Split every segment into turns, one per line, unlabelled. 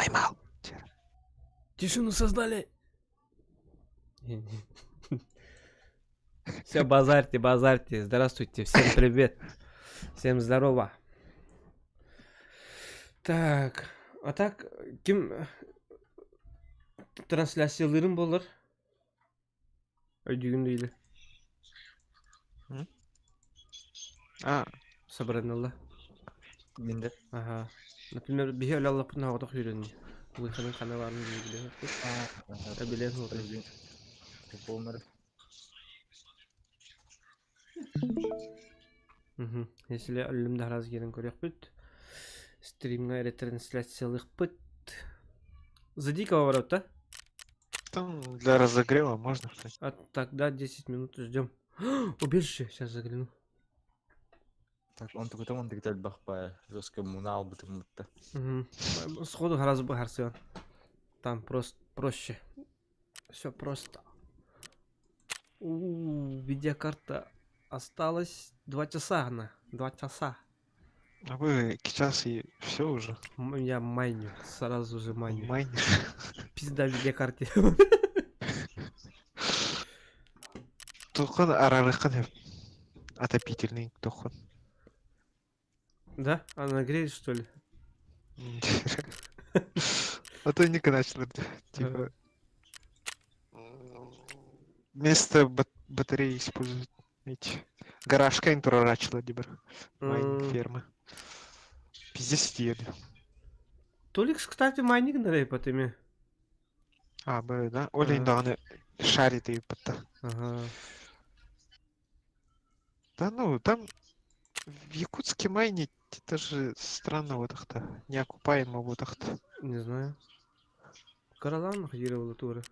поймал.
Тишину создали. Все, базарьте, базарьте. Здравствуйте, всем привет. Всем здорово. Так, а так ким трансляцияларым болар? Өйдүгүн дейлі.
А,
Собранылла.
Менде.
Ага. Например, бихе öyle Allah'ın havada hürünü. Bu yıkanın kanallarını biliyor. Bilen oldu.
Полнары.
Если ölümde раз gelin көрөк бүт. Стримга ретрансляциялык бүт. Зади кого ворот, да?
там для разогрева можно, кстати.
А тогда 10 минут ждем. Убежище, сейчас загляну.
Так, он только там, он так бахпая. Жестко мунал бы там это.
Сходу раз бы харсион. Там проще. Все просто. Видеокарта осталось 2 часа, она. 2 часа.
А вы сейчас и все уже.
Я майню. Сразу же майню.
Майнишь.
Пизда видеокарте.
Тохон арарыхан отопительный тохон.
Да? Она греет, что ли?
А то не начали. Типа. Вместо батареи используют эти. Гаражка интрорачила, дебр. Майнинг фермы. Пиздец съели.
Толикс, кстати, майнинг на рейпотами.
А, б, да? Оля инданы шарит и пота.
Ага.
Да ну, там в Якутске майнить, это же странно вот так-то. Неокупаемо вот так-то.
Не знаю. Королан ходировала туры.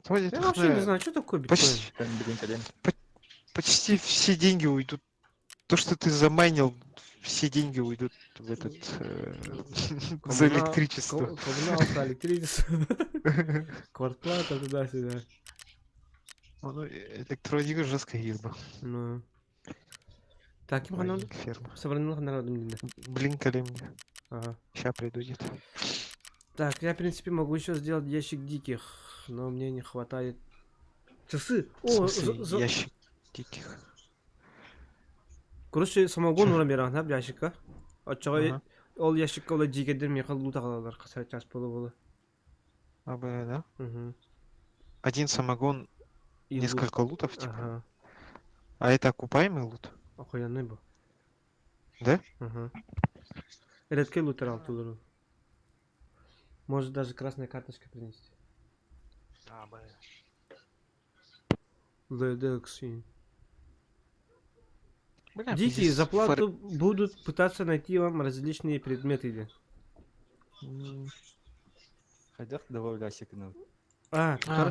Вроде
Я
так,
вообще не знаю, что такое биткоин.
почти,
Там блин, один.
почти все деньги уйдут. То, что ты замайнил, все деньги уйдут в этот за электричество.
Коммуналка, электричество. Квартплата туда-сюда.
Ну, электроника жесткая езба.
Ну. Так, кем канал?
Майнинг ферма.
Собранных народом не.
Блинкали мне.
Ага.
Сейчас приду где-то.
Так, я, в принципе, могу еще сделать ящик диких, но мне не хватает. Часы!
В смысле, ящик диких.
Короче, самогон урамеран, да, ящика.
Ага.
Ол ящикка ола жигедер мехал лута калалар, кысар час болу.
А, да?
Угу.
Один самогон,
И
несколько лутов, типа.
Ага.
А это окупаемый лут?
Охуенный был.
Да?
Ага. Редкий лутер алтулар. Может даже красная карточка принести.
А,
LDX.
Бля,
Дикие
пиздец,
заплату будут пытаться найти вам различные предметы.
Хайдах добавляйся к нам.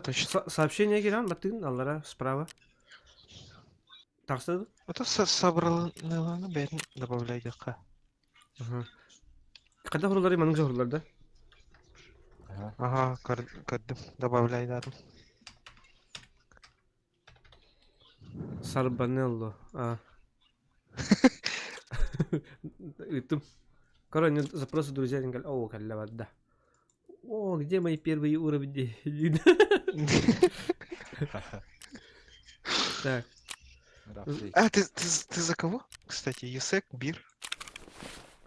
точно.
Сообщение Геран, батын, аллара, справа. Так что?
Это собрал, наверное, добавляй дека.
Ага. Когда хурулары манг хурулар, да?
Ага, кадым, добавляй дадым.
Сарбанелло. Итым. Короче, запросы друзья, они говорят, о, калла да. О, где мои первые уровни? Так.
А, ты за кого? Кстати, Юсек, Бир.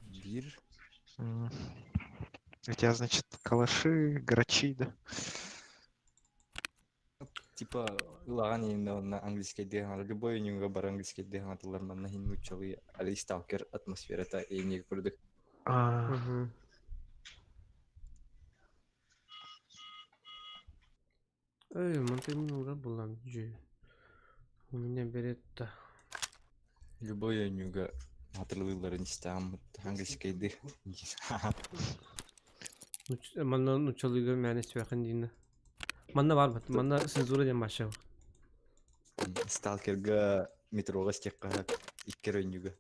Бир.
У тебя, значит, калаши, грачи, да?
Типа, лагани на английский дыхание. Любой немного бар английский дыхание, то ларман на хину чоли. Али сталкер атмосфера, это и не курдык.
Эй, Монтеминура была где? У меня берет-то.
Любой немного атрлыларын стам английский дых.
Манна нучалыга мәнес вәкін дейіні. Манна бар бәт, манна цензура ден башы.
Сталкерга метрога стекка иккер өнюга.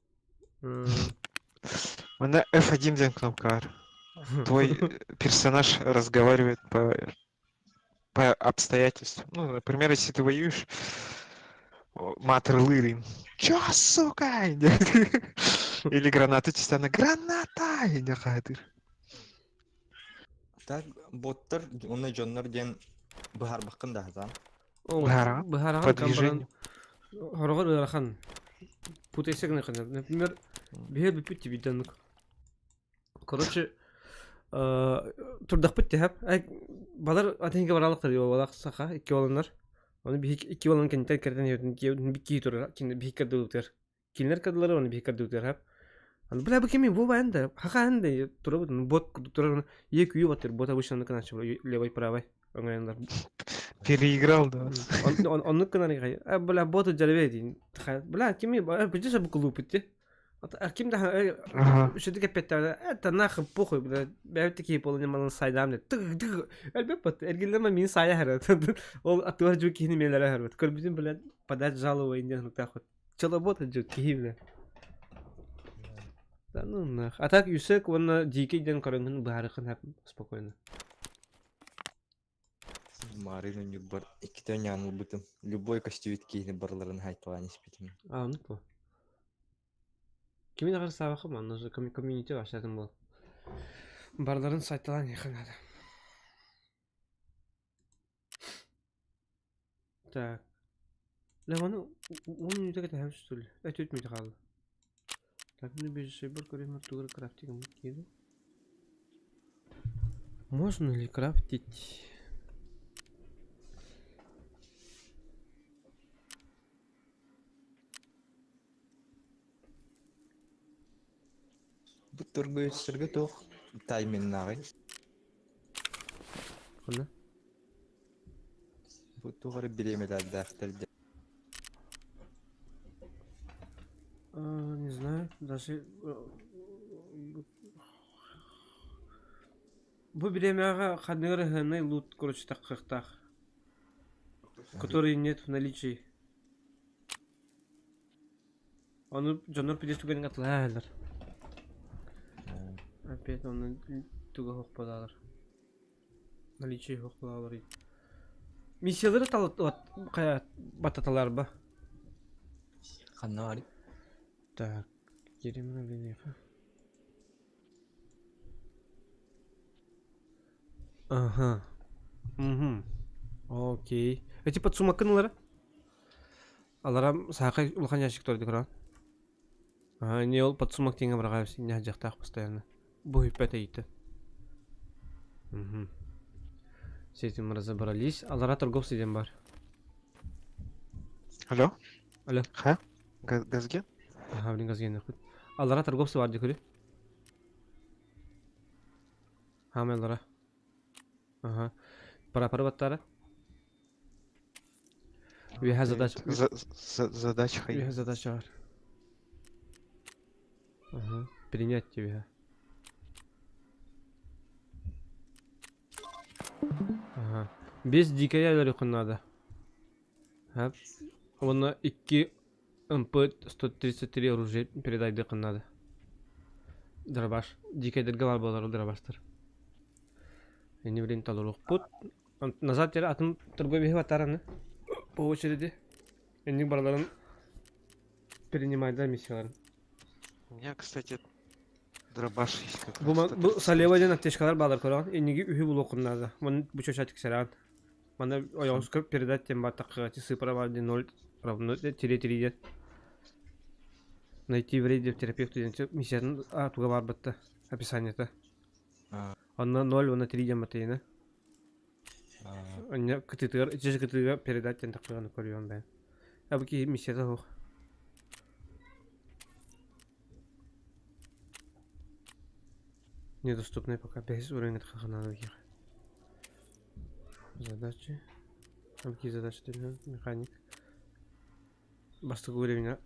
Она F1 ден кнопка. Твой персонаж разговаривает по обстоятельствам. Ну, например, если ты воюешь, матерлырин. Чё, сука? Или граната тистана. Граната!
Так, боттар, оны жоннор ден бахар баккын да хатан.
Бара, по
Быхараган
движению.
хорогор ырахан. Путайсагны хана. Например, бихер бипит виданнык. Короче, турдак бит деп. Балар атенге баралыктар yo балак саха 2 баландар. Оны бих 2 балан кенте керден йөрден бики тур кине бих кердүтер. Кинлер кадылар оны бих кердүтер хап. Аны била бикеми бу банда. Хака анде турабыт бот тур ек үй батыр бота вышаны каначы левой правой. Оңаяндар.
Переиграл, да.
Он канари. Била бота жалбеди. Била кеми бижа бу клуб битти. Ким да
Ага.
шуды капетта это нахуй похуй бля бәйт ки полны малын сайдам деп тыг әлбәт эргелеме мин сая хәрәт ол актер жу кини меләр хәрәт көрбизем белән подать жалобу инде нукта хот чалабот жу ки белән да ну нах а так юсек оны дикий ден карангын барыкын хәп спокойно
Марина нюбар, икитен яныл бутым. Любой костюит кейни барларын хайталан испитим.
ну то кимин агар сабакы ман уже комьюнити баштадым бол барларын сайталан якынады так Леваны он минутка тәһәм стул. Әтүт минут калды. Так мне без шибер көрәм тугры крафтинг киде. Можно ли крафтить?
Бу торгоючтарга тох тайменнагы.
Кана?
Бу тугры билемелер дәфтәрдә.
Не знаю, даже бу билемяга хадныры ханы лут короче таккыктак, который нет в наличии. Он жанр пидес түгенге атлайлар. Опять он туга хок подалар. Наличие хок подалар. Миссиялары кая бататалар ба?
Ханнары.
Так, керемет билеха. Ага. Угу. Окей. Эти подсумакынлары? Аларам сакай улхан ящикторды куран. Ага, не ол подсумок теңе баргайбыз, не жактак постоянно. Бу ипет эйти. Угу. С этим разобрались. Алара торговцы ден бар.
Алло?
Алло.
Ха? Газген?
Ага, блин, газген хут. Алара торговцы бар дикүри. Хамелара. Ага. Пара баттары. Виха задача.
Задача
Виха
хай.
задача бар. Ага. Принять тебя. Ага. Без дикая ларикон надо. Ха. Оны 2 МП-133 оружие передайды надо. Дробаш. Дикайдерге бар болар дробаштар. Эни билен талуулук пут. Назад жер атын торговый хватараны. По очереди. Эни барларын принимайды миссияларын.
У меня, кстати, дробаш есть как раз.
Бу салеваден аптечкалар балар көргөн. Энеги үһү бул окуннады. Мун бу чочат кисеран. Мана оёңскө передать тем батакка цифра бар 0 равно 3 найти вред терапевту ден миссияны туга бар батта описанието. Онна 0 на 3 ден батайна. Онна кытытыр, ичеш кытыга передать тен такканы көргөн бен. Абки миссияда хох. Недоступны пока без уровня надо. Задачи. Какие задачи ты механик? Бастык уровня.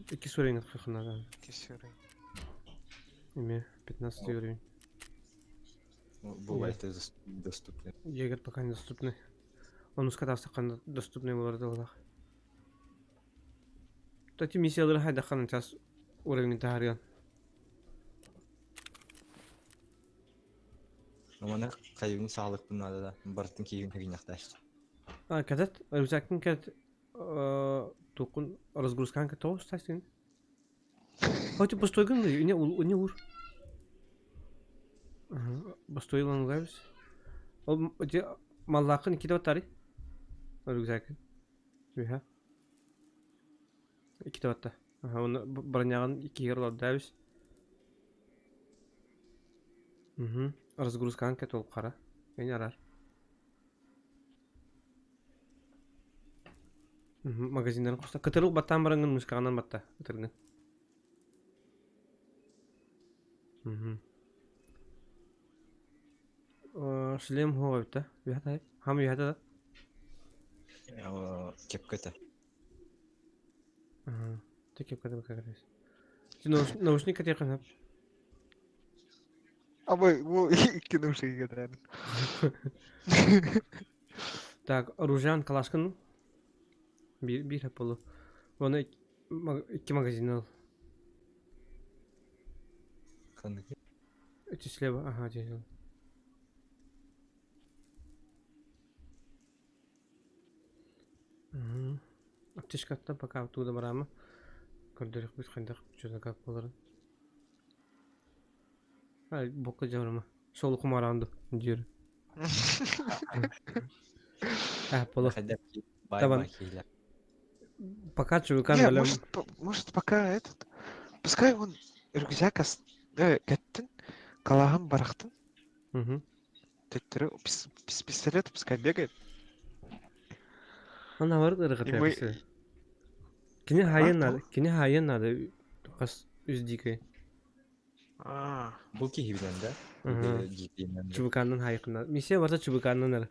Какие уровень надо? Имя 15 уровень.
Бывает доступны.
Егер пока недоступны. Он ускатался доступны в Тати миссиялары хайдакан час уровень таарыган.
Мана кайын саалык бунада да бартын кийин кагынакташ.
Кадат, рюкзакын кат тукун разгрузканка то стастин. Хоть постойган, не ур. Ага, постойган гайс. Ол маллақын икide батары. Рюкзак. Үһә. Икide батта. Оны бронягын 2 герлар дәвис. Разгрузкаң кет ол қара. Мен ярар. Магазиндарын қоста. Кытырыл баттан барыңын мускағанан батта. Кытыргын. Шлем хуа битта. Бихата. Хам бихата да.
Кепката.
Ты кепкада бакагадес. Наушник катекан.
Абай, bu iki наушники kadar.
Так, оружиян калашкын. Bir hep oldu. Onu 2 magazin al.
Кандык.
Эти слева. Ага, здесь. Аптечка атта пока оттуда барамы. Көрдөрүк бүт кандай жөнө как болор. Ай, бока жарыма. Сол кумаранды жер. Боло. Табан. Пока чувакан
Не,
белем.
может пока этот... Пускай он рюкзак кеттин, калаган барахтын. Теттері, пистолет пускай бегает.
Она var ыргыт. Кини хайын надо. Кас үз дикай.
Бул кийибинен да.
Чубуканын хайкына. Миссия барса чубуканын ар.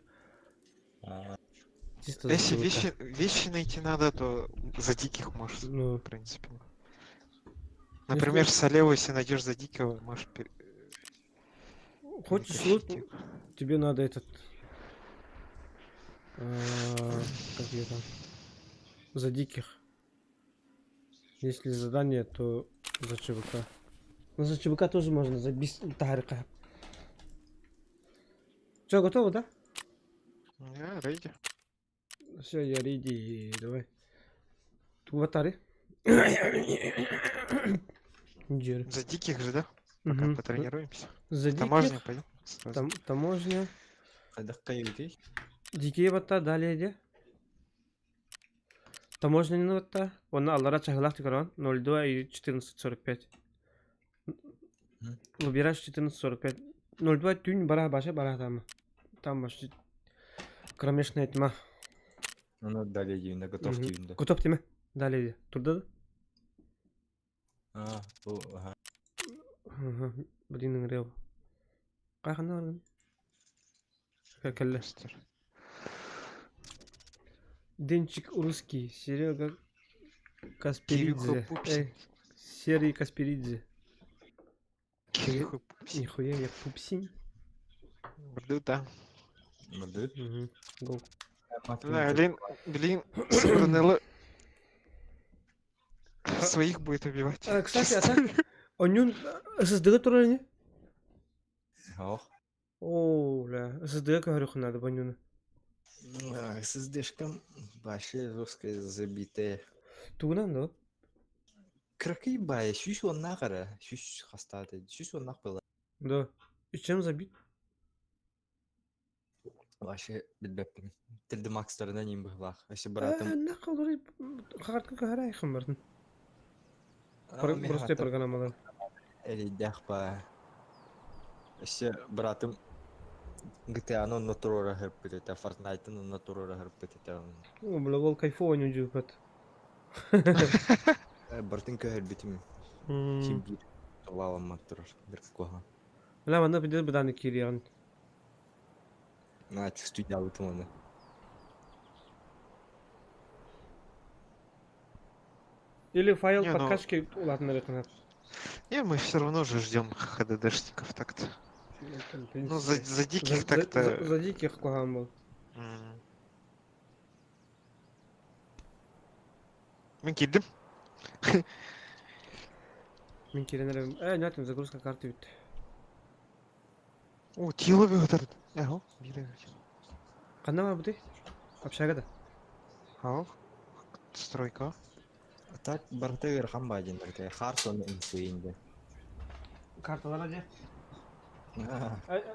Если вещи найти надо, то за диких можешь,
Ну,
в принципе. Например, Салеву, если найдешь за дикого, можешь...
хочешь лут, тебе надо этот... Как ее там? За диких. Если задание, то за ЧВК. Ну, за ЧВК тоже можно, за без тарика. Все, готово, да?
Я рейди.
Все, я реди, давай. Туватари.
За диких же, да? Пока потренируемся.
За
Таможня,
диких.
пойдем.
Таможня.
Кайдаккайдей.
Дикие бата далее де. Таможня не бата. Он аллара чахлах тикаран. 02 и 14:45. Выбираешь 14:45. 02 тюнь бара баша бара там. Там баш. Кромешная тьма.
Ну, далее дейінде, готов дейінде.
Готов тема. Далее де. Турда да?
Бу, ага.
Блин, рев. Кайхана барган? Какалле. Денчик русский, Серега Каспиридзе. Серый Каспиридзе. Нихуя, я пупсин.
Да.
Мадыт.
Гол.
Блин, Сигурнелло своих будет убивать.
Кстати, а так, он ССД туралы не?
Ох.
О, ля, ССД говорю, надо банюна.
ССДшкам башы русская забитая.
Тугунан да?
Кракай бай, шүш онна қара, шүш хастады, шүш онна қыла.
Да. И чем забит?
Башы білбеппін. Тілді макстарынан ең бұғлақ. Өсі бұратым.
На қалдыры қағартқа қағара айқын бардың. Просто программалар.
Әлі дәқ ба. Өсі бұратым GTA-ны натурора хырып бітеті, Fortnite-ны натурора хырып бітеті.
О, бля, ол кайфово не жүпет.
Бартын көхір бітім. Кем бір толалам маттырыр. Бір қоға.
Бля, манда бидер биданы кириян.
На, тек студия бітім оны.
Или файл
Не, ну-
подкачки улатын реконат.
Не, мы все равно же ждем ХДДшников так-то. Ну, за диких так-то...
За диких клаган был.
Мен келдім.
Мен керенерім. Не айтым, загрузка карты бітті.
О, тиловый отыр. Ау, бире.
Қанда ма бұдай? Общагада.
Ау, стройка.
Так, барты верхан бадин, барты. Харсон инфуинде.
Карталар аде.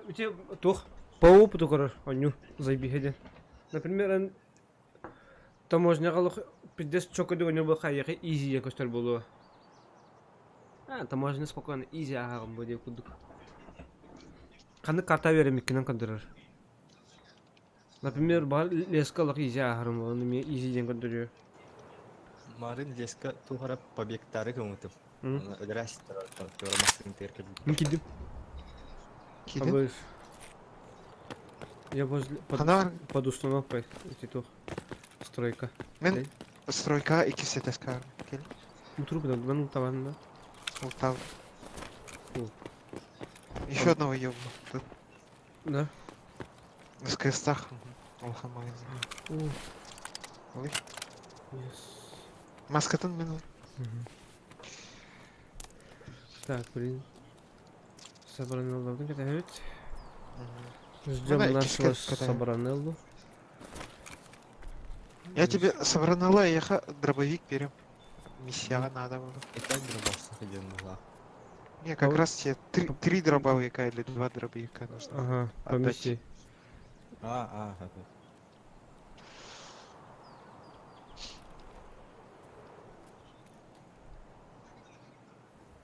Үте тух. По опыту, короче, оню забегали. Например, таможня лох пиздец чокоды оню был хаяхи изи я костер было. Таможня спокойно изи агам будет кудук. Каны карта верем кинен кандырар. Например, бар леска лох изи агарым, он мне изи ден кандырıyor.
Марын леска тухара побектары кымытым. Здрасте, маскын теркел.
Не кидим.
Киді?
Абыз. Я возле
Ханар,
под установкой эти тух. Стройка.
мен стройка ikisi тескар. Кел.
Мутру ben tavanında.
Ултал.
О.
Еще одного ёбну. Тут
Да.
в скрестах. Олха магазин.
О.
Ой.
Yes.
Маскатын мен.
Так, блин. Собранеллардың кетебет.
Мына
Ждем нашего
кишке катаем.
Собранеллу.
Я тебе собранала, я дробовик берем. Миссия надо было.
И так дробашка ходил была.
Не, как
По-
раз тебе три дробовика или 2 дробовика нужно.
Ага, по
Отдать.
миссии.
Ага.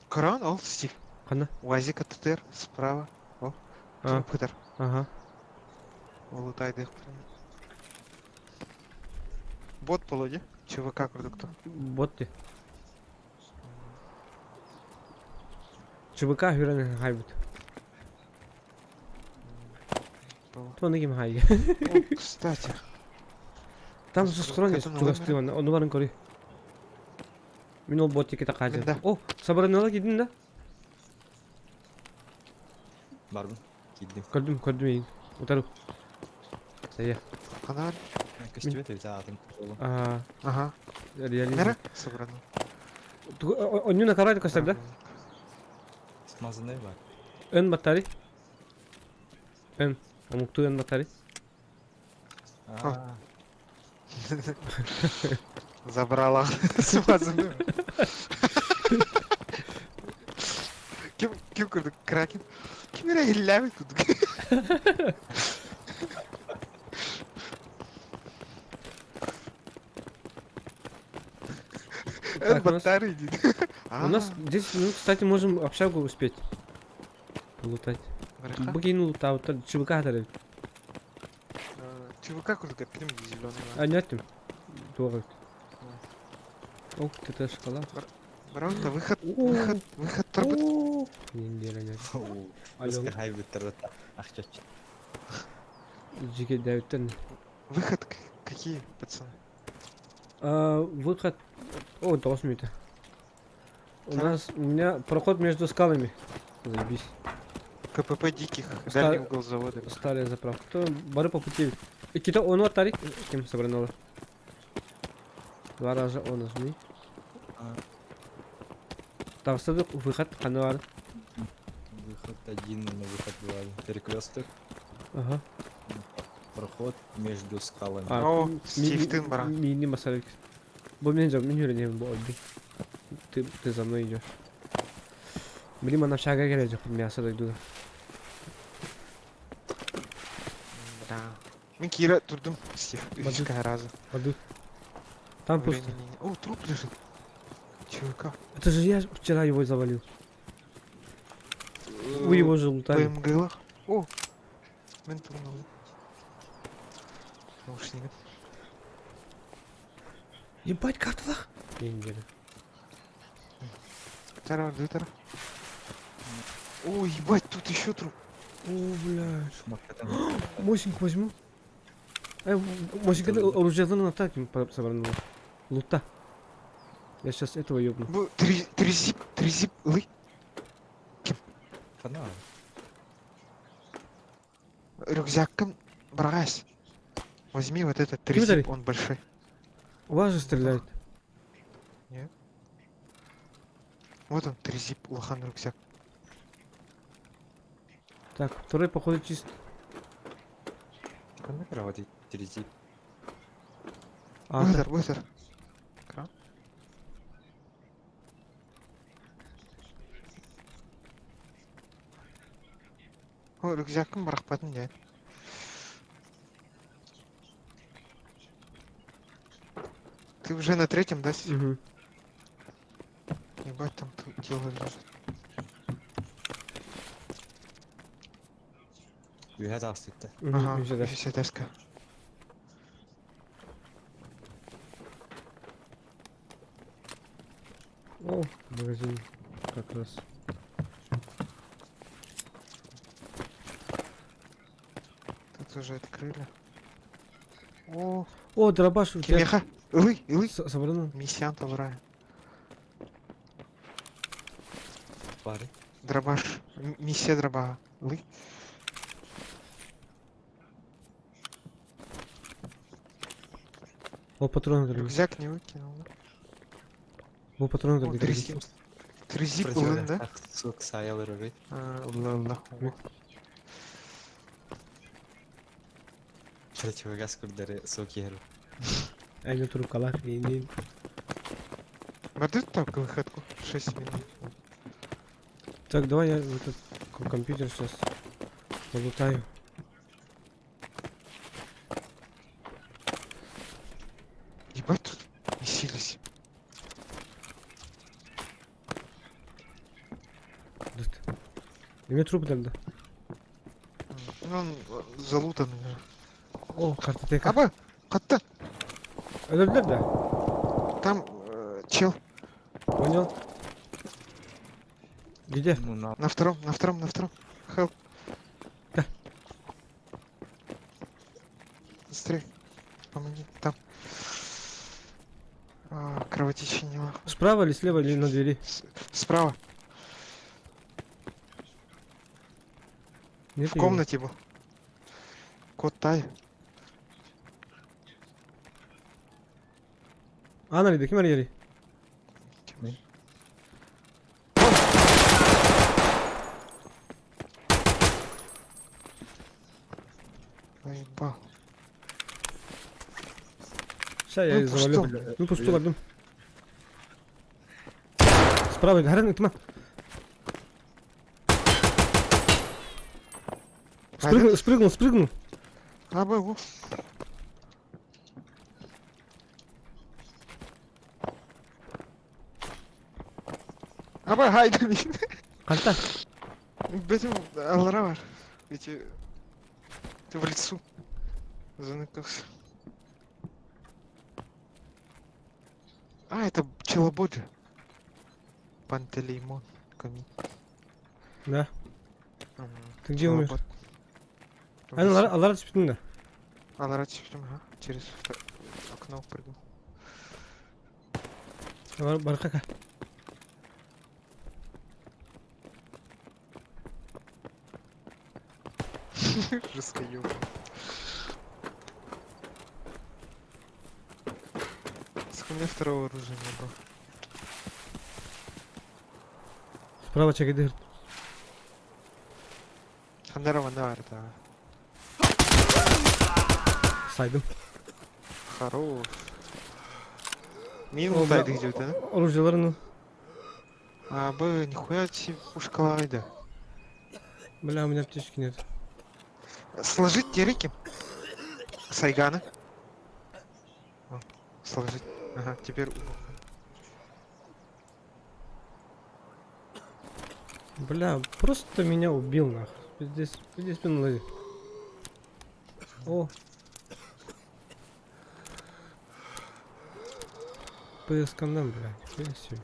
Коран, ол Стив.
Қана?
Уазика ТТР справа. О,
А,
труп кыдар.
ага.
Улутайды. Бот полоди. ЧВК курдукту.
Ботти. ЧВК хүрен хайбыт. Тоны ким хай.
О, кстати.
Там
Просто
сохранен
это
чугасты ван. Onu барын кори. Мен ол ботти кете
Мен да.
кажы. О, Собранелла кидин да?
Барбын. Кидdim.
Көрдүм эйин. Утару. Сая.
Канал.
Костюме ты заадым.
Ага.
Реализм.
Нера собрано.
Оню на карайды костар да?
Смазанный бар.
Ön батари. Ön. Амукту ön батари.
Забрала. Смазанную. Ким курдук кракен. Кимера хиллями курдук.
Так, у нас-
Батарея идет.
У нас 10 минут, кстати, можем общагу успеть. Лутать. Богейн лутал, ЧВК атарит.
ЧВК курдук, ким зеленый.
А не attım. Doğru. Ох, ты шкала.
Браунта, выход,
О.
выход торбыт.
Ендеренер. Алло.
Леска хайбыттырды. Ахчач.
Жиге дәвіттен.
Выход какие, пацаны?
Выход... О, 9 минут. У меня проход между скалами. Заебись.
КПП диких,
Ста-
дальний угол завода.
Старая заправка. То бары по пути. И кита onu атарик. Кем собранало? 2 раза он нажми. Тавсадык выход канал.
Выход один на выход два. Перекресток.
Ага.
Проход между скалами.
О, Стив брат.
Мини масарик. Бо мен жам, мен үйренемін бұл ойды. Ты за мной идешь. Блин, она в шага келе жоқ, мясо дойду.
Да. Мен Кира турдум, Стив.
Баду.
Ишка раза.
Воду. Там пусто.
Времени не- О, труп лежит. ЧВК.
Это же я вчера его завалил. Вы его же лутали.
ПМГЛах. О, мен турнул. Наушнигін.
Ебать, карталах! Я не верю.
Дытара. О, ебать, тут еще труп.
О, блядь.
Шмотка
Мосинг возьму. Мосинг оружияларын атаки собрано. Лута. Я сейчас этого ёбну.
Ну, три зип, лы.
Канал.
Рюкзаком брась. Возьми вот этот три
Кидай.
зип, он большой.
У вас же стреляет.
Нет. Вот он, три зип, лохан рюкзак.
Так, второй походу чист.
Канал кровати терези.
А,
Вытер. Кран. О, рюкзаком брахпатын, дядь. Ты уже на третьем, да?
Угу.
Ебать, там тело лежит.
Үйә тастықты.
Ага,
Угу.
вся доска.
О, магазин как раз.
Тут уже открыли. О,
О, дробаш у тебя
Кемеха. Илый.
собрано.
Миссиан табра.
Бары.
Дробаш. Миссия дроба. Илый.
О, патроны дорогие.
Рюкзак не выкинул, да?
О, патроны
О,
дорогие.
трезип. Трезип илын, да?
Сук саялыр өрөй.
Аллах.
Противогаз күрдері сук ер.
Айна туруп калар. Эйнин.
Барды там к выходку. 6 минут.
Так, давай я в этот компьютер сейчас полутаю.
Ебать тут месились.
И мне труп тогда.
Ну, он залутанный.
О, картотека.
Аба, катта.
Öldürdüler de.
Там чел.
Понял. Где?
Ну, на
На втором. Хелп.
Да.
Быстрей. Помоги. Там. Кровотечение.
Справа или слева или на двери?
Справа.
Нет
В
его.
комнате был. Кот Тай.
Nerede? Kim var yeri?
Поебал.
Сейчас я
Ну,
их завалю.
пусто.
Ну, пусто, ладно. Справа, гарен, тьма. Спрыгнул.
Аба, во. Аба, haydi.
Кальта.
Bizim Аллара var. Эти... Ты в лесу. Заныкался. Это Челободжи. Пантелеймон.
Да. Ты где умер? Аллара спит да.
Аллара ага. Через окно прыгнул.
Бархака.
Жестко ёбан. У меня второго оружия не было.
Справа чекидер.
Хандерова нар, да.
Saydım.
Хорош. Мин лутайды где-то, да?
Оружиеларын.
Нихуя себе пушкалайды.
Бля, у меня аптечки нет.
Сложить терики. Сайгана. Сложить. Ага, теперь...
Бля, просто меня убил нахуй. Здесь спину. О. Поискандан, бля. Все.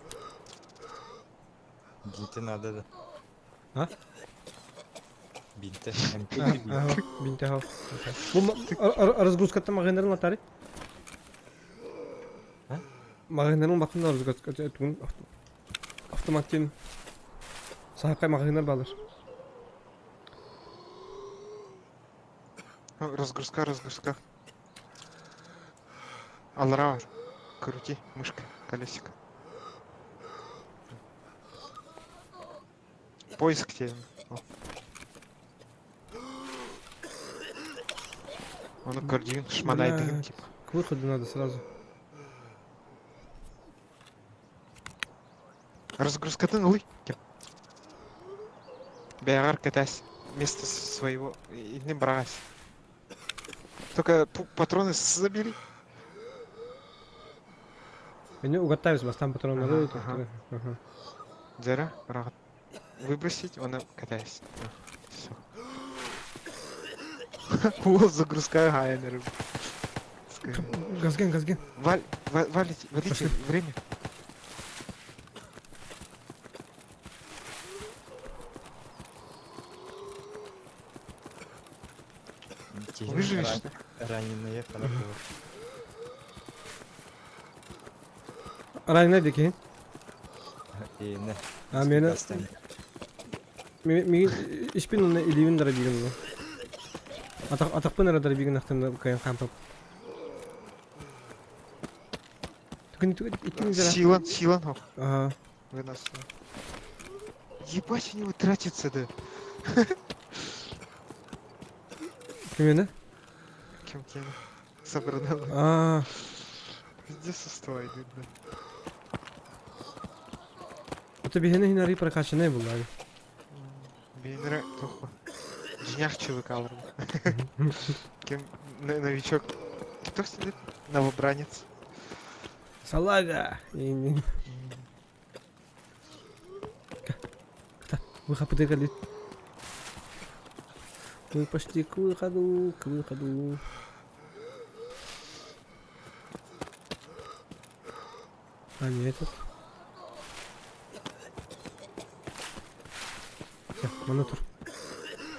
бинті надо да.
А?
Бинті.
Ага, бинтягав. Bu разгрузката магазинların атары?
А?
Магазинların bakımda разгрузката этүн автоматтен сахакай магазиндар балыр.
Разгрузка. Аллара var. Крути мышкой, колесико. Поиск тебе. Он аккордеон шмонает
Бля.
дым, типа.
К выходу надо сразу.
Разгрузка ты нулы. Бегар катась вместо своего и не брась. Только патроны забери.
Эне угаттайбыз бастан патроннары.
Ага, ага.
Ага.
Зера, рахат. Выбросить, он катайся. Все. О, загрузка гайнеры.
Газген, газген.
Валите,
Пошли.
время. Выживешь, что ли?
Раненые хорошо.
Арайна декен.
И не.
А мені ішпен оны илевин дара биген. Атақпен ара дара биген ақтан каян кампап.
Силан.
Ага.
Выносил. Ебать, у него тратится, да.
Кемені?
Кем собранного.
А,
Везде состава идет, да.
это бігені хинари прокачаний була.
Бейнера тухло. Денях чувак алру. Кем новичок. Кто сидит? Новобранец.
Салага! Выхапы калит. Мы почти к выходу. А, не этот. Всё, мана тур.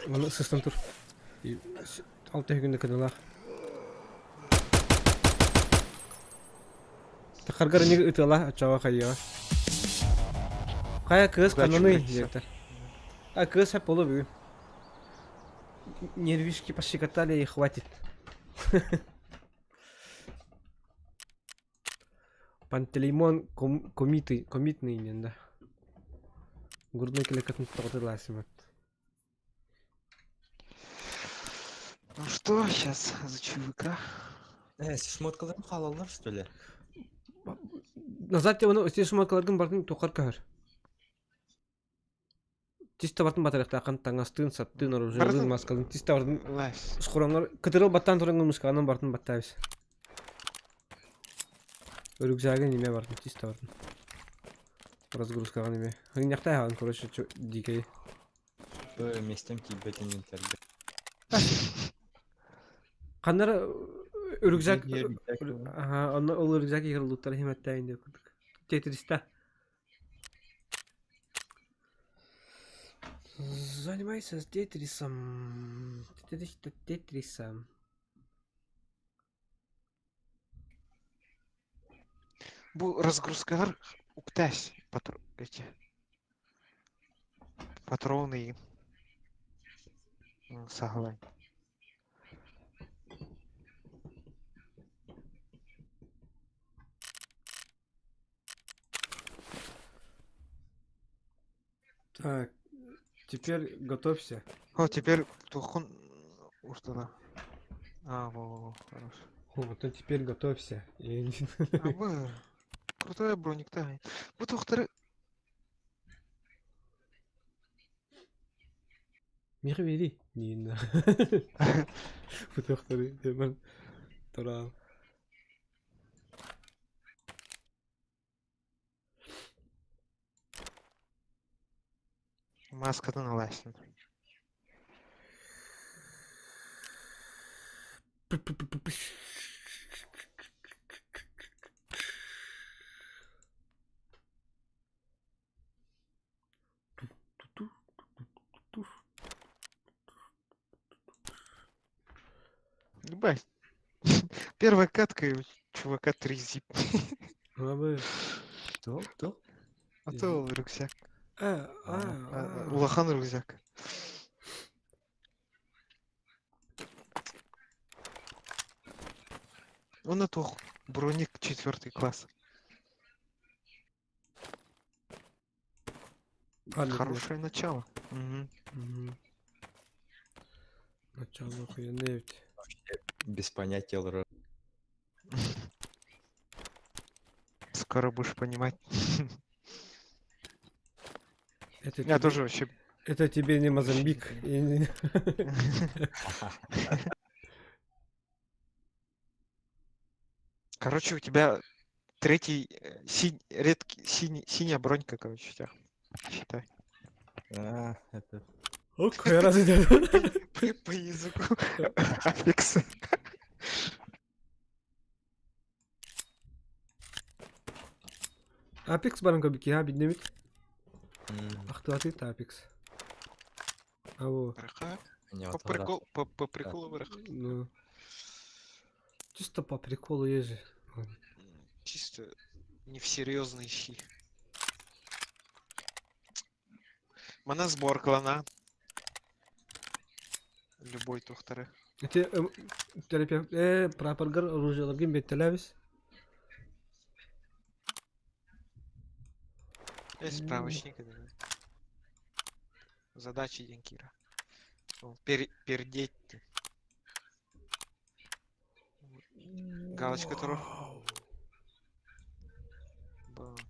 Мана сыстан тур. И 6 күндө кадалах. Тахаргар не ытала, ачава кайя. Кая кыз
Удачи,
кананы
блядь, всё.
директор. А кыз хеп болу бүгүн. Нервишки пощекотали и хватит. Пантелеймон комитный ненда. Грудной келекатын тогдыласым.
Ну что, сейчас за чувака?
Шмоткаларын халалар, что ли?
Назад те оны өте шумакалардың бардың тоқар кәр. Тиста батын батарақта ақан таңастын, саттын, оружиялын,
Бардың-
маскалын. Тиста бардың
Лась.
сқұраңар. Кытырыл баттан тұрыңғы мұскағанын бардың баттайбыз. Өрікзағы неме бардың, тиста бардың. Разгрузкаға неме. Хагин яқтай ағын, короче, дикей.
Местем тебе инвентарьда.
Қандар өрікзак...
Өрікзак.
Ага, оны ол өрікзак егер луттар хеметтайын деп күдік. Тетриста. Занимайся с тетрисом. Тетрисом.
Бұл разгрузкалар уктась эти патроны. Саглай.
Так, теперь готовься.
О, теперь тухун устала. Во, хорош.
Вот, а теперь готовься.
Вы крутая броник-то. Bu tohtarı
Михи вери. Не. Фотохтары. Hemen Тора.
маскадан аласың. Ебать. Первая катка и у чувака 3 зип.
Кто?
А то рюкзак. У
А.
Лохан рюкзак. Он это броник 4 класс. Хорошее начало. Мгм.
Начало охуенное.
Без понятия лра.
Скоро будешь понимать.
Это
Я
тебе-
тоже вообще...
Это тебе не Мозамбик. И не-
Короче, у тебя Третий редкий синяя бронька, короче, у тебя. Считай.
Это...
Ок, я разве
По языку аффикса.
Apex barang kau bikin habis demit.
м,
Aktuati ta Apex. Abo,
Браха.
не
По
отгадав.
по приколу браха.
ну, чисто по приколу ежи.
Чисто не в серьезный щи. Мана сбор клана. Любой тухтары.
Эти, терапия, прапоргар оружие логин беттелабис.
Есть справочник. Задачи Янкира. Пердеть. Галочка туров.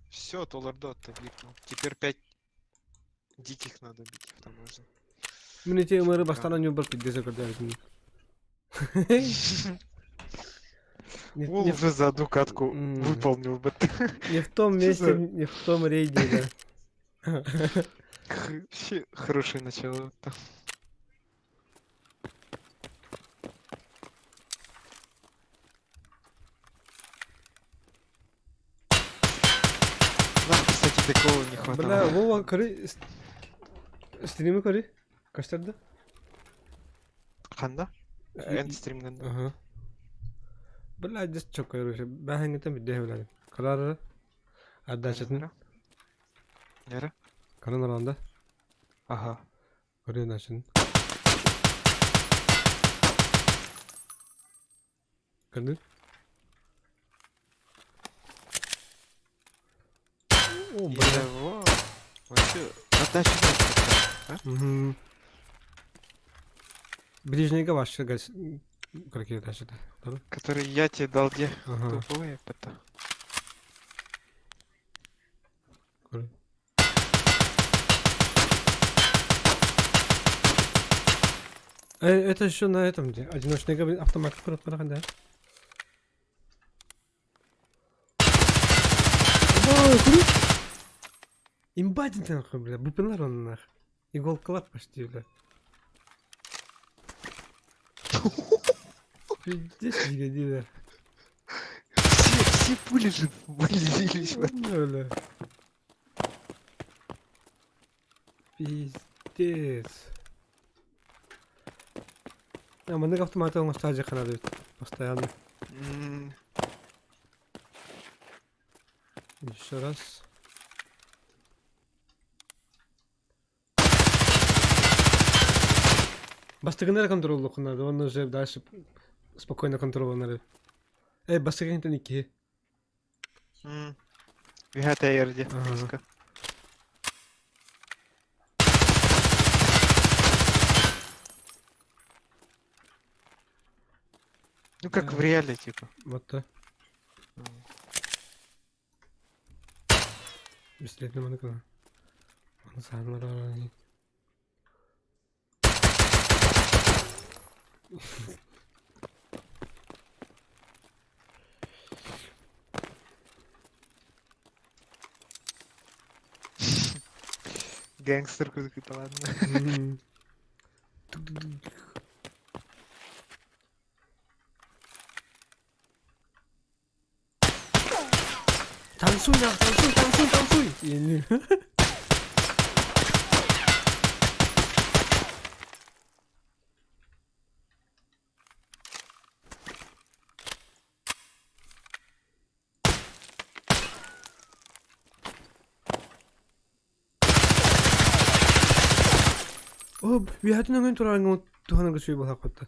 Все, Толардот объектил. Теперь 5 диких надо бить в таможне.
Мне те мэры бастана не убрать, где закрывают.
Вол уже за одну катку
М.
выполнил бы.
Не в том
Чё
месте,
за-
не в том рейде, да.
Вообще хорошее начало. Нам, кстати, такого не
Бля,
хватало.
Вова, кори... Стримы кори? Каштарда?
Ханда? Энд стримнен.
Ага. Бля, just çok короче. Баханг это бидде бля. Карар аддашатын.
Нера?
Каран аранда.
Ага.
Кори нашын. Кырды? О, бля.
Во. Вообще, отдача нет.
Мгм. Ближнего ваша газ. Какие дальше да?
Который я тебе дал где?
Ага.
Тупое это.
Кори. Это еще на этом где? Одиночный автомат курат да? Ой, кури! Имбадин нахуй, бля, бупинар он нах. Игол клап почти, бля. Пиздец, негодивер.
Все пули же вылезлись.
Бля. Пиздец. А, мы на автомате он стадии хранит постоянно. Еще раз. Бастыгынар контроль надо, он уже дальше спокойно контроль надо. Бастыгын это ники.
Вигата ерди.
Ага.
Ну как в реале, типа.
Вот так. Быстрее на манекена. Он сам рано.
Гэнгстер какой-то, ладно.
Танцуй, нах, танцуй, танцуй, танцуй! Или... О, биятын өңін тұрарың туғанын көсүй болақ қотты.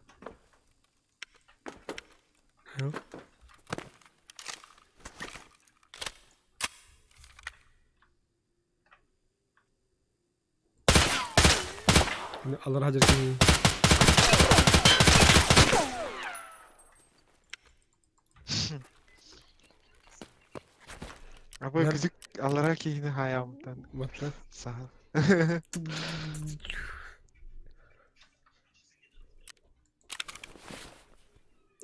Алар хажыр кені.
А вы где алараки и нахаям там.
Вот так.
Сага.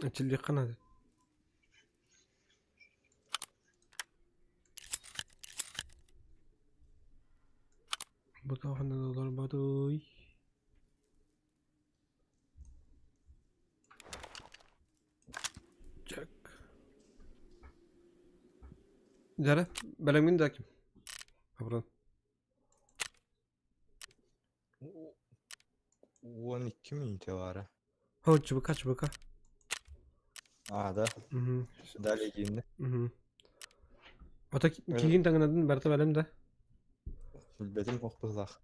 Açılıyor kanadı. Jara, beləmin də kim? Abran.
12 minüte var.
Ho, çubuk.
Da.
Mhm.
Далее giyindi.
Mhm. Ota kiyin tangınadın berta belem de.
Bilbedim kokpulak.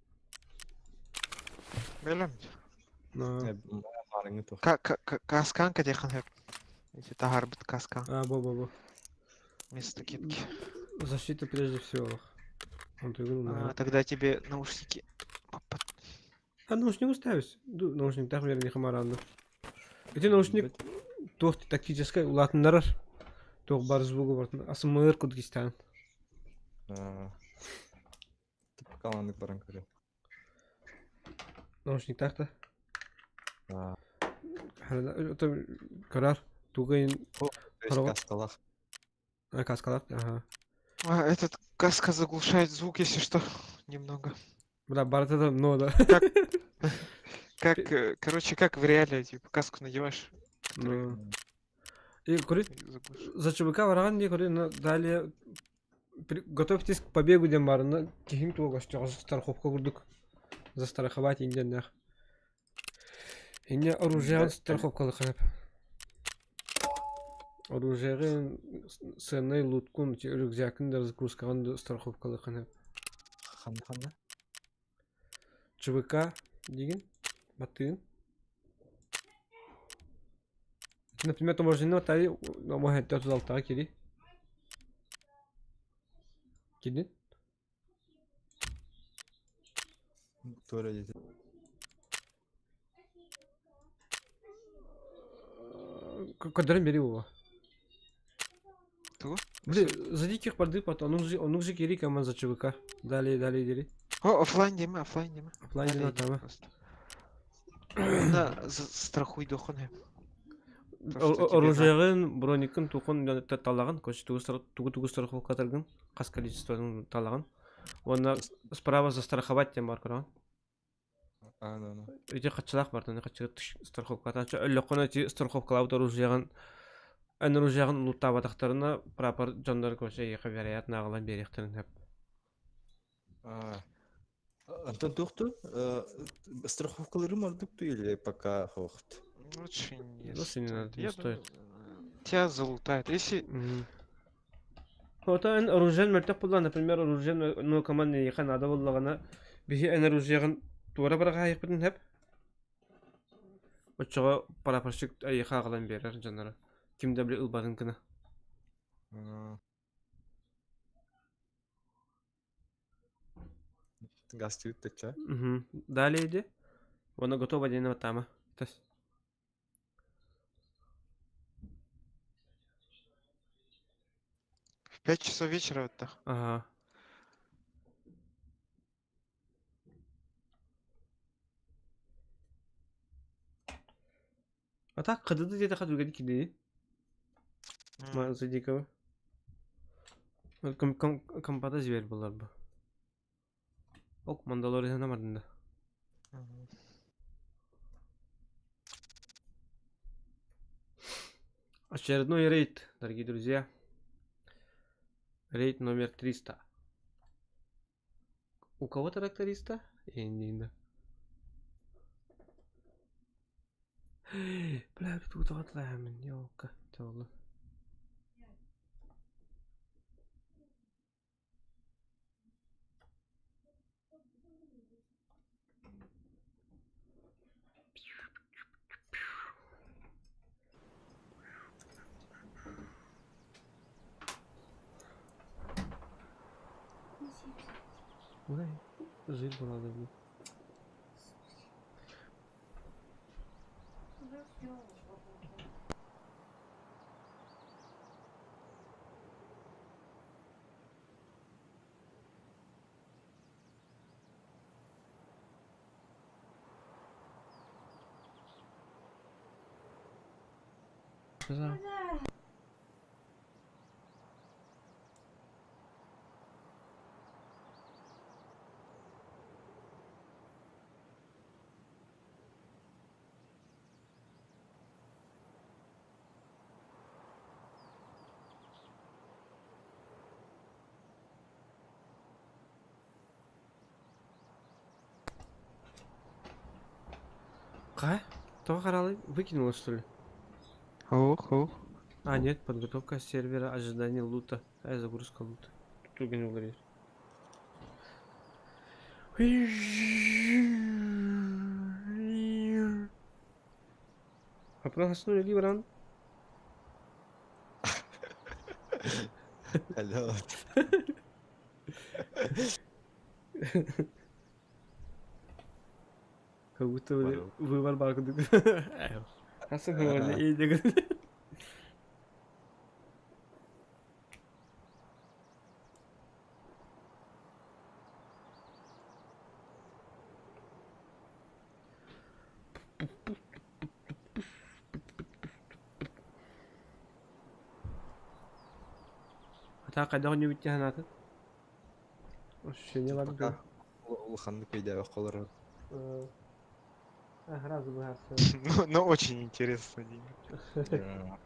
Белем.
Марыңы тоқ.
Касканка дехан хеп. Эти тагар бит каскан.
Бо.
Вместо кепки.
Защита прежде всего. Он тригун.
Тогда тебе наушники.
Наушник ставишь. Наушник так верно хамаранды. Эти наушник тохты тактической улатындар. Тох бар звугу бартын. Асмыр кудгистан.
Типа каланdık баран көрі.
Наушник такта. Это карар. Тугайн.
Каскалах.
Каскалар. Ага.
Этот каска заглушает звук, если что, немного.
Бля, барат это да.
Короче, как в реале, типа, каску надеваешь.
И курит. За ЧБК варган не курит, далее готовьтесь к побегу дембарна. Кихим туга гостёг страховка курдук. Застраховать инденнах. Инне оружие страховка лыханап. Оружие сенной луткун рюкзакын да разгрузкаган страховка лыханап.
Ханда.
ЧБК деген батын. Например, таможенный отали, но может это золотая кири. Кидин?
Кто ради?
Кадрын бери его.
Кто?
Блин, за диких парды потом, он уже кири команд за ЧБК. Далее дери.
О, оффлайн дема.
Оффлайн дема там.
Да, страхуй дохоны.
Оружиягын, броникын, тухын талаган, тугу страховка тарган, кас количествоның талаган. Оны справа застраховать тем бар көргөн.
Да.
Эти качалак бар, таны качыгы страховка тачы өлөкөнө ти страховкалап оружиягын, оружиягын лутаба тактарына прапор жандар көчө яка вероятно нагылан беректерин деп.
Антон тухту, страховкалары мардукту или пока хохт?
Лучше не
стоит.
Тебя залутают. Если...
Вот оружие мертвых было, например, оружие, ну, команда не надо было, она беги оружие, тура барга их потом хеп. Вот чего парапорщик аяха агалан берер жанара. Ким дабли улбадын кына.
Газ тютты, ча?
Далее иди. Она готова день на тама.
5 часов вечера вот так.
Ага. А так, кадыды где-то ходу гадики кидей. Маза дикого. Компата зверь булар бы. Ок, Мандалориан намардында. Очередной рейд, дорогие друзья. Рейд номер 300. У кого тракториста? Не. Бля, тут отлаем, ёлка, тёла. Ой, жить бы надо было. Да. Ка? То харалы выкинула, что ли?
Ох.
А, нет, подготовка сервера, ожидание лута. Загрузка лута. Тут не говорит. Попроснули Ливран.
Алло.
Как будто
Бару.
выбор барку. Хасан говорили, и деган. Ата кайда не битти ханаты? Ощущение ладно.
Пока улханды көйдәбе колор.
Раз бы
Ну, очень интересно, Дима.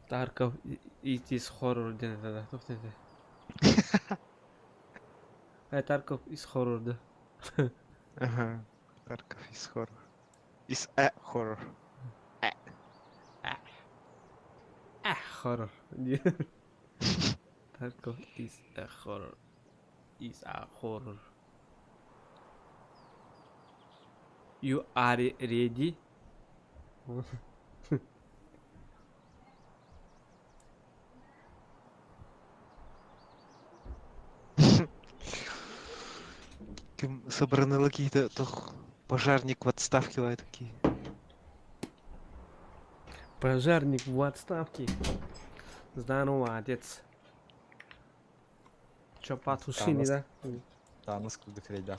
Тарков it is horror ден да. Тоқтайды. Тарков is horror да.
Ага. Тарков из хоррор. Из хоррор.
Horror. Tarkov is a horror. Is a horror. You are ready?
Собраны какие-то пожарник в отставке лай такие.
Пожарник в отставке. Здорово, отец. Чё, потушили, да?
Таныс кылдык рейда.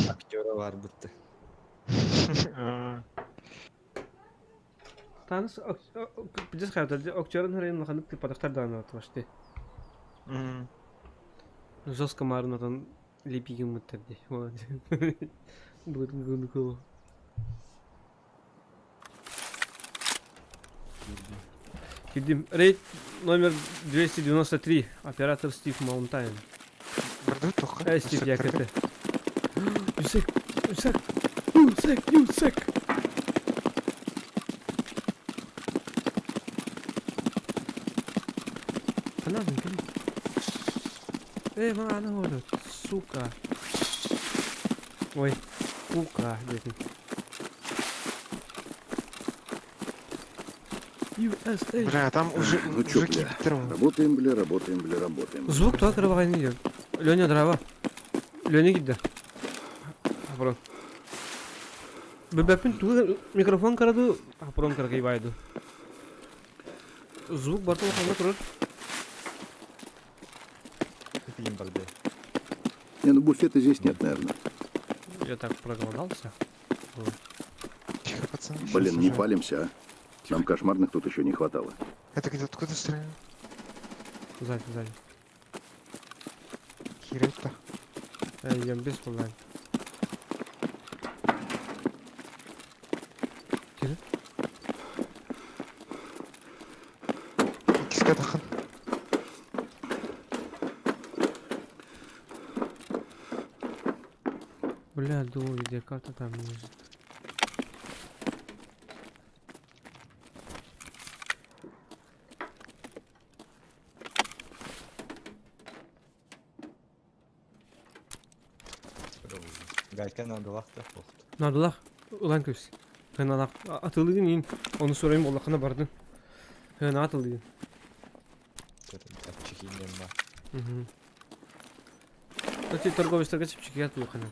Актера бар бутты.
Таныс, біз қайда, актерын райын қанып деп падақтар даны атвашты. Жестко марнатан лепиген мұттарды. Бүгін күні көл. Кидим. Рейд номер 293. Оператор Стив Маунтайн. Стив, я кэты. Юсек. Понаден, мана говорю, сука. Ой, сука, USA.
Бля, там уже
Ну чё, бля, работаем.
Звук то открывай не идет. Леня дрова. Леня гидда. Апрон. Бебепин ту микрофон караду. Апрон карагай вайду. Звук бартол хана турар.
Фильм барды.
Не, ну буфета здесь нет, наверное.
Я так проголодался.
Тихо, пацаны.
Блин,
щас
не
уже.
палимся, а? Нам кошмарных тут еще не хватало.
Это где откуда стреляют?
Сзади.
Херета.
Я без проблем. Кирилл?
Кискатахан.
Бля, думаю, где карта там лежит.
Гайка надо лахта.
Надылах, улан көз. Хыналақ, атылыгын ин. Оны сұрайым, Аллахына бардың. Хына атылыгын.
Чехинен ба.
Кстати, торговецтерге чипчики атылы хына.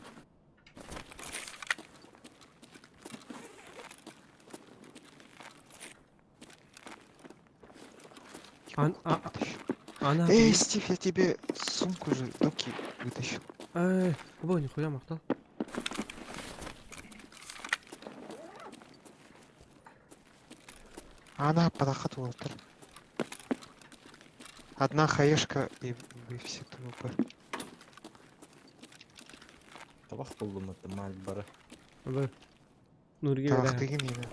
Она...
Эй, Стив, я тебе сумку же доки вытащил.
Обой, нихуя махтал.
Она подохотывала. Одна хаешка и вы все трупы.
Табах булдым это мал бары.
Обой. Нурге
Так,
бәрі.
ты мина.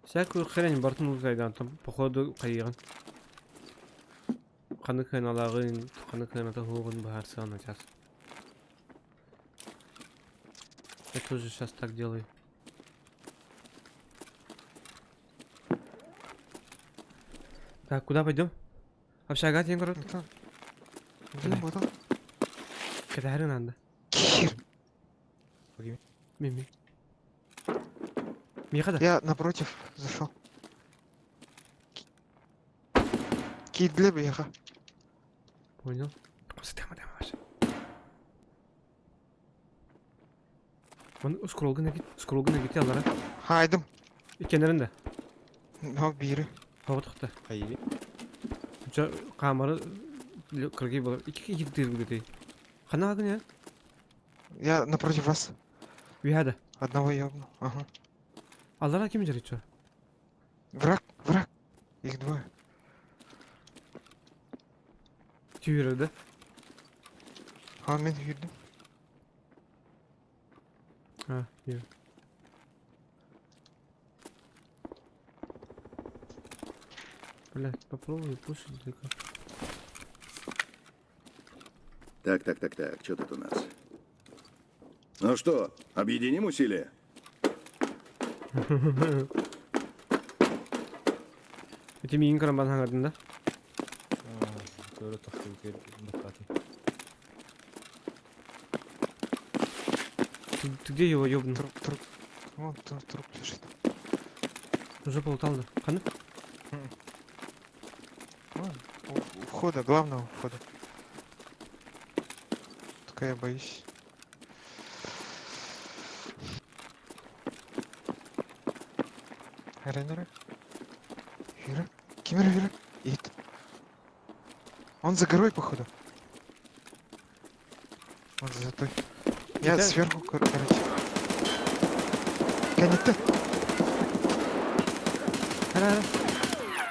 Всякую хрень бартын кайдан там походу кайган. Каны каналагын, каны каната хугун бахарса на час. Я тоже сейчас так делаю. Так, куда пойдем? Общага тем корот.
Это... Блин, вот он.
Когда хрен надо?
Кир.
Мими. Миха да?
Я напротив зашел. Кит для бега.
Понял. Тема, ваша. Вон скролгана гит алара.
Хайдым.
Икенеринде.
Но бири.
Хаватыкта.
Хайви.
Жа камера кыргый болар. Iki диргүдей. Хана агын я?
Я напротив вас.
Вихада.
Одного ёбну. Ага.
Алара ким жарит чо?
Враг. Их двое.
Тюйрер да?
А мен үйдім.
А, ё. Блядь, попробуй пушить только.
Так, что тут у нас? Ну что, объединим усилия?
Эти миин карамбан хангардын да?
Көрі тоқты өтер баққатын.
Ты где его ёбнул?
Труп. Вон труп лежит.
Уже полутал да? Ханы?
Вон, у входа, главного входа. Только я боюсь. Рейнера. Вира. Кимера, Вира. Ит. Он за горой, походу. Он за той. Я
Это-
сверху, короче. Канетте.
Ара.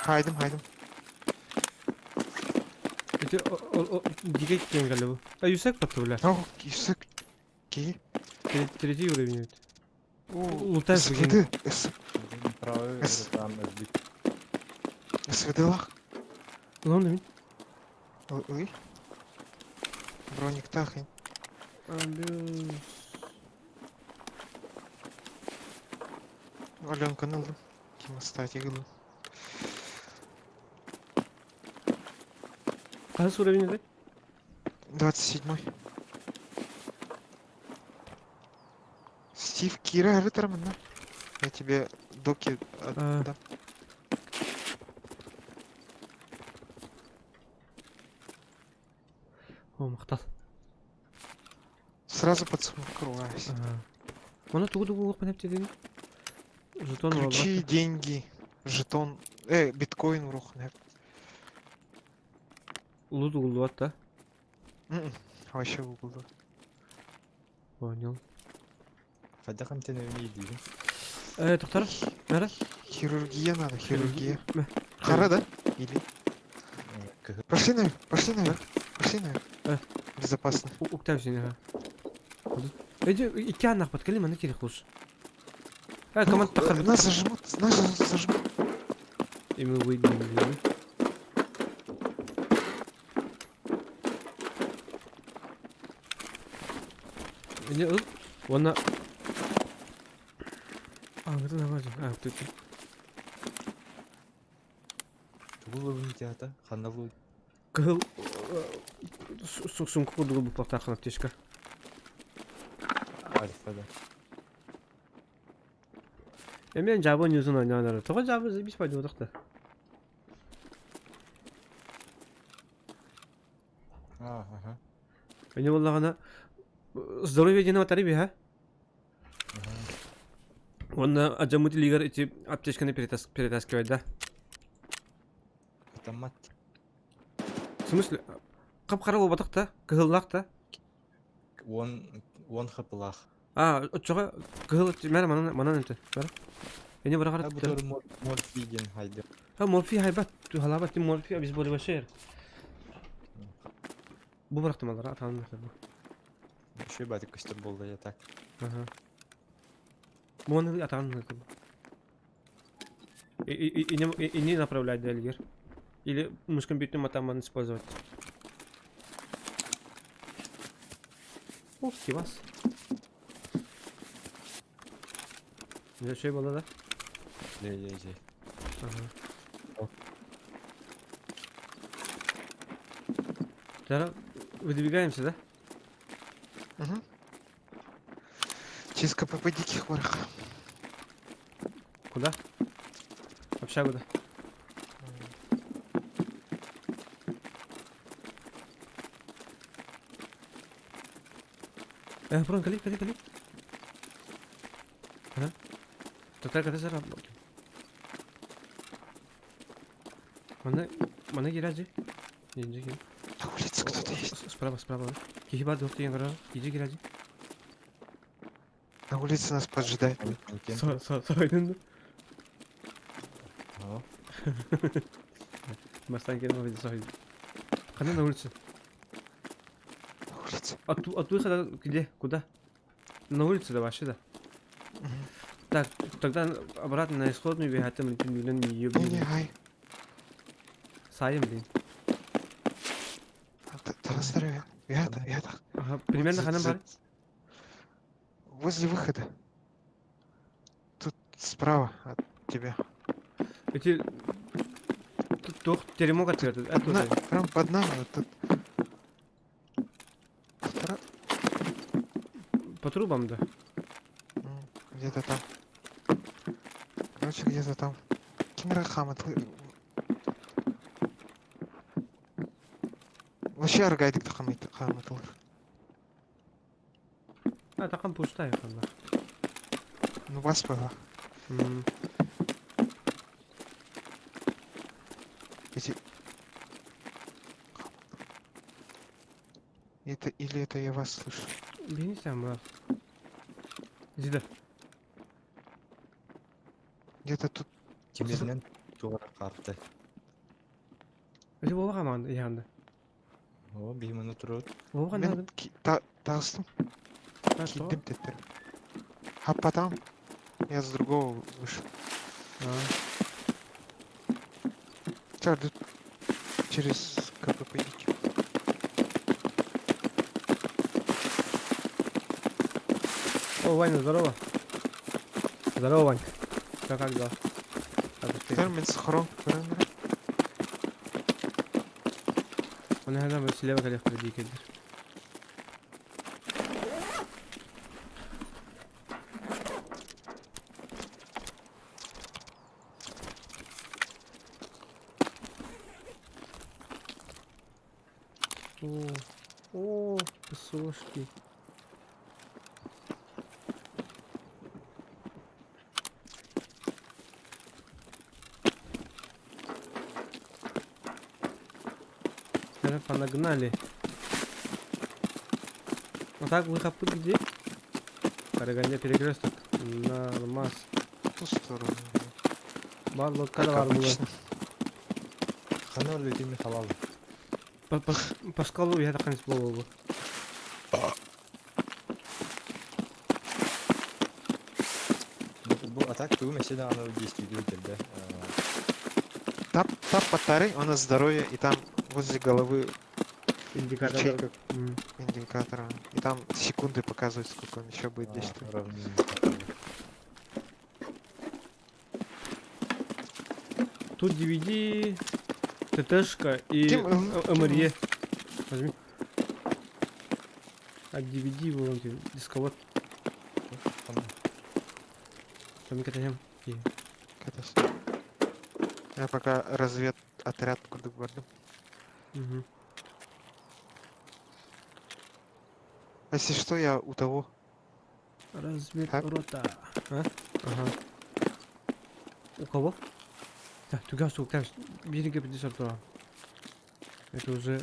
Хайдым.
Эти диге кеткен гале бу. А юсак патты бля.
Ау, юсак. Ки.
Третий уровень это.
О,
Лутаешь
СВД.
Правы там özbük.
СВД лах.
Главное мин.
Ой. Броник тахань. Аленка налды. Кима стати гылы.
Кайсы уровень это?
27-й. Стив Кира Риттерман, да? Я тебе доки отдам.
О, мактал.
Сразу подсумкрываюсь.
Мана тугу понять тебе. Жетон
Ключи, деньги, жетон, биткоин рухнет.
Лут угулуат да?
Вообще угол.
Понял.
Қайда қамтен өймей дейін.
Тоқтар, нара?
Хирургия надо, хирургия.
Мә.
Кара, да? Или?
Кығы.
Пошли наверх. Безопасно.
Уктав сені, га. Иди, iki аннақ бат, кәлем, аны керек лучше. Команд тақар.
Нас зажмут.
И мы выйдем. Вона... это нормально. Ты.
Бұл өйін теата, қаналы
Кыл... Сумку кудугу бұл плақтақын аптешка.
альфада.
Мен жабы нюзын ойнанары. Тоға жабы біз пайда одықты.
Ага.
Мне болағана... Здоровье дені ватары бе, ха? Онна аджамыты лигар эти аптечканы перетаскивать, да?
Автомат.
В смысле? Қап-қара бол батық та? Кығыллақ та?
Он хапылақ.
Отчоға кығыл... Мәрі манан өнті. Мәрі? Эне бұра қарат.
Бұтыр морфиген хайды.
Морфи хайбат. Халабат тем морфи обезболивающий. Бұл бұрақтым алар, атағын мәрті.
Шөй бәді көстір болды я так.
Бұғаны атағын мәрті. И не направлять дальгер. Или мышкомпьютерным атаман использовать. Ух, кивас. Şey было, да?
Лей.
Ага. Тогда выдвигаемся, да?
Угу. Через КПП Диких Ворох.
Куда? В общагу, да? Брон, кали. Ага. Тогда когда заработал? Mana girəcək? Yenici gir.
На улице кто-то есть.
Справа. Кихиба доқты енгара. Иди girəcək.
На улице нас поджидает.
Сойдun.
Ага.
Мастан келme виде сойдun. Қандай на улице?
На улице.
От выхода где? Куда? На улице да вообще да. Так, тогда обратно на исходную бегатым блин
Не,
ёбни.
ай.
Сайым блин.
На здоровье. Я так.
Ага, примерно қандай бар?
Возле выхода. Тут справа от тебя.
Эти тут теремок открыт.
Прям под нами вот тут.
По трубам, да.
Где-то там. Короче, где-то там. Кимрахам, вообще аргайдик хаматыл.
Такам пустая ханда.
Ну бас была. Эти... Это или это я вас слышу?
Ben sen брат. Зида.
Где-то тут.
Кемерінен жоғары қарты.
Öyle baba kaman yandı.
О, беймені тұрады.
Baba
Мен
kandı.
тағыстым. Киддім теттер. А потом я с другого вышел. Так, тут через КПП идти.
О, Ваня, здорово. Здорово, Ванька. Как дела?
Термин схрон.
Он иногда бы слева коллег впереди кидает. О, песошки. Понагнали. Вот так выход где? Караганде перекресток. Нормас.
В ту сторону.
Барлық
Как
када бар
обычно.
Қана өлетеме халалы.
По скалу я так не спробовал.
Бұл атак туу мәселе аны действийлүү келді.
Тап батарей, у нас здоровье, и там возле головы
Индикатор.
ячейка индикатора. И там секунды показывают, сколько он еще будет действовать.
Тут DVD, ТТшка и
Кем-
МРЕ. Возьми. А DVD вон дисковод. Там катаем.
Я пока разведотряд куда говорю.
Угу.
Если что, я у того.
Разведрота. А? Ага. У кого? Так, туга сука, береги 52. Это уже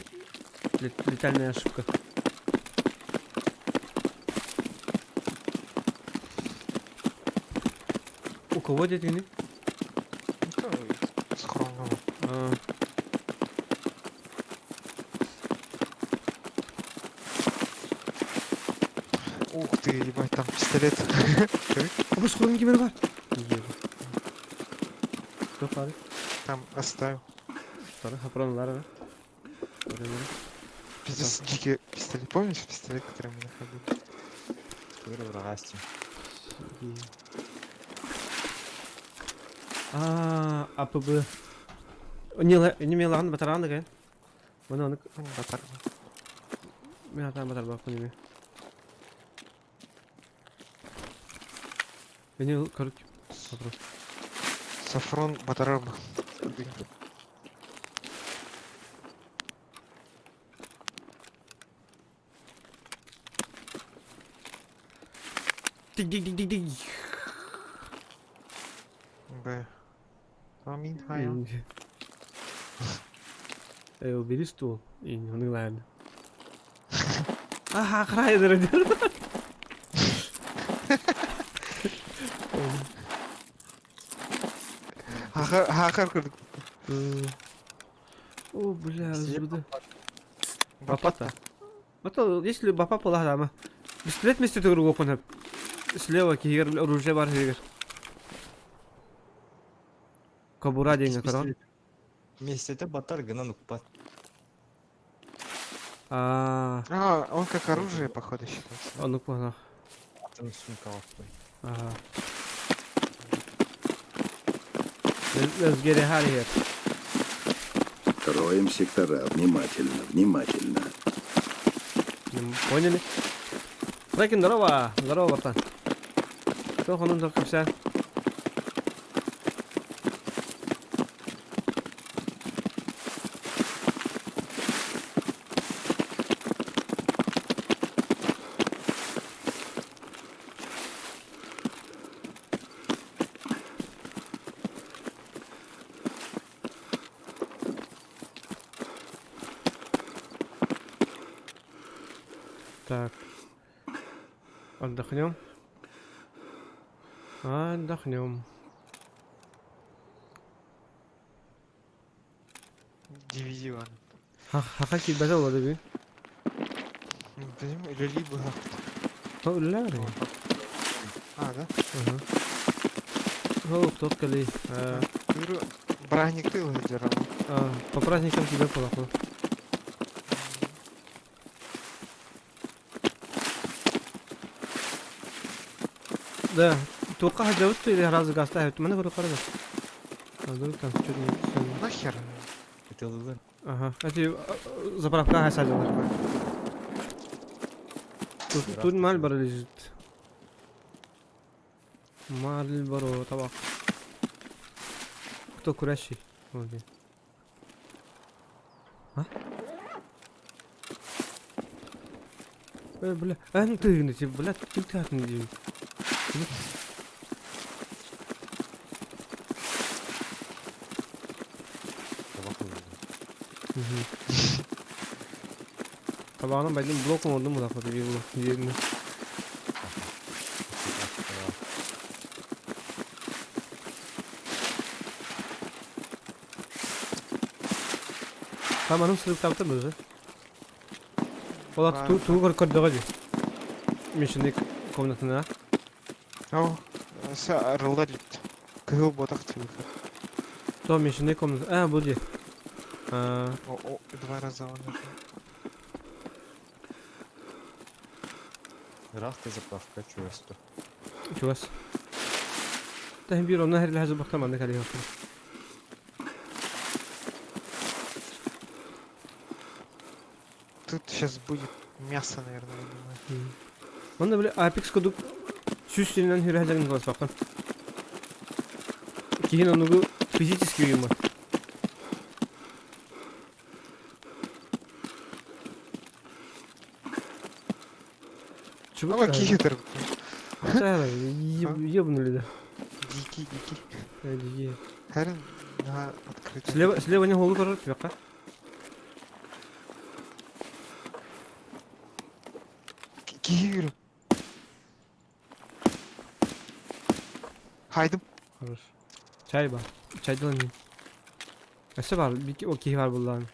летальная ошибка. У кого детины?
Схронного. Ух ты, ебать, там пистолет.
Абы схронги мен бар. Кто парень?
Там оставил.
Второй, хапронлар, да?
Пиздец, дикий пистолет. Помнишь пистолет, который мы находили?
Көрі бір ағасты.
АПБ. Не мелаған батараны кен. Оны
Батар.
мен атам батар бақ неме. Бені көрік. Вопрос.
Сафрон батараб.
Тик-тик-тик-тик-тик.
Б. Амин хайо.
Убери стул. И не ладно. Ага, крайдер идет.
Хахар курдук.
О, бля, сюда.
Бапата.
Вот если бапа пола дама. Пистолет вместе ты руку понап. Слева кигер оружие бар кигер. Кобура дейін қарау.
Местеті батар гынан ұқпат.
Он как оружие, походу, считается.
Ну понял.
Атын сумка алып қой.
Ага. Let's get it out of here.
Строим сектора. Внимательно, внимательно.
Поняли? Фрекин, здорово. Здорово, братан. Что, ханун, только вся? Так. Отдохнем. Отдохнем.
Дивизион.
Хахаки базал воды би.
Или либо...
О, لا.
Да?
Ага. О, кто кали.
Говорю, браник ты выдержал.
По праздникам тебя полоху. Да, توقع هجوت اللي راز قاسته اتمنى برو قرده. هذول كان شنو
Нахер?
Күтелілер.
ага, эти заправка хасадилар. Тут Мальборо лежит. Мальборо табак. Кто курящий? Вот здесь. Бля, ну ты гнете, бля, ты как не делай. Табағынан байдың блокын ордым мұда қоды жеріне. Таманың сұрып таптыр бұзы. Ола туғы көрдіға де. Меншіндек комнатына.
Ау, рылдарит. Кыгыл ботақ тюлька.
То меншіндек комната. Бұл де.
О, 2 раза он нажал.
Рахты заправка чувство.
Чувас. Тахим бюро нахер лхазу бахтам андек алейхи вассалам.
Тут сейчас будет мясо, наверное, я думаю.
Onda bile Apex kodu süslerinden hürriyetlerini kalası bakın. Kihin onu физически uyumu. Чего?
Кихитер.
Ёбнули, да.
Дикий.
Дикий.
Харин на открытый.
Слева не голову корот, бака.
Кихир. Haydım.
Хорош. Çay var. Çay da ne? Nasıl var? Bir o kihi var bunların.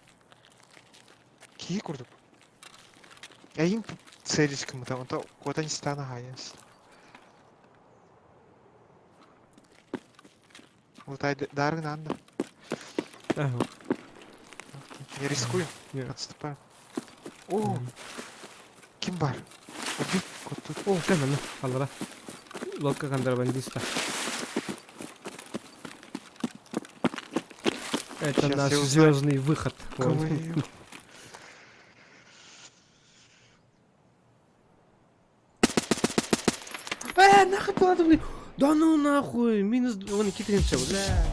Кихи курдук. Я им целись кому-то, он то куда не стану гаясь. Лутай дары надо.
Ага.
Не рискуй.
Нет.
Отступаю. О, Кимбар. Убить вот тут.
О, кемена. Аллара. Лодка контрабандиста. Это
Щас
наш
я узнаю,
звездный выход.
Кого
Вот.
я-
Нахуй куда блин? Да ну нахуй. Минус... Вон китринча, бля.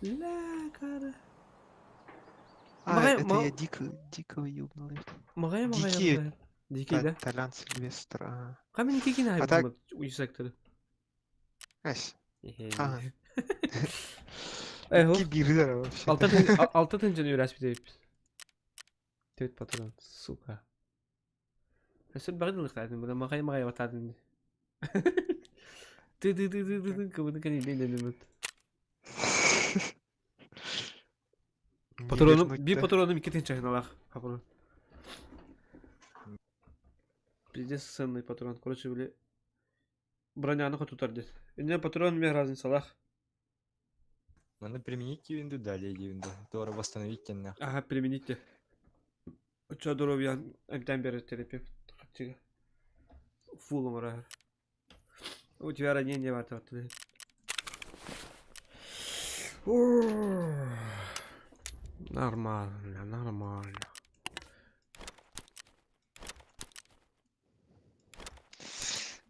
Ля, кара. Магай-
это
ма-
я дикого юбнул.
Магай,
Дикие.
магай. Дикий, да?
Толян Сильвестр.
Камень кикина
А
хайб
так-
думат уй секторы.
Ась.
Эхе.
Ага.
Эй,
Кибирдер вообще.
Алтын жөн үрәс бит. Төт патрон, сука. Эсет багдыл хадин, буда магай ватадын. Ты, кабыны кани бейден. Патроным, bir патроным 2 тынча алах. Патрон. Пиздец ценный патрон. Короче, бля. Броняны хотутар дед. Инде патрон мне разница алах.
Надо применить дивинду, далее дивинду. Тора восстановить тенна.
Ага, примените. Чё здоровья, амтамбер терапевт. Фул умираю. У тебя ранение в это. Нормально, нормально.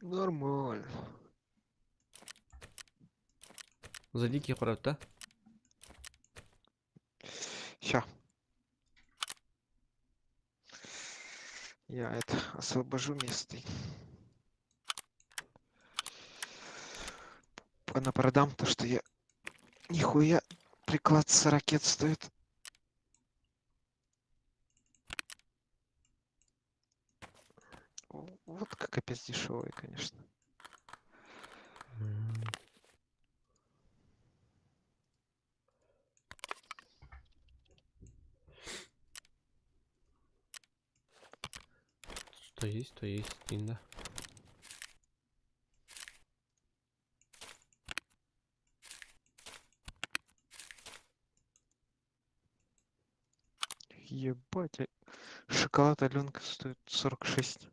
Нормально.
За дикий хорат, да?
Ща. Я это освобожу место. Продам то, что я нихуя приклад с ракет стоит. Вот как капец дешевый, конечно.
Что есть, да.
Ебать, шоколад Аленка стоит 46.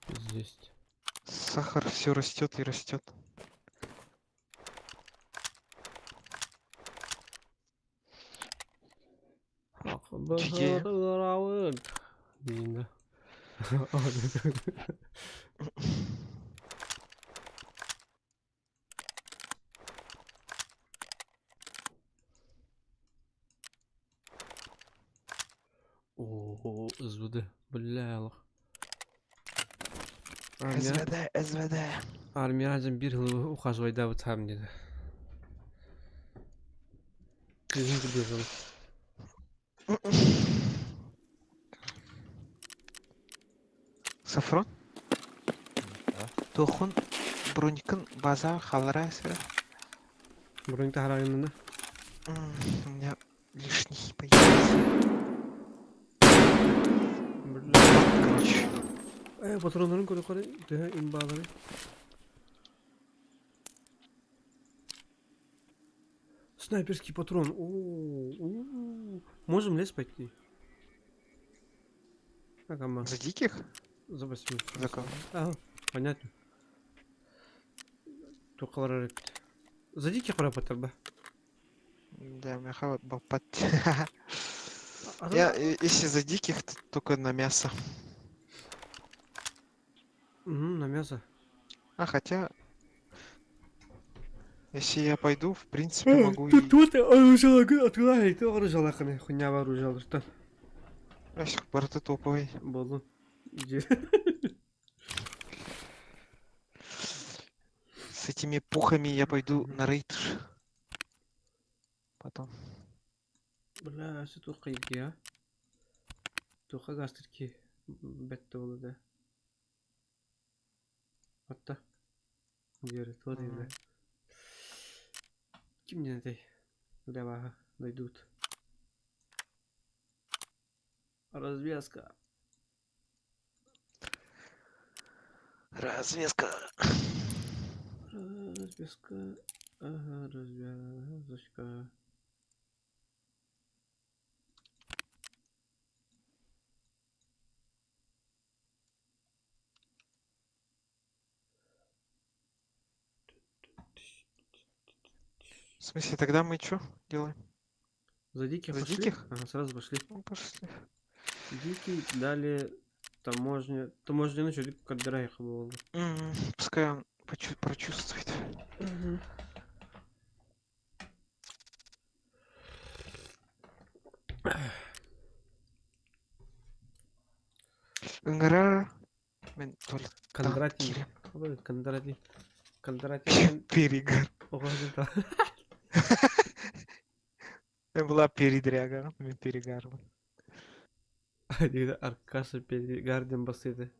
Здесь.
Сахар все растет и растет.
Бахарауын. Дейін, да. Ого, СВД, блялах.
СВД.
Армиядан bir yıl ухаживайда өтсем деді. Өзіңді бір жыл.
Сафрон?
Да.
Тохун броникын база халара сірі.
Бұрын тағарағынды.
У меня лишний появился. Короче.
Патронların koru daha imbaları. Снайперский патрон. Можем лес пойти? Ага,
За диких?
за 8.
За кого?
Ага, понятно. Токалар репет. За диких пора потарба.
Да, меня хават бапат. Если за диких, то только на мясо.
На мясо.
А хотя, если я пойду, в принципе, могу и...
Тут оружие открывай, ты оружие лаханы, хуйня оружие, что?
Ась, барты топовый.
Болу. Иди.
С этими пухами я пойду на рейд. Потом.
Бля, что тут кайки, а? Туха гастрики. Бетте болу да. Атта. Дери, то да. Ким мне этой? Левага дойдут. Развязка.
Развеска.
Развязка. Ага, развязочка.
В смысле, тогда мы что делаем?
За диких
За
пошли?
диких?
Ага, сразу пошли.
Ну, пошли.
Дикий, далее таможня. Таможня, ну что, кадра их было.
Пускай он прочувствует. Гра. Мен только
Кондратий.
Кирилл.
Ой, Кондратий. Кондратий.
Перегар.
Оғазын та.
Мен была передряга, мен перегар.
Дейді Аркаша Перегарден басыды.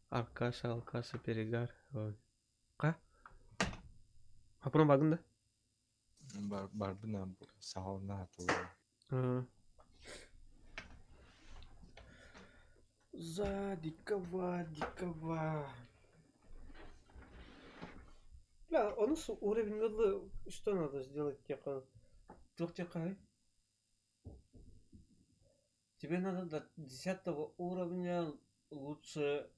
Алкаша Перегар. Ой. Қа? Хапырын бадың да?
Бардына сағалына атылды.
За дикого. Бля, он с уровень надо... Что надо сделать, тихо? Тихо. Тебе надо до 10 уровня лучше...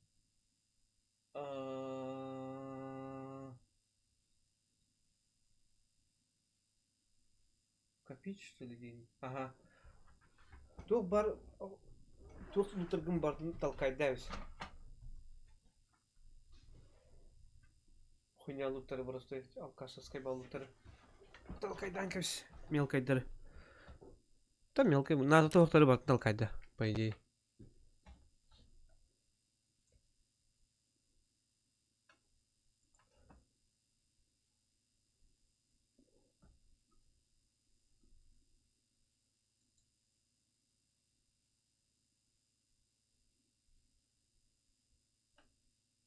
Копить, что ли, деньги? Ага. Тух бар... Тух лутыргын бардың толкай дәвіс. Хуйня лутары просто алкашевской бал лутары. Толкайдан кәвіс. Мелкайдары. Да мелкай. Надо тоқтары бар толкайда, по идее.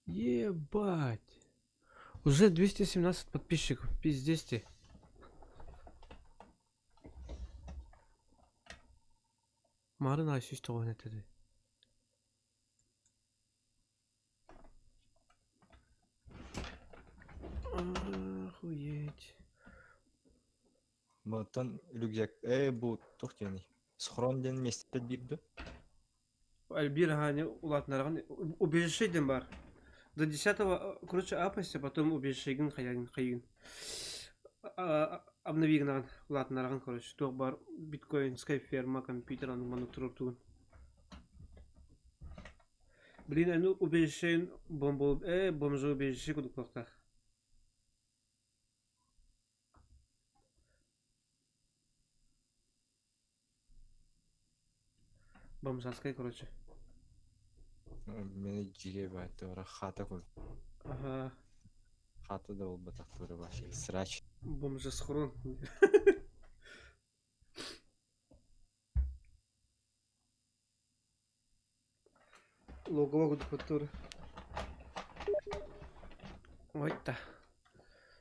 Ебать. Уже 217 подписчиков. Пиздец ты. Марын айсыз тоғын етеді. Охуеть.
Бұтын рюкзак, бұл тоқтені. Схрон ден местет бирді.
Альбир Гани улатнарған убежищеден бар. До 10-го, короче, апасти, потом убежищеген қайын. Обновигнаған улатнарған, короче, тоқ бар биткоин, скайферма, компьютер, аның ману тұрыр туын. Блин, әні убежищен бомжы убежище күдік Бомжаскай, короче.
Мені жиге бәтті ора хата көл.
Ага.
Хата да ол батақ көрі башы. Сырач.
Бомжа схрон. Логово күдік бәттірі. Ойта.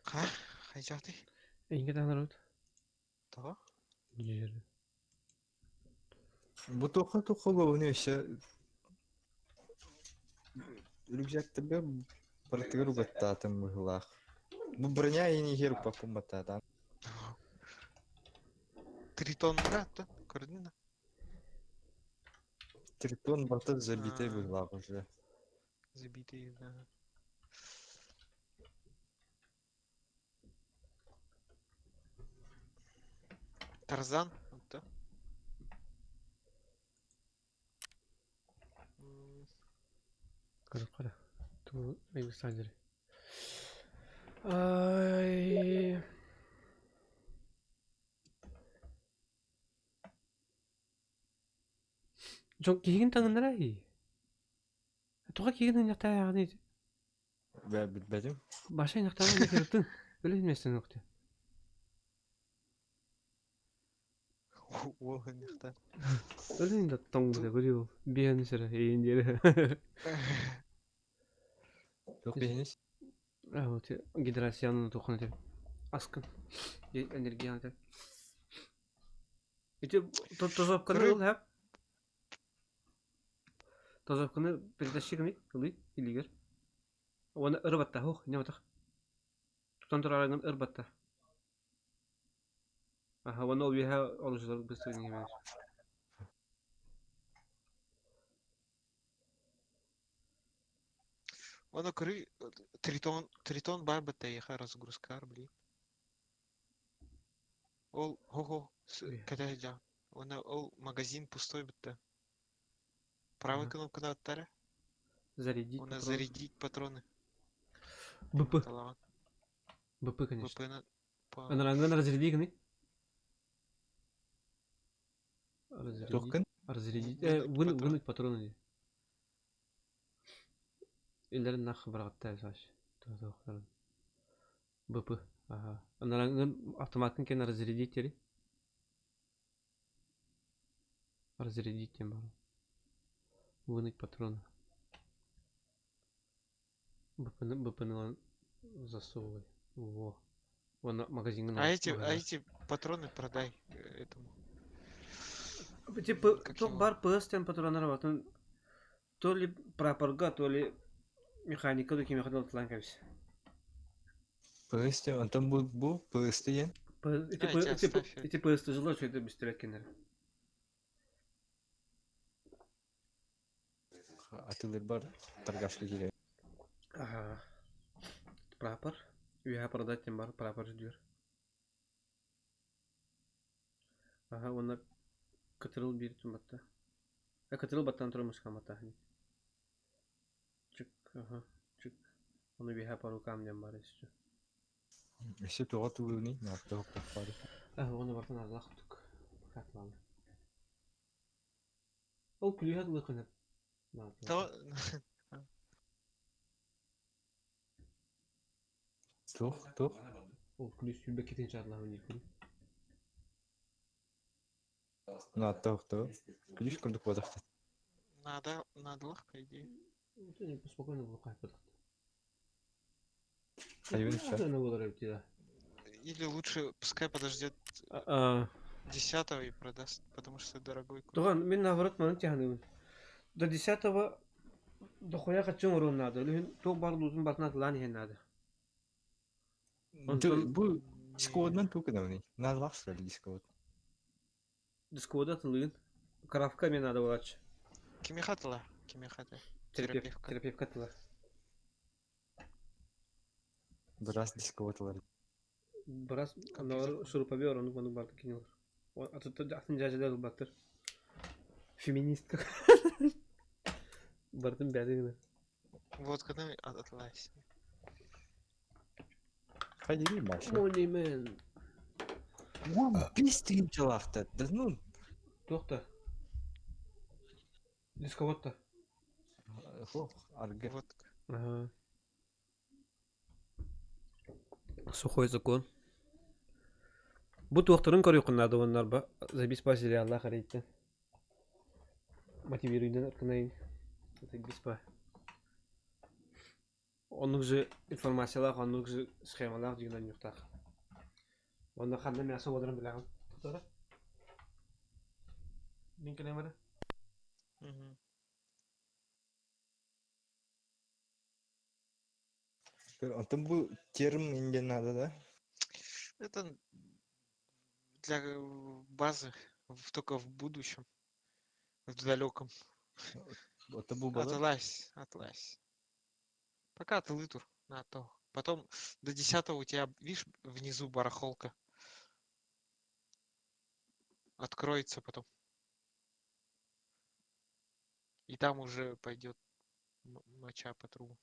Қа? Қай жақты?
Енге таңдар өт.
Тағы?
Жері.
Бұл тоқы көбіне өші рюкзактарға бұрттығыр ұғыттатын мұғылақ. Бұл бұрыня ені хер ұпапын баттадан.
3 тонн да? Көрдің да?
Тритон баты забитай бұғылақ уже.
Забитый, да. Тарзан? Вот да?
Қарап қара. Тұғы егістандері. Ай. Жоқ, кеген таңындар ай. Тұға кеген ұнақта аяғын еді.
Бәдім?
Баша ұнақтағын не керіптің? Өлі еместен өкті.
Ол ғынықта.
Өлі енді тоңғыда көрі ол. Бейін сірі, ейіндері.
Жоқ бейінес?
Гидрасияның тоқын өтеп. Аскын. Энергияны өтеп. Өтеп, тозапқаны ол әп? Тозапқаны передащи кімек? Ұлы? Илігер? Оны ұрыбатта хоқ, не отақ? Тутан турарайнан ырбатта. Aha, onu ol bir ha oluşlar bir sürü gibi.
Оно кры тритон бар бітті разгрузкар, блин. Ол, ого, когда я, ол магазин пустой бітті. Правой
Ага.
кнопканы аттары,
Зарядить
оны
патрон.
зарядить патроны.
БП.
Талаван.
БП, конечно.
ВП по...
Она ранган разрядить не? Разрядить.
Тухкын?
Разрядить.
Вынуть патрон.
Вынуть патроны. не. Элдерин нах брагатта саш. Тухтарын. БП. Ага. Она ранган автоматын кен разрядить тери. Разрядить тем бар. Вынуть патроны. БП засовывай. Во. Вон магазин.
А эти патроны продай этому.
Типа,
Как
то
его?
бар пыстен патронları var. То ли прапорга, то ли механика, то kimya kadar atılan kabis.
Пылысты, онтон бу пылысты ен.
эти оставь.
Эти пысты жило, что это быстрее кенер.
Атылыр бар, торгашка келе.
Ага. Прапор. Üye продать тем бар, прапор ждёр. Ага, onlar katırıl bir tümatta. Katırıl battan turmuş kamata hani. Çık, aha, çık. Onu bir parу камням бар еще.
Ese туга тулуни, напта хоппары.
Onu бартан азах тук. Хатлан. Ол күлү хатлы кынып.
Тух.
Ол күлү сүлбе кетен чарлаа уни күлү.
Напта хоппары. Клиш курдук бадахта.
Надо лах, по идее.
Это не спокойно было кайфать.
Хайвен ча.
Она была тебя.
Или лучше пускай подождет 10-го и продаст, потому что дорогой курс.
Тоган мен наоборот маны тяханы. До 10-го до хуя качын урон надо. Лүн то бар лузун батна лан хен надо.
Бу дискоднан тукнавни. Назлахс ли дискод.
Дискода тылын. Крафка мен надо вач.
Кимихатла. Терапевка.
Терапевка тыла.
Біраз дискодлар.
Biraz onlar şurupa bir oranı bana bardak iniyor. Atı atın cacılar baktır. Feminist. Бардым бәдігіні.
Вот когда отлазь.
Хайдери башы.
Money man.
Пис тыйым чалақты. Ну,
Тоқта. Дисководта.
аргы.
Водка.
Ага. Сухой закон. Bu doktorun koruyuqunlarda onlar ba. Zabispa seriallar qaraydi. Motiviruydan ırkınayın. Zabispa. Onun же informasiyalar, onun же schemalar digiden yoxtaq. Onda qanday məsə olarım bilən. To'g'ri? Linki nimada?
Антон бұл терм инген надо, да?
Это для базы, только в будущем, в далеком.
Это был базар?
Отлазь. Пока ты лытур на то. Потом до 10-го у тебя, видишь, внизу барахолка. Откроется потом. И там уже пойдет моча по трубу.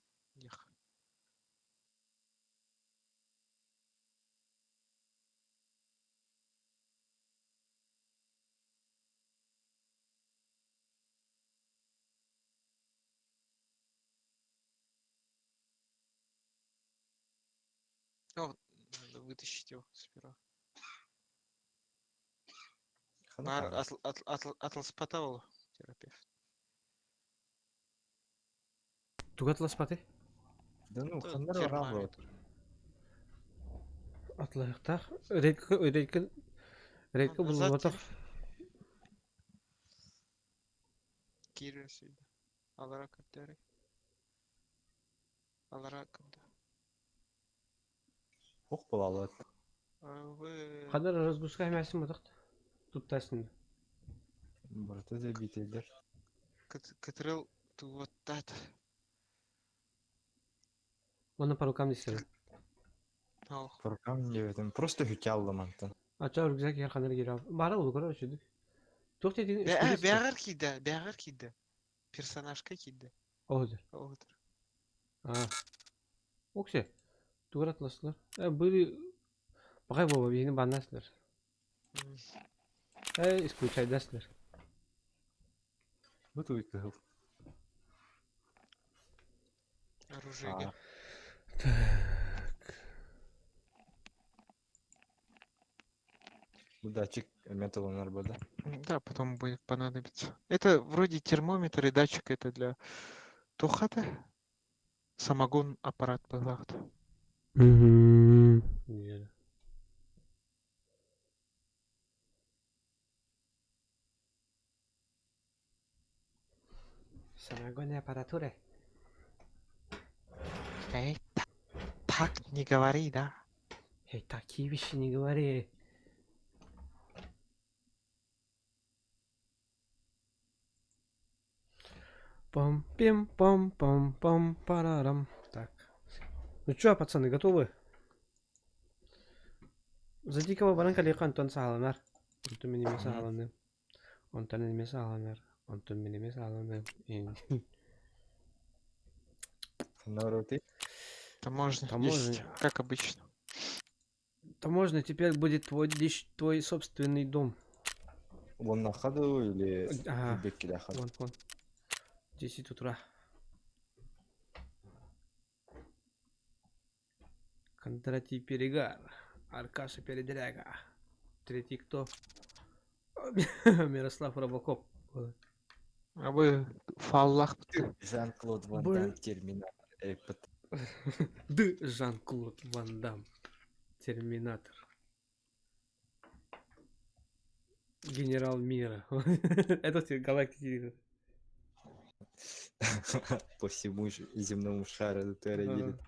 Надо вытащить его сперва. Атлас Патавол, терапевт.
Тугат ласпаты?
Да ну, хандар работ.
Атлаяқтар. Редко бұл отақ.
Кирия сөйді. Алара каптары. Алара капта.
Ох болалат.
Вы...
Кадар разгрузка эмесин батакт. Туттасын.
Барты да бителдер.
Катрил, вот это.
Оны по рукам дистерим.
Ох.
Коркам дебетим. Просто хүчалламантан.
Ача рюкзак я ханыр гирав. Бара ул көрө чүдүк. Тох тедин үстүндө.
Бягар киді. Персонажка киді.
Озер.
Отыр.
Оксе. Тугар атласлар. Были багай боба бейни баннаслар. Исключайдаслар.
Вот уйкыл.
Оружие.
Bu датчик металлонар да?
Да, потом будет понадобиться. Это вроде термометр и датчик это для тухата. Самогон аппарат багат.
Güzel. Самогонная аппаратура.
Эй, так не говори, да?
Такие вещи не говори. Пам-пим-пам-пам-пам-парарам. Так. Ну чё, пацаны, готовы? За дикого баранка леқан тон сағаланар. Онтон менеме сағаланы. Онтон менеме сағаланар. Онтон менеме сағаланы.
Наруты.
Таможня.
Таможня.
Есть, как обычно.
Таможня теперь будет твой собственный дом.
Вон на ходу или
Ага.
бекки да ходу?
Вон. 10 утра. Кондратий Перегар. Аркаша Передряга. Третий кто? Мирослав Робокоп.
А вы фаллах.
Жан-Клод Ван
Блин.
Дам, Терминатор, Эпот.
Д. Жан-Клод Ван Дам. Терминатор. Генерал мира. Это все галактики.
По всему земному шару Терра едет.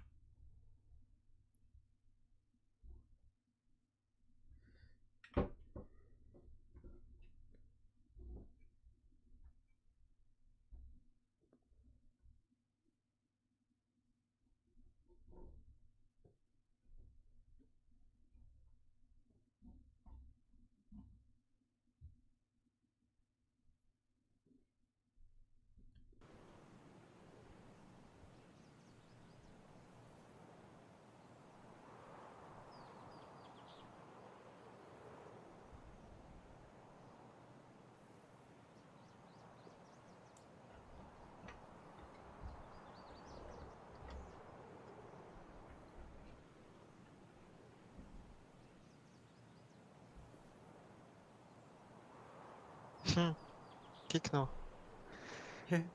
Кикнул.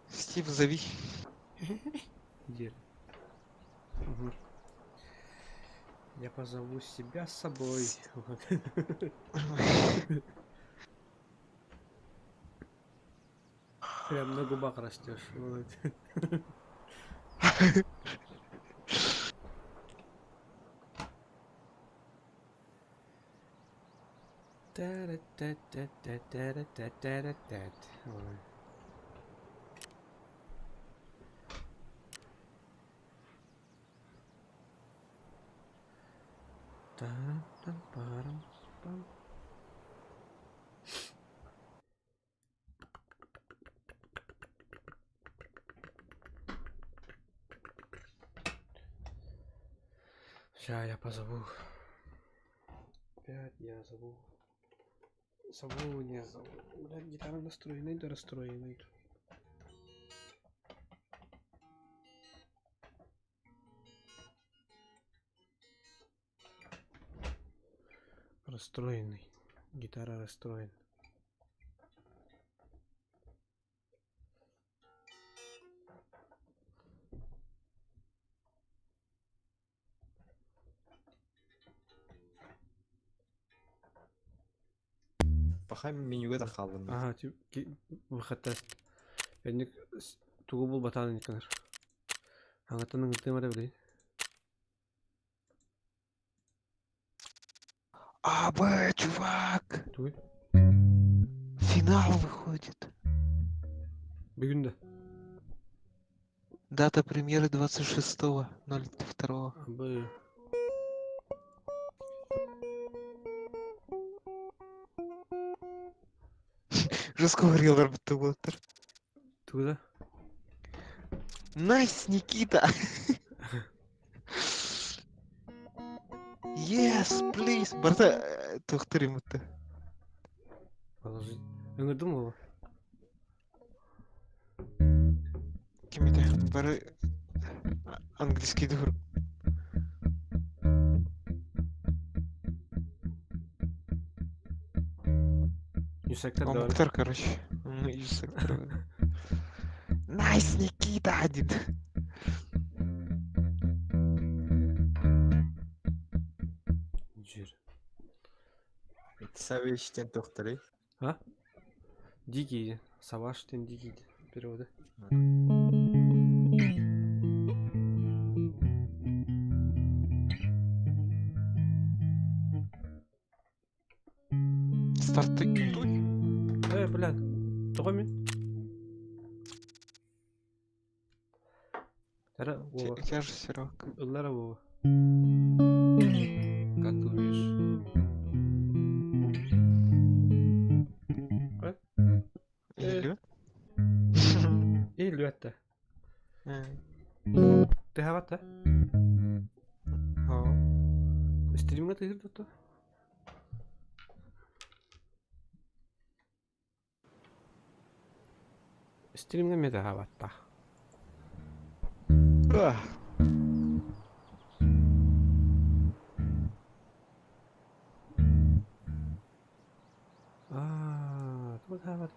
Стив, зови.
Где? Мгм. Я позову себя с собой. Вот. Прям на губах растешь. Вот. Та-ра-та-та-та-та-та-та-та-та. Ой. Тарам-пам-парам-пам. Ща я позову. Опять я зову. Зову, не зову. Блядь, гитара настроенной, да расстроенной. Расстроенный. Гитара расстроена.
Пахай менюге да халым.
Ага, выходта. Эник тугу бул батаны никанар. Аңатының ытымары билей.
Чувак!
Туй.
Финал выходит.
Бүгүндө.
Дата премьеры 26.02.
Абы.
Разговаривал будто Уолтер.
Туйда.
Найс, Никита! Yes, please! Барта, тухтырым это.
Положить. Өңірдің ғой.
Кимите? Бары английский дур.
Юсактар
Он
да.
Мухтар, короче. Ну, Юсактар. Найс, Никита один.
Жер.
Савиштен тохтары.
А? Дикий. Саваштен дикий. Переводы.
Старты.
Блядь. Тұғай мен? Тара, Вова.
Я же Серег.
Уллара, Вова. Как ты умеешь?
Или?
Эй, Люэтта. Ты хаватта? Стримға ты кірді отто? Стримға меді хаватта. Тут хаватта.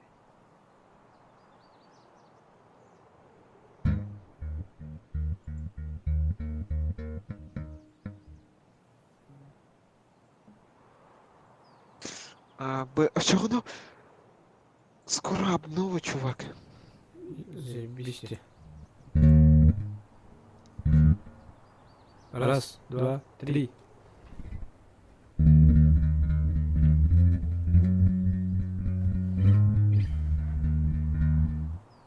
А чего оно? Скоро обнова, чувак.
Заебись. Раз, два, три.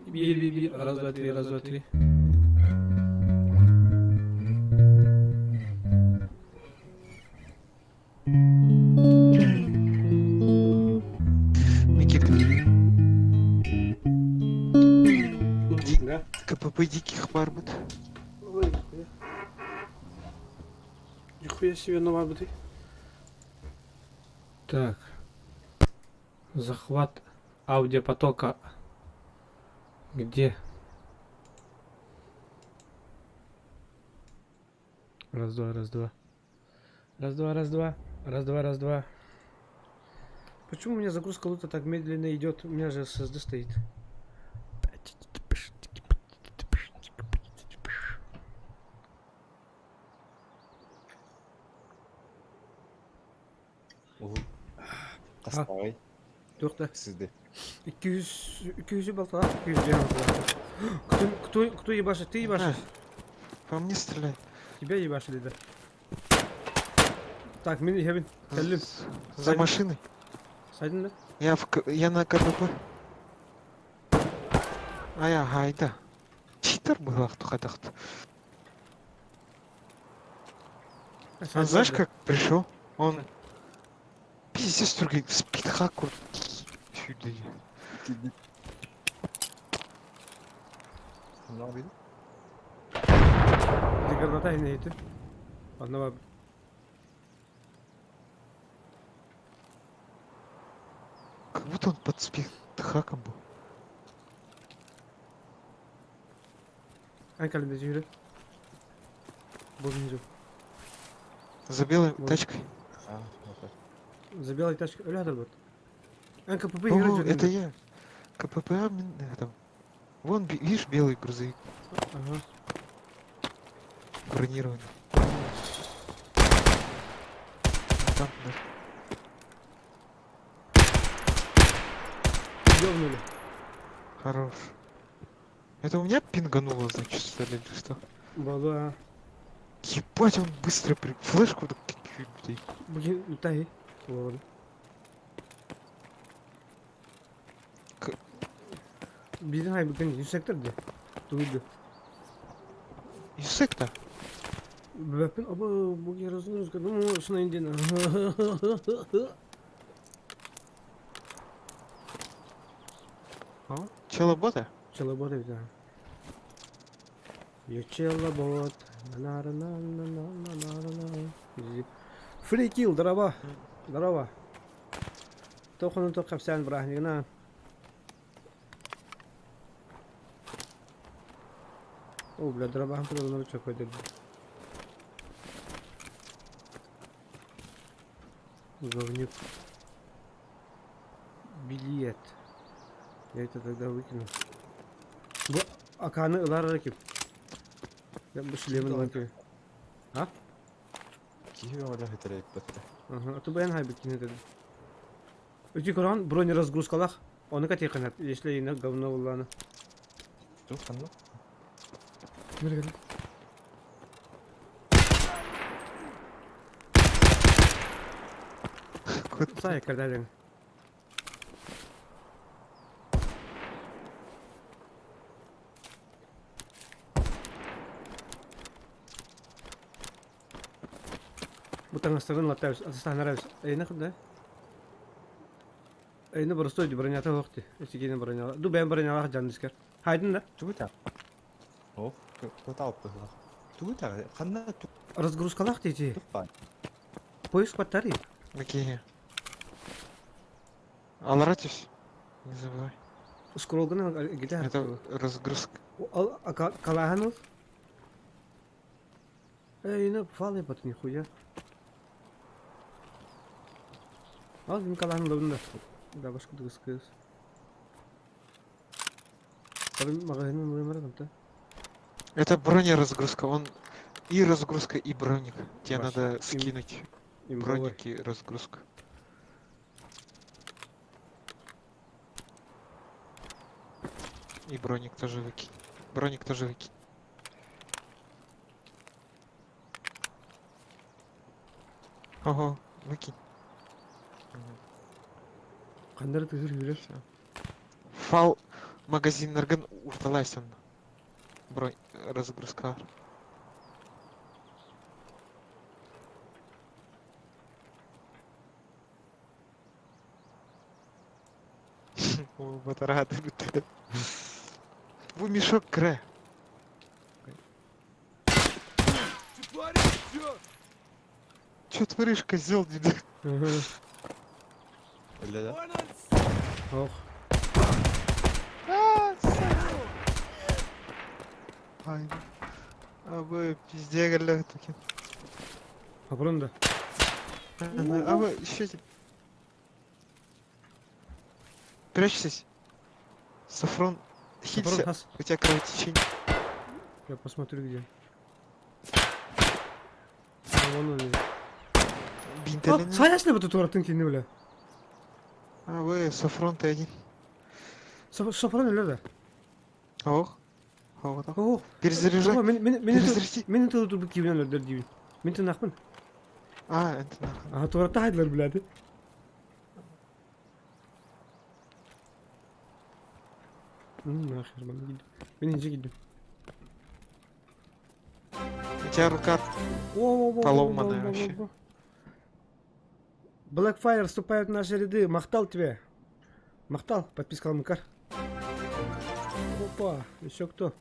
Бир. Раз, два, три, раз, два, три.
Никита.
Да?
КПП диких барбит.
Ой, нихуя. Нихуя себе новая бутыль. Так. Захват аудиопотока. Где? Раз, два. Раз, два. Почему у меня загрузка лута так медленно идет? У меня же SSD стоит.
Кастагай.
Тоқта.
Сізді.
200 болта, 200 болта. Кто ебашит? Ты ебашишь?
По мне стреляй.
Тебя ебашили, да. Так, мини хебин. Кәллим.
За машиной.
Сайдың да?
Я на КПП. Айда. Читер был ахтухадахт. А знаешь, как пришел? Он пиздец только спидхаку. Сюда.
Ne yapıyordun?
Ты горнота не это. Одного.
Как будто он под спидхаком был.
Ай, калинда жюри. Бозунжу.
За белой
Вот.
тачкой.
Ha, okey.
За белой тачкой. Öyle hadar bot. Ан КПП
О,
играть
это я. КПП, там. Вон, видишь, белый грузовик.
Ага.
Бронированный. Там, да.
Ёбнули.
Хорош. Это у меня пингануло, значит, что ли, или что?
Бала.
Ебать, он быстро флешку так кикает.
Блин, тай. Doğru.
K-
Bizim haybuken yüksektir de. Duydu.
Yüksek de.
Bakın ama bu yarasını rüzgarı mı şuna indin.
О, челобота?
Çalabot evde. Çalabot. Free kill дрова. Дрова. Тохонун тохап сән брахнигна. О, бля, дрова хам туда чок койды. Говнюк. Билет. Я это тогда выкину. Bu akanı ılar rakip. Ben bu şilemin vakti. Ha?
Киһи оҕолох итэрээппэтэ.
Ага, а то баян хайбыт кине dedi. Ötü Kur'an бронь разгрузкалах. Onu katı kanat. Если yine говно уланы.
Ту ханну.
Nereye geldi? Сая кардален. Бутан астаган латавис, астаган аравис. Эйна куда? Эйна просто ди бронята вакти. Эсигене броняла. Ду бен броняла жандискер. Хайдын да.
Тугута. О, туталпы. Тугута, ханна
Разгрузкалах дети.
туппа.
Поиск батареи.
Окей. Алратис. Не забывай.
Скролгана где?
Это разгрузка.
Ал калаханов. Эйна фалы бат нихуя. Ал мен калаханов лобында. Да башка дыскыз. Табин магазин номер там.
Это бронеразгрузка. Он и разгрузка, и броник. Тебе
Ваш
надо скинуть
Имбовой.
броник и разгрузка. И броник тоже выкинь. Броник тоже выкинь. Ого, выкинь.
Кандары тызыр жүрөс.
Всё. Фал магазин нарган урталайсын. Бронь разгрузка. О, батарады бітті. Бұл мешок кірі. Чё творишь, козел, деда?
Эле да.
Ох.
Ай. А вы пизде галя таки.
Папрон да.
А вы еще... Прячьтесь. Сафрон.
Папрон
Хилься.
хас.
У тебя кровотечение.
Я посмотрю где. А, вон он.
Бинтелин.
Саясны бу туураттын кине беле.
А вы Сафрон-то один.
Сафрон эле да.
Ох. Ох, так.
Ох.
Перезаряжай. Перезаряди.
Мен турбу кийинен өлдөр дибин. Мен тынакмын.
А, это нахуй.
Ага, тууратта хайдылар биледи. Нахер, бана гидим. Мен инже гидим.
У тебя рука... Поломанная вообще.
Blackfire вступает в наши ряды. Махтал тебе. Махтал, подписка Ламыкар. Опа, еще кто?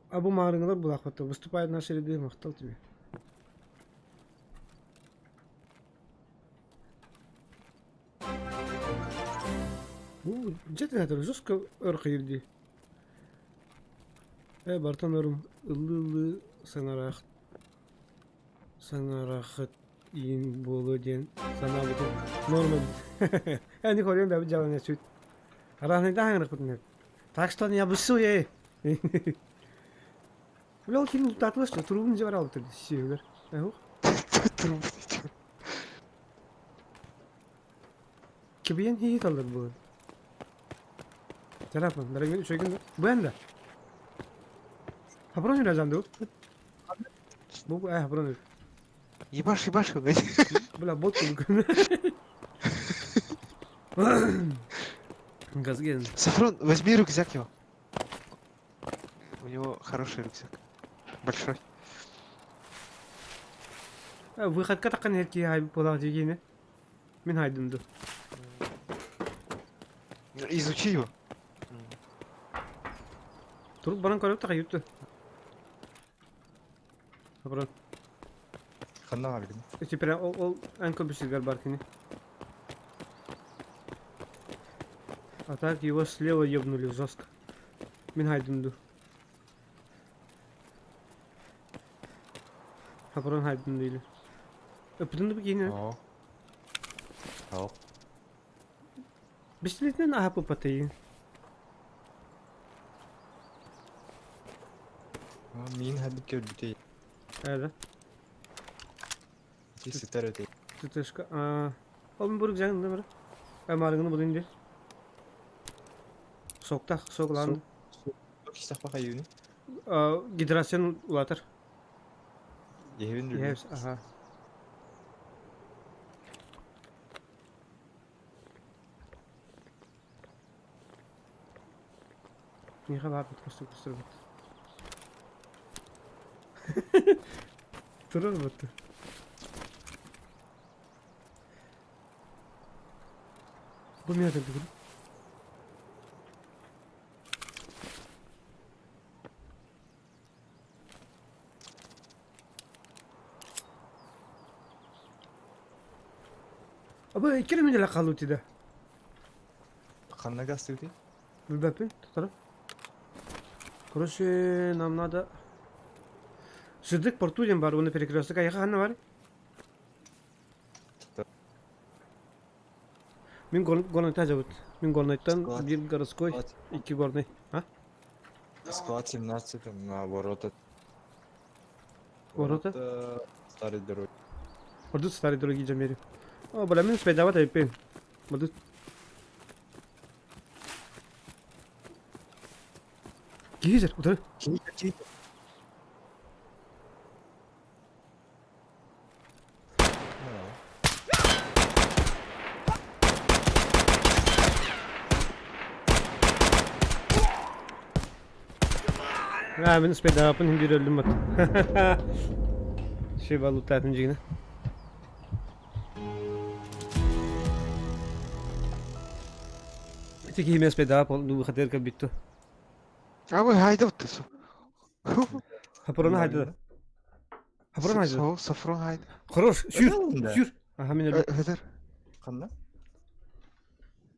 Абу Марынлар Булахвата. Выступает в наши ряды. Махтал тебе. Где ты это? Жестко örkü girdi. Bartanlarım ıllı sanarahat in bolu den sana bu normal. Yani koruyorum da bir cevap ne süt. Arahne daha yanık bunlar. Takstan ya bu su ye. Ulan kim tatlı işte turun cevap aldı şeyler. Yok.
Трубы.
Kibiyen hiç alır bu. Tarafın, nereye şöyle bu anda. Hapron yine candı. Bu hapron.
Ебашь, ебашь.
Бля, бот кулик. Газген.
Сафрон, возьми рюкзак его. У него хороший рюкзак. Большой.
Выходка такая нет, я была дигине. Мен хайдымды.
Изучи его.
Туруп баран көрөп та кайыпты. Сафрон.
Ханна алгын.
Теперь ол анкл бисигар бар кини. А так его слева ебнули жестко. Мен хайдымды. Сафрон хайдымды или. Öpüdün bir yine.
Оо. Оо.
Bisikletle ne yapıp atayım?
Мин хадик көрбүтей.
Evet.
Ситер өтей.
Tutuşka. Oğlum buruk canım değil mi? Margını bulayım diye. Soklandı.
Кистах бака юни.
Gidrasyon ulatır.
Ебен дүрү.
Yes, aha. Niye kadar kustur bit. Durur bit. Bu nerede bugün? Abi iki mi de kaldı tide?
Ханна гасты өтей.
Bilbapin tutarım. Короче, нам надо... Жидык портуден бар, оны перекресток аяққа қана бар. Мен горнайта жабыт. Мен горнайттан
Склад.
bir городской,
Склад.
iki горный. А?
Склад 17 на ворота.
Ворота?
Старой дороги.
Orada старые дороги jameri. О, бля, мен спайдава тайпен. Мадут. Гейзер, удар. Ben spayda yapın hindi öldüm bak. Şey balık tatım yine. Tek iyi spayda yapalım. Du khater ka bitto.
Abi haydi otusu.
Haporona haydi. Haporona haydi.
Soğuk safron haydi.
Хорош, sür.
Öyle mi?
Sür. Aha men öldüm.
Hıdır.
Ханна?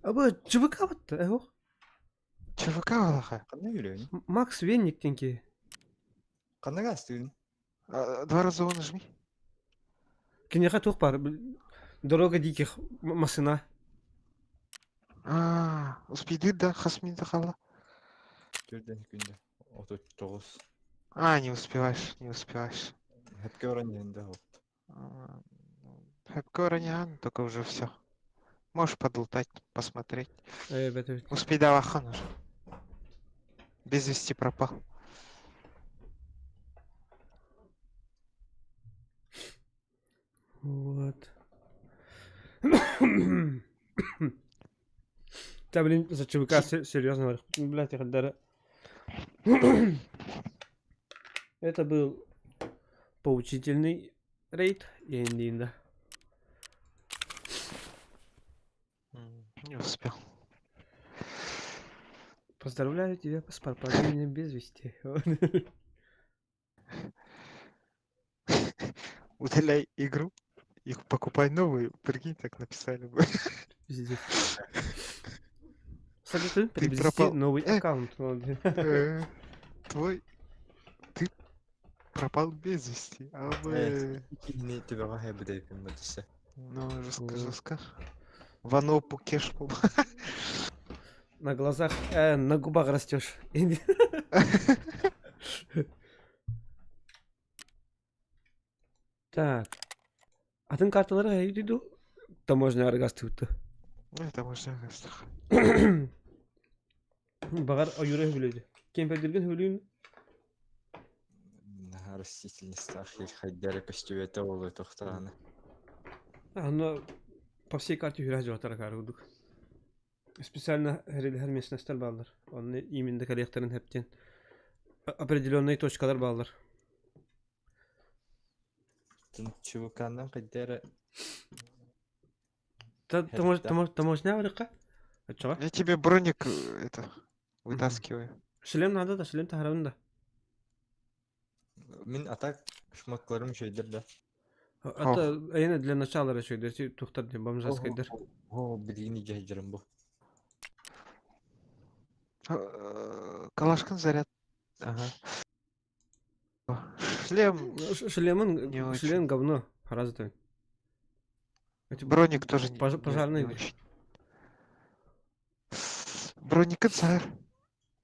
Ama çıvık avattı. Eho.
ЧВК валаха.
Ханна юлөйүн.
Макс Венниктен ки.
Ханна гасты.
Два раза его нажми.
Кинеха тух бар. Дорога диких машина.
Успейді да хасминді қала.
Төрдөн күндө. 39.
Не успеваешь, не успеваешь.
Хепке оранженде вот.
Хэпкоранян, только уже все. Можешь подлутать, посмотреть.
Evet.
Успей давахан уже. Без вести пропал.
Вот. Да, блин, за ЧВК серьезно говорю. Блять, я когда... Это был поучительный рейд. Я инда.
Не успел.
Поздравляю тебя с пропадением без вести.
Удаляй игру и покупай новую. Прикинь, так написали бы.
Пиздец. Советую
Ты
приобрести
пропал.
новый аккаунт.
Твой... Ты пропал без вести. А вы...
Не тебе вахай буде фильматися.
Ну, жестко. Вано Пукеш.
На глазах, на губах растешь. Так. Атын карталары хайдыду. Таможня аргасты утты.
Это можно гастах.
Багар аюры хүлейді. Кемпердерген хүлейін.
растительность ахиль хайдары костюэте олы тохтааны.
Но по всей карте юраж жатар карудук. Специально херелер местностар баллар. Он именно коллекторын хептен определенные точкалар баллар.
Тын чувакандан хайдары
Таможня варыка? Ачага?
Я тебе броник это вытаскиваю.
Шлем надо да, шлем тахарында.
Мин атак шмоткларым шөйдер да.
Это әйне для начала расчёт, если тухтар дем бомжаскайдар.
О, билгини жайжырым бу.
Калашкин заряд. Ага. Шлем.
Шлемын,
Не очень.
шлем говно, разве.
Броник тоже
Пожарный.
не очень. Броник царь.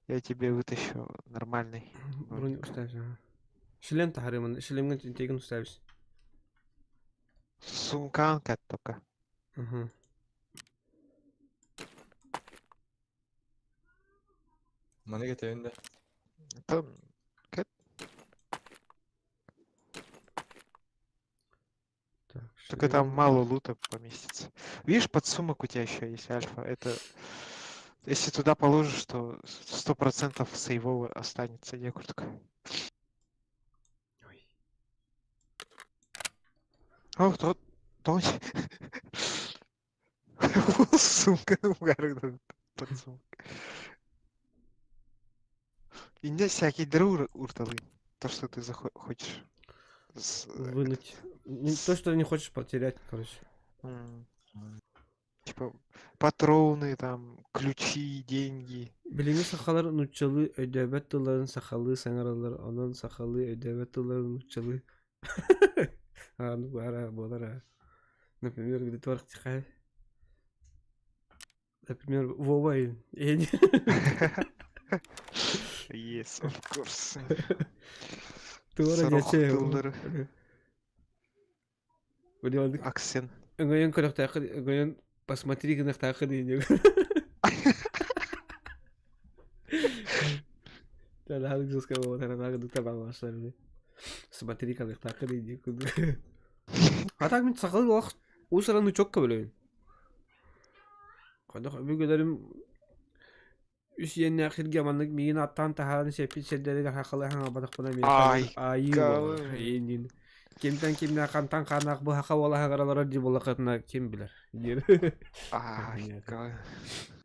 Я тебе вытащу нормальный.
Броник ставишь, ага. Шлем тахаримын, шлемган теген ставишь.
Сумканка только.
Ага.
Маны кетебин да.
Там
Так,
только там мало лута поместится. Видишь, подсумок у тебя еще есть альфа. Это если туда положишь, то 100% сейвово останется некуртка.
Ой.
О, тот. Сумка подсумок. И не всякий дры урталы. То, что ты хочешь.
Вынуть. То, что не хочешь потерять, короче.
Типа патроны, там, ключи, деньги.
Билими сахалар нучалы ödebet тыларын сахалы саңаралар, онан сахалы ödebet тыларын нучалы. Ну, бара, болара. Например, где тварх тихай. Например, Вова.
Yes, of course.
Туара
Сарох
дече.
тылдары.
Вадиалдык.
Аксен.
Гойон корохтакы, гойон посмотри, как нахтакы дейник. Да, халық жеске болады, тағы дұқта бағалашлар. Смотри, как нахтакы дейник. А так мен сақалы уақыт, ұсыраны чокка білейін. Қадақ өбігелерім үс енне ақырге амандық меген аттан тахарын сеппет селдерге хақылы хаңа бадақпына мен айы болар. Кемтен кемне қантан қанақ бұл хақа ола хағаралар деп ола қатына кем білер.
Ай, га.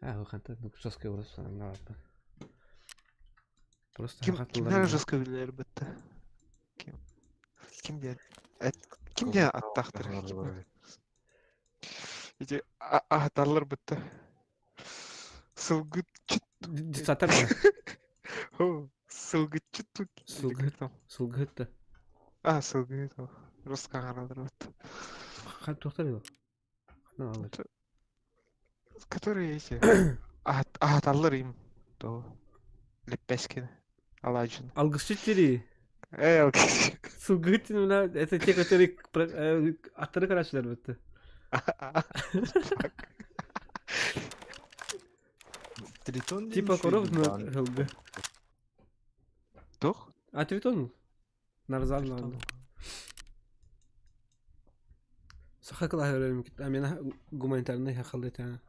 Қантан жеске ұрыс саңға баппа. Просто
Kimler жеске билер бітті? Kimде аттақтыр? Эти атарлар бітті. Сылгыт чыт.
Сатар ба?
Сылгыт чыт.
Сылгыт.
Сылгыт. Русқа қарадыр бітті.
Қан тоқтар ел? Қана алыр.
Которые эти атарлар им. Лепескин. Аладжин.
Алгышчиттери. Сылгыт это те, которые аттары қарашылар бітті.
Тритон
Типа коров на хылгы.
Тох?
Тритон? Нарзан надо. Сахакла говорим, а меня гуманитарный хахалды та.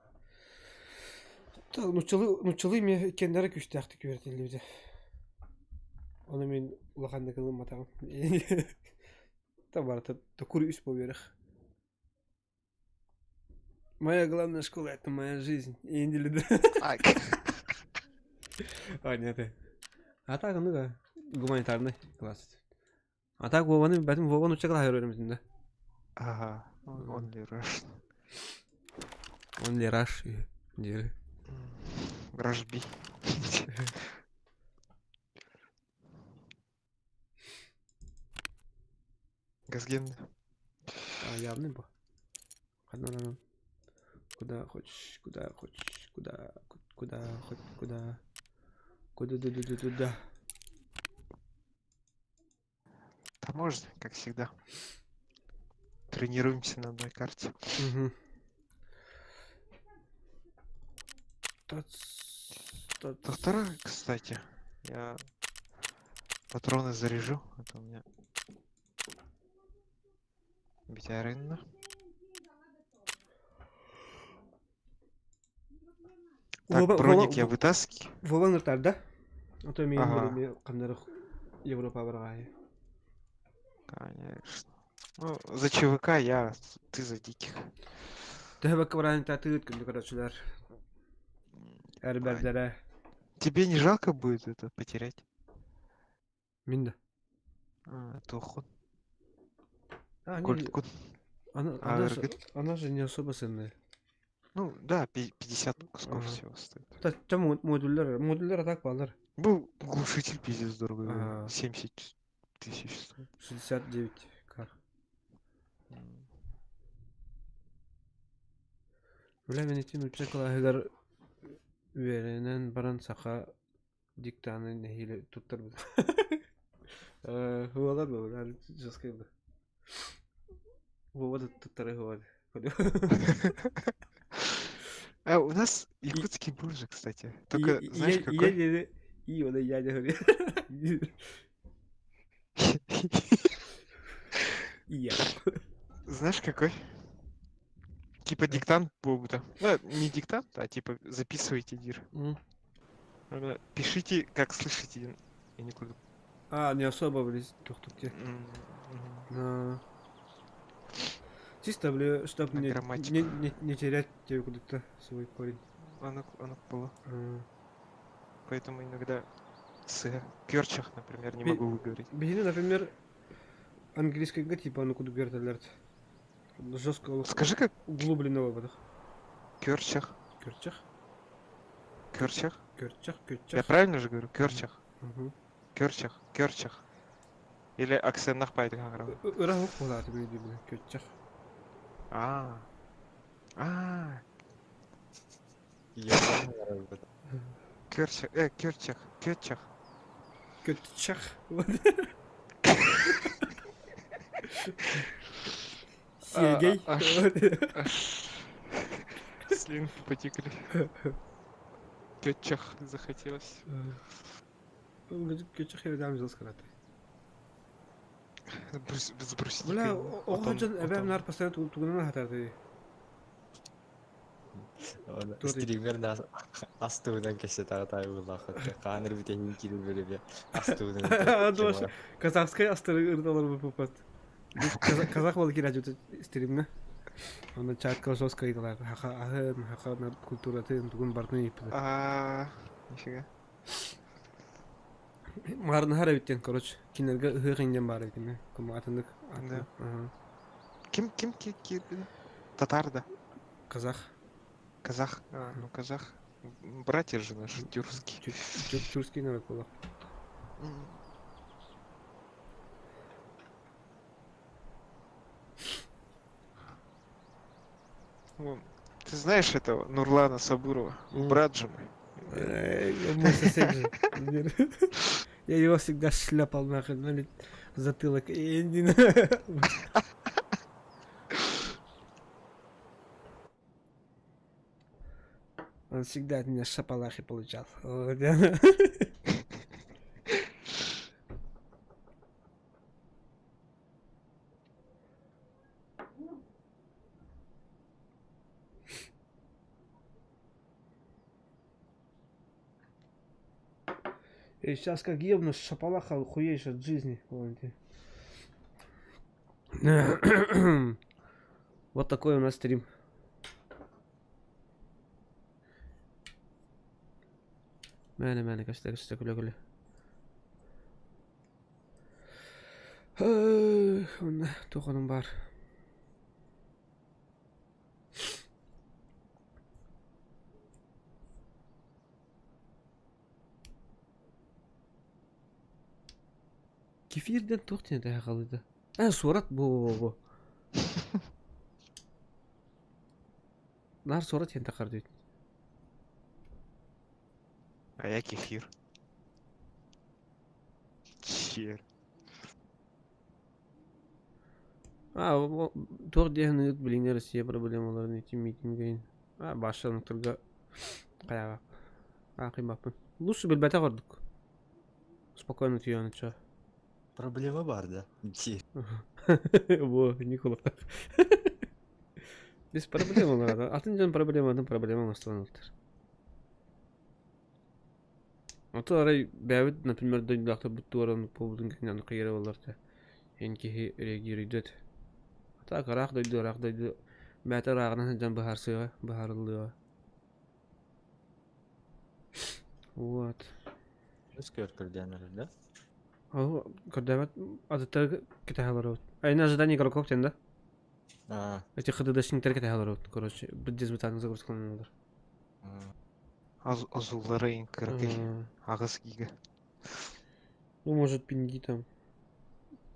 Нучалы мне кендеры күштәхти күрден люди. Оны мен улаханды кылым матам. Табар та кури үс поверх. Моя главная школа это моя жизнь. Индили. Нет. А так, ну да, гуманитарный класс. А так Вованы, поэтому Вован учил говорим, да.
Ага, он ли раш?
Он ли раш и дели.
Рашби. Газген.
Явный был. Одно. Куда хочешь, куда хочешь, куда.
Таможня, как всегда. Тренируемся на одной карте. Вторая, кстати, я Патроны заряжу. Это у меня битяринно. Так, броник я вытаскиваю.
Вован ыртар да? А то мен
Ага.
білі қандары Европа барғай.
Конечно. Ну, за ЧВК я, ты за диких.
Тәбәк барайын тәті өткінді көрәтшілер.
А
Әрбәрдәрі.
тебе не жалко будет это потерять?
Мен де.
Тухун.
А, не,
Кольткун.
она же не особо ценная.
Ну, да, 50 кусков
Ага.
всего стоит.
Та модульдер так балдар.
Был глушитель пиздец дорогой.
Ага.
70 тысяч стоит.
69 кар. Бля, мен етін үтче калағылар веренен баран сақа диктаны нехиле туттар бұл. Хуалар бұл, әлі жасқайды. Вова туттары хуалар.
А у нас якутский был же, кстати. Только, знаешь,
Я
какой?
деди, и он я не говорю. И я.
Знаешь, какой? Типа диктант был-то. Ну, не диктант, а типа записывайте дир. Пишите, как слышите. Я никуда.
А, не особо влез тух-тухте. Чисто, бля, чтоб
На
не
грамматику.
не терять тебе куда-то свой корень.
Оно было. Поэтому иногда с керчах, например, не могу выговорить.
Бейни, например, английский типа, ну куда говорят алерт. Жестко
Скажи, как
углубленного в этих
керчах.
кёрчах.
Керчах?
Кёрчах.
Я правильно же говорю? Керчах.
Угу.
Керчах. Или аксеннах пайды гаграм.
Рахук болар бейди, бля, кёрчах.
А. Керчах. Керчах.
Кёрчах. Сергей.
Слинки потекли. Керчах захотелось.
Кёрчах я дам жил сказать.
С брусника.
Бля, оғанжан әбәм нар постоянно тугынан хатарды.
Стримерді астуынан кесе тағытай ұлақытты. Қаныр бітен кирил бөлебе астуынан.
Доша, казахская астыры ырдалар бұл попат. Казах бол кира жүті стримна. Онда чатка жестко идалар. Хақа нар культураты тугын бартын епіді.
Нифига.
Марын хара биттен, короче. Кинерге хыгынден бар екен. Кому атындык.
Да. Ким татар, да?
Казах.
Казах. Ну казах. Братья же наши тюркские.
Тюркский народ был.
Ты знаешь этого Нурлана Сабурова? Брат же мой.
Мой сосед же. Я его всегда шляпал нахрен, на затылок. Он всегда от меня шапалахи получал. И сейчас как ебну шапалаха, охуеешь от жизни. Вот такой у нас стрим. Мәне, кашта, күлі. Онда тоқаным бар. Кефирден тоқтен де қалыды. Сорат бұл. Нар сорат ен тақар дейді.
А я кефир. Чер.
Тоқ дегені біліңдер Россия проблемаларын етім митингейін. Башының тұрға қаяға. Қимаппын. Лучше білбәті қордық. Спокойно түйені чо.
Проблема бар да. Ди.
Во, Никола. Без проблем олар. Атын жөн проблема останылтыр. Ото арай бәбит, например, дойдактар бутту оран побудун кенен кыйра боларда. Энки реагируйдет. Ата карак дойду. Бәтә рагынан жан бахарсыга, бахарлыга. Вот.
Өскөр кырдянар да.
Ау, кырдабат адыттар кетахалар. Айна ожидание игроков тенда.
А,
Эти хддшниктер кетахалар. Короче, бдез бутаны загрузкаланалар.
Азуллары инкіргей. Ағыз гига.
Ну, может, пинги там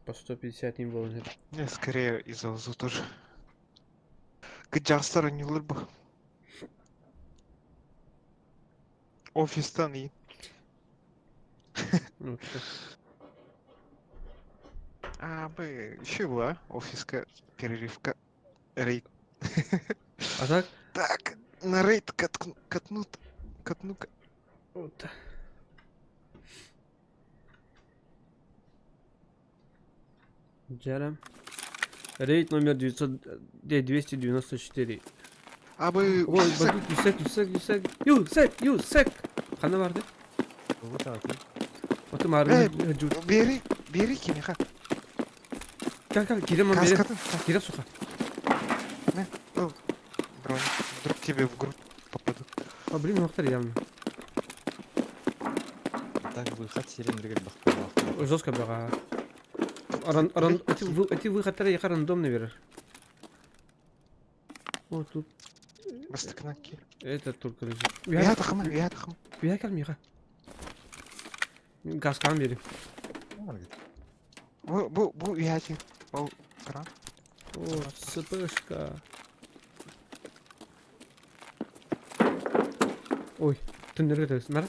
по 150 не было.
Не, скорее из-за Азу тоже. Гджастар не бы. Офистан и.
Ну, что?
А, бы, еще была офиска, перерывка, рейд.
А так?
Так, на рейд катну-ка.
Вот. Джарам. Рейд номер 294.
А бы,
Ой, бадут, Юсек. Хана барды?
вот так.
Оты марын.
бери кимиха.
Кал, кирем он бери.
Каскатын.
Кирем суха.
Бронь. Вдруг тебе в грудь попадут.
А, блин, махтар явно.
Так выход сирендрегет бахпалах.
Жестко бага. Эти выходы я рандомно берешь. Вот тут.
Бастыкнаки.
Это только лежит.
Я тахам.
Я калмиха. Гаскан бери.
Бу яти. Ол кран.
О, СПшка. Ой, ты не рыдаешь, нара?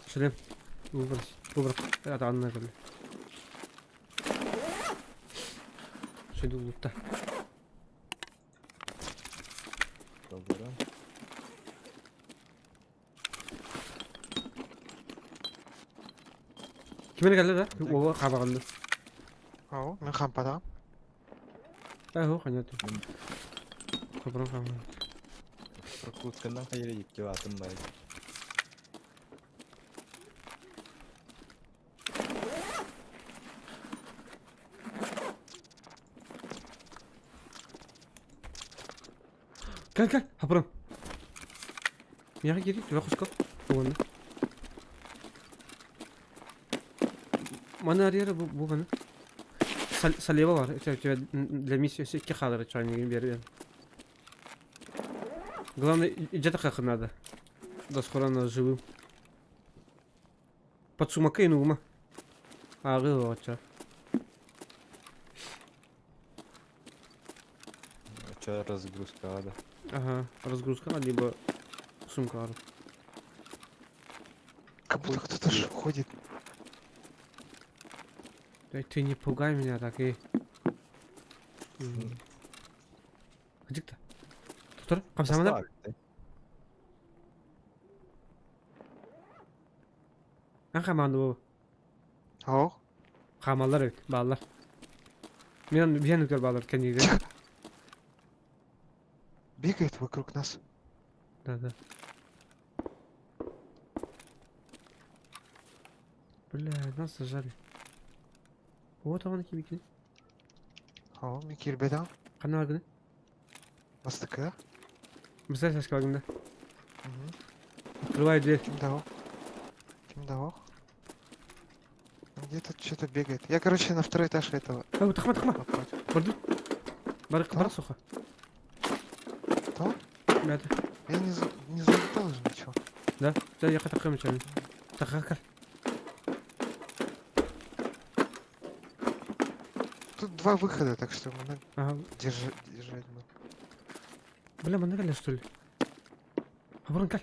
Шлем. Выбрось. Это Анна же. Шеду лута.
Добро.
Кимene geldi da? Ова кабагында.
Ау, мен хампада.
Ого, понятно. Кабран кабаганда.
Прокруткандан кайра икке атым бар.
Кал, хапран. Яга кири, тура кускап. Огонда. Мана арьера бу гана. Слева бар. Это тебя для миссии все кихалары чайники берген. Главное, где-то как надо. До скоро нас живым. Под сумакой нума. А, гылоча.
Чё разгрузка ада.
Ага, разгрузка, либо сумка.
Как будто кто-то ходит.
Да ты не пугай меня так и. Где-то? Тур, камсамада? Ан команду бу.
Ау.
Камалдар өт, балдар. Мен бияныктар балдар кенеге.
Бегает вокруг нас.
Да. Бля, нас зажали. Вот он кибики.
Ау, Микель бедан.
Кана агны?
Бастыка.
Бизер сашка агында. Открывай дверь.
Ким дал? Где-то что-то бегает. Я, короче, на второй этаж этого.
Ау, тахма.
напротив.
Барды. Бар
Да?
суха.
Что?
Бята.
Я не залетал же ничего.
Да? Да, я хотел камень. Тахака.
Тут два выхода, так что надо
Ага.
держать.
Бля, мы нагали, что ли? Хабран, каль.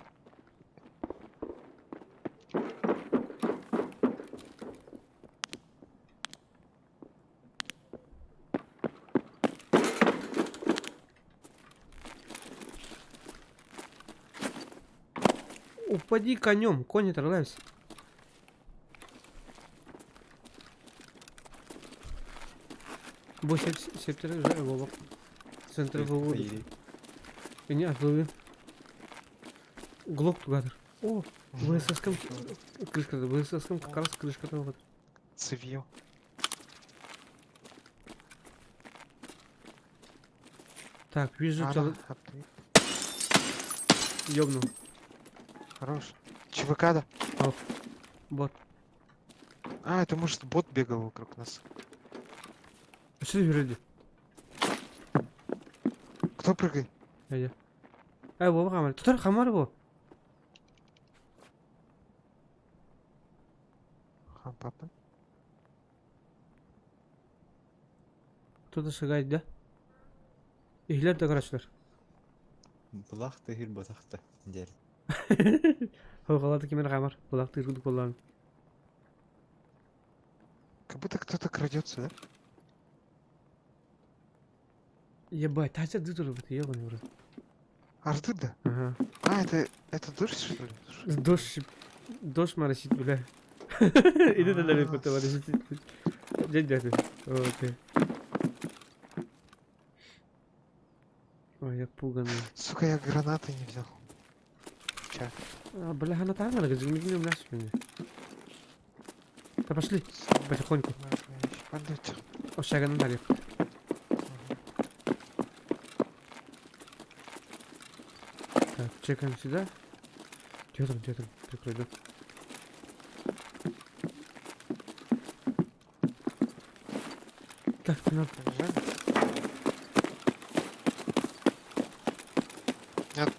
Упади конем, конь оторвайся. Bu septere уже его. Центр его. И не отвою. Глоб тугадыр. О, ВСС-кам крышка, ВСС-кам как раз крышка там вот.
Цевьё.
Так, вижу,
Ада,
что
а ты?
ёбнул.
Хорош. ЧВК, да?
Вот.
А, это может бот бегал вокруг нас.
Что вроде?
Кто прыгает?
Я. Во хамар. Тутар хамар во.
Хам, папа.
Кто-то шагает, да? Иглер да карачлар.
Булах тыгыр батахта. Дер.
Хогалаты кемен хамар. Булак тыргыды коллан.
Как будто кто-то крадется, да?
Ебать, тача дытур вот ебаный уже.
Аж тут, да?
Ага.
А, это дождь, что ли?
Дождь моросит, бля. Иди туда, легко, товарищ. Дядя ты. Окей. Ой, я пуганный.
Сука, я гранаты не взял. Ча.
Бля, она там, она говорит, не умляшь меня. Да пошли, потихоньку.
Пойдете.
О, шаган на реп. Так, чекаем сюда. Где там? Прикрой, да? Так, надо.
Побежали? Нет.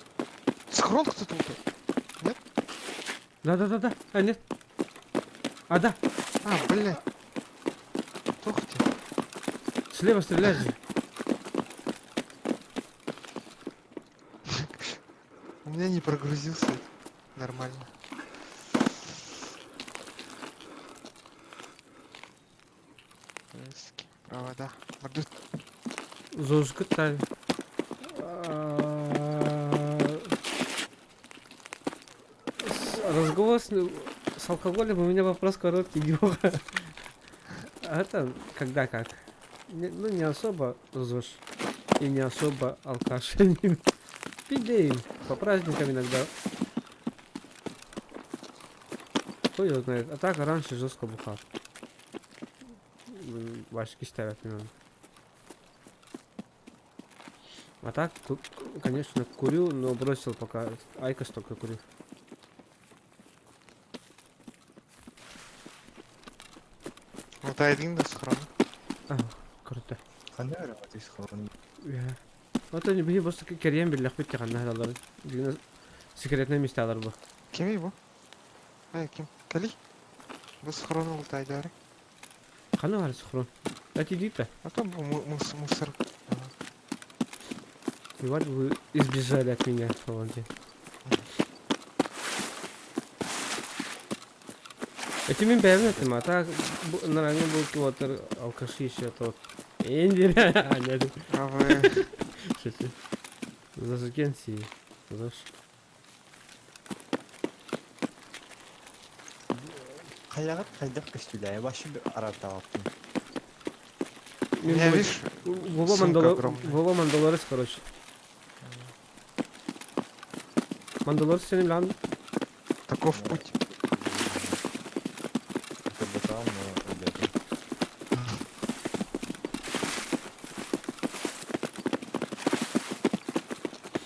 Схрон кто-то упал.
Да. А, нет. А, да.
А, блядь. Ух ты.
Слева стреляй же.
У меня не прогрузился. Нормально. Диски, провода. Мордут.
Зожка таль. Разговор с алкоголем у меня вопрос короткий, Дима. А это когда как? Ну не особо ЗОЖ и не особо алкаш. Пидеем по праздникам иногда. Кто его знает? А так раньше жестко бухал. Башки ставят не надо. А так, конечно, курю, но бросил пока. Айкос только курю.
Вот один до схрона.
А, круто.
Қандай аромат исхорон.
Я. Вот они били просто керем биллах битти канна халалар. Дигна секретный месталар бу.
Кем его? Кем? Кали? До схрона ултайдары.
Каны бар сухрон. Эти дита.
А то мусор.
И вот вы избежали от меня, Володя. Этими бәрін а так на ранее был килотер алкаши еще тот. Эндер, а нет.
А вы...
Шути. Зажигенси. Заш.
Қайдағат қайдақ кәстіләй, башы бір арата алыптым.
Меня, видишь, сумка огромная.
Вова Мандалорец, короче. Мандалорец сені білан?
Таков путь.
Это бутал, но ребята.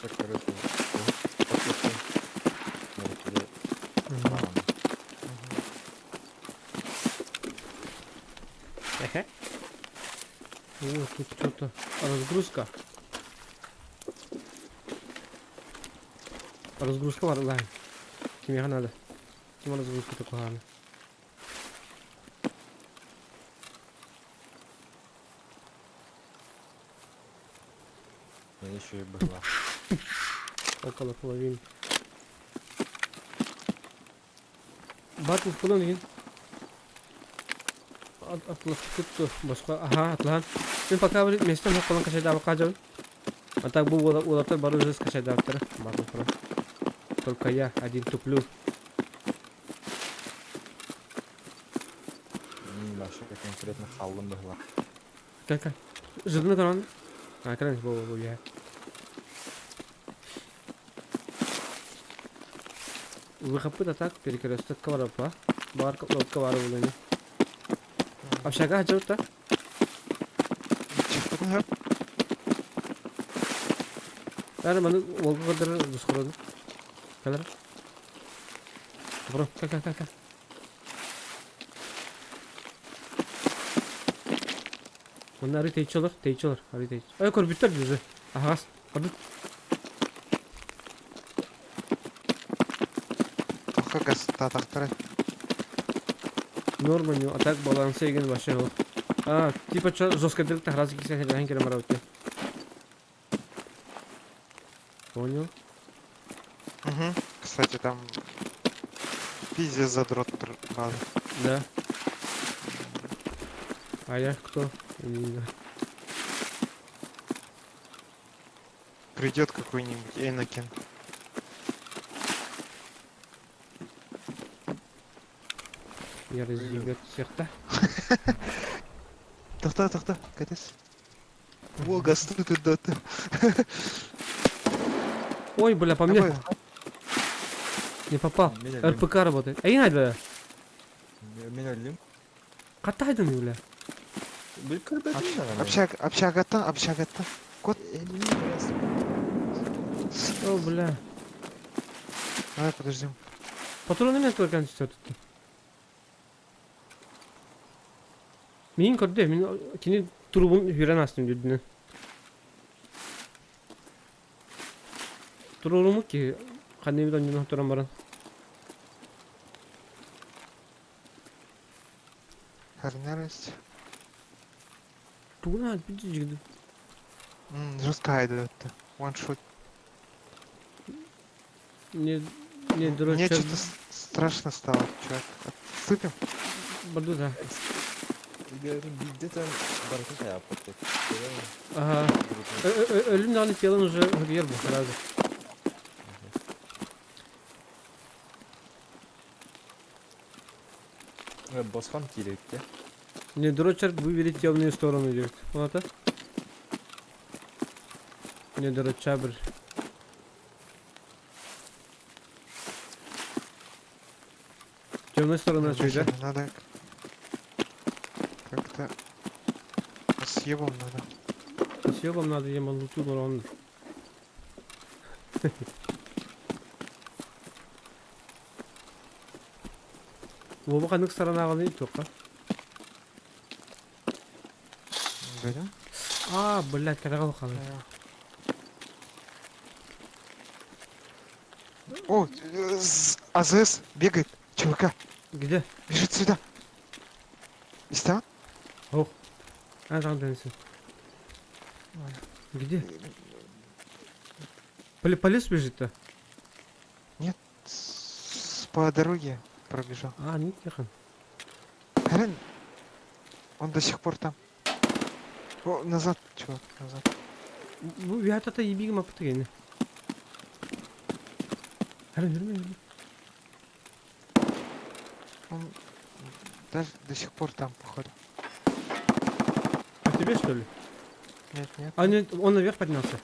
Так, короче, послушай. Ну, тебе план.
Эхе. О, тут что-то. Разгрузка. Разгрузка var lan. Kime надо? Киме разгрузка такая?
Я еще и была.
Около половины. Батл falan değil. Atlas tuttu. Başka aha atlan. Şimdi bakar bir mesleğim yok falan kaçaydı abi kaçağı. Hatta bu ulatır baru уже kaçaydı abi. Батл falan. Только я один туплю.
Башы конкретно халлым была.
Как? Жирный кран. А, кран был, я. Выхопы так, перекресток коварапа. Бар ковару улыны. Общага хажырта.
Чехтың хап.
Әрі маны олғы қадыр бұсқырады. Кәлір. Бұрын, ка. Мына әрі тейчі олар, әрі тейчі. Ай, көрбіттер жүзі. Ағас, қадыр.
Тоққа газ татақтырай.
Норма, не атак балансы еген башы ол. А, типа жестко дырк тахразы кисен хәләһен керем арауты. Понял?
Угу. Кстати, там пиздец задрот база.
Да. А я кто? Не знаю.
Придет какой-нибудь Энакин.
Я разъебет всех-то.
Тоқта, қайтесіз? О, гасты туда-то.
Ой, бля, по мне.
Давай.
Не попал.
Мен өлдім.
РПК работает. Эй, найда.
Мен өлдім.
Катайдың, бля.
Бір көрбәдім саған.
Общагатта. Кот.
О, бля.
Давай, подождем.
Патроны мен только антисет. Мен көрді, мен кені турбун үйрен астым дедіне. Туруруму ки, қандай бидон жинақ туран баран.
Харнерость.
Бүгін ат биді жігді.
Жестко айдатты. One-shot.
Не
Мне
дурачок.
что-то страшно стало, чувак. Отступим?
Барды да.
Где-то барқы қаяп баттық.
Ага. Ölüm de alıp yalan уже yer bu herhalde.
Босқан керек, те.
Не дурачок выберет темную сторону идет. Вот это. Не дурачок. Темная сторона отсюда.
Надо как-то съебом надо.
Съебом надо, я могу тут ровно. Оба қандық сторона қалай тоққа?
Пойдем?
А, блядь, когда қалай.
О, АЗС бегает, чувака,
Где?
бежит сюда. Иста?
Ох. А, там дэнсин. Где? Полез бежит-то?
По дороге пробежал.
А, нет, тихо.
Харин, он до сих пор там. О, назад, чувак, назад.
Я это ебигма потребно. Верни.
Он даже до сих пор там, походу.
А тебе что ли?
Нет.
А нет, он наверх поднялся.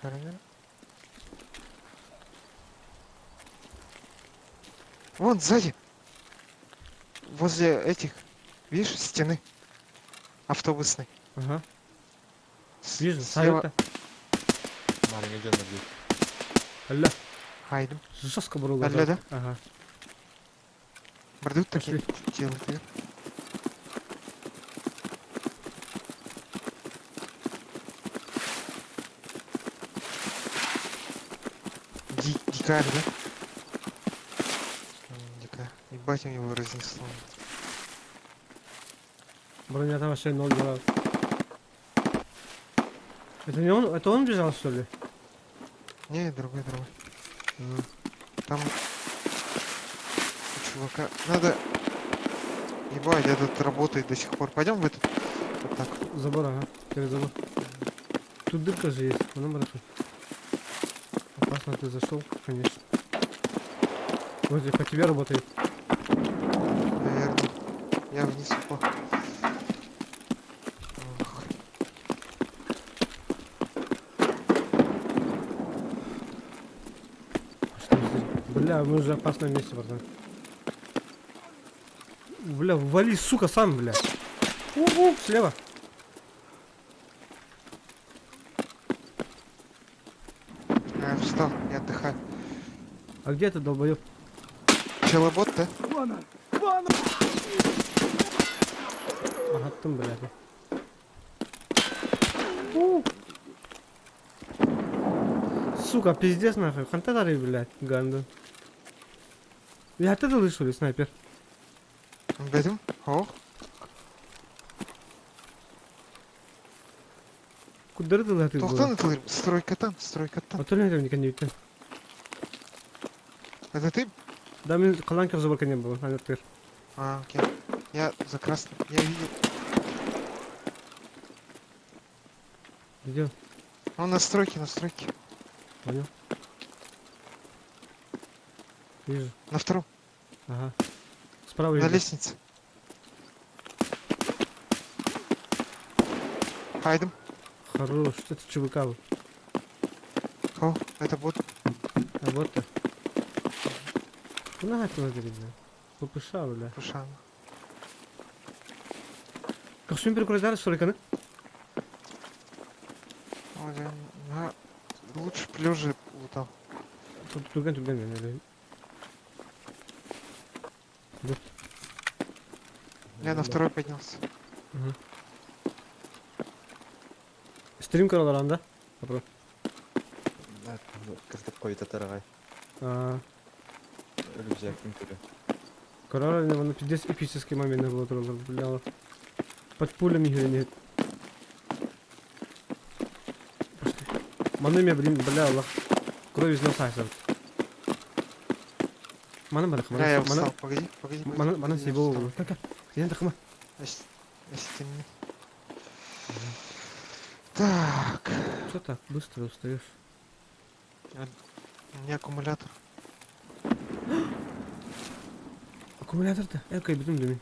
Харин. Вон сзади. Возле этих, видишь, стены автобусной.
Ага. Вижу,
Слева.
сайта.
Марыңа жан өлді.
Алла.
Хайдым.
Жестко был.
Алла, да?
Ага.
Продукт такие
Пошли.
делают. Дикарь, да? Дикарь. Ебать, у него разнесло.
Броня там вообще 0 делал. Это не он? Это он бежал, что ли?
Не, другой. Там у чувака надо. Ебать, этот работает до сих пор. Пойдем в этот. Вот так.
Забор, ага. Через забор. Тут дырка же есть. Ну, братан. Опасно ты зашел, конечно. Вроде по тебе работает.
Наверное. Я вниз упал.
Бля, мы уже в опасном месте, братан. Бля, вали, сука, сам, бля. Слева.
Встал, я отдыхаю.
А где ты, долбоёб?
Челобот, да?
Ага, там, блядь. Сука, пиздец нахуй. Хантадари, блядь, ганду. Я ты слышал ли, снайпер?
Дадим? О,
Куда ты летишь?
тоқтан тылыр. Стройкатан, стройкатан.
А то не никогда не видел.
Это ты?
Да, мен қаланкер заборка не было, а ты.
А, окей. Я за красным. Я видел.
Где?
Он на стройке, на стройке.
Понял. Вижу.
На втором.
Ага. Справа
На
вижу.
лестнице. Хайдем.
Хорош, что ты чувакал?
О, это бот.
А вот ты. Куда это надо, бля? Попыша, бля.
Пушан.
Как сумм перекурить сороканы?
Ой, я лучше б лежа лутал.
Тут турган, наверное.
Я на второй поднялся.
Стрим королар анда? Попробуй.
Кыртып койду тарагай. Рюкзактын түрү.
Королар, наверное, пиздец эпический момент был троллер, бля. Под пулями гренет. Маны меня, блин, бля, Аллах. Кровь из носа, сэр. Мана,
Бля, я встал. Погоди, погоди.
Мана
я
съебал.
встал.
Как? Я не тахма.
Если ты не... Так.
Что так быстро устаешь?
У меня аккумулятор.
Аккумулятор-то? Экой бедун думи.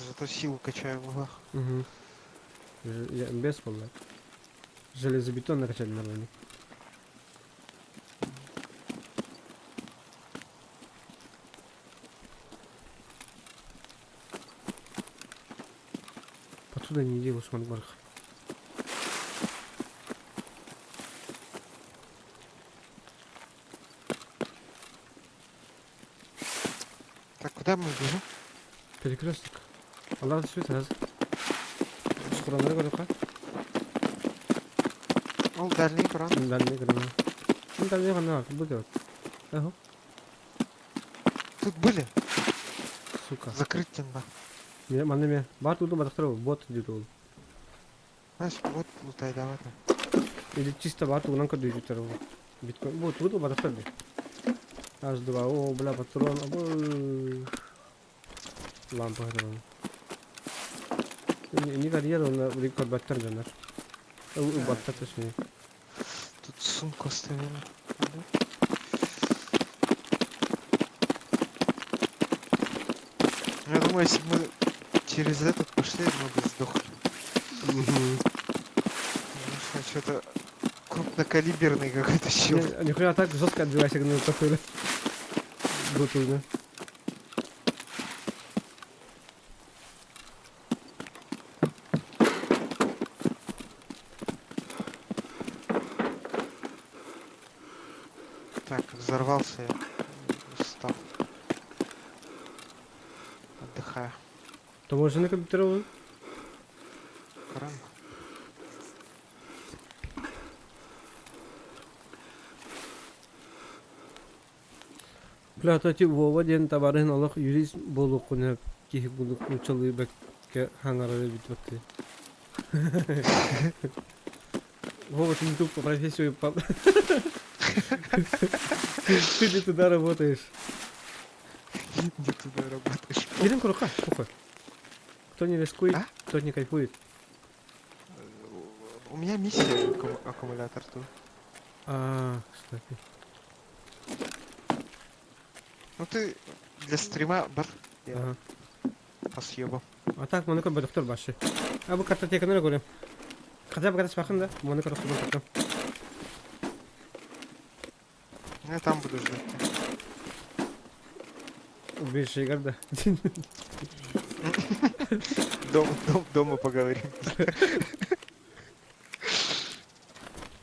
Зато силу качаю в углах.
Угу. Я без полна. Железобетон накачали нормально. Отсюда не иди, Усман Барх.
Так, куда мы бежим?
Перекресток. Аллах свет раз. Скоро говорю-ка.
Ол дальний экран.
Дальний грана. Ну дальний грана, будет. Ага.
Тут были.
Сука.
Закрыть тенда.
Не, манами. Бар тут батахтров, бот дитул.
Знаешь, вот лутай, давай там.
Или чисто бату нанка дитул. Биткоин. Вот тут батахтров. Аж два. О, бля, патрон. Лампа патрон. Не карьеру на рекорд баттер жанар. Баттер точнее.
Тут сумку оставили. Я думаю, если бы мы через этот пошли, мы бы сдохли. Потому что что-то крупнокалиберный какой-то щел.
Нихуя так жестко отбивай сигнал такой. Брутально.
Так, взорвался я. Устал. Отдыхаю.
То можно на компьютеровую?
Коран.
Бля, тоти Вова ден табарын алах юрист болу куна кихи буду учалы бекке хангары битватты. Вова, ты не тупо профессию по... Ты не туда работаешь.
Не туда работаешь.
Идем круха, похуй. Кто не рискует,
А?
тот не кайфует.
У меня миссия аккумулятор тут.
Кстати.
Ну ты для стрима бар, я
Ага.
по съебам.
А так, моны көрбө доктор башы. А бу картотеканы көрөм. Хотя бы каташ бакын да, моны көрөп турдум.
Я там буду ждать.
Убежище гарда.
Дома поговорим.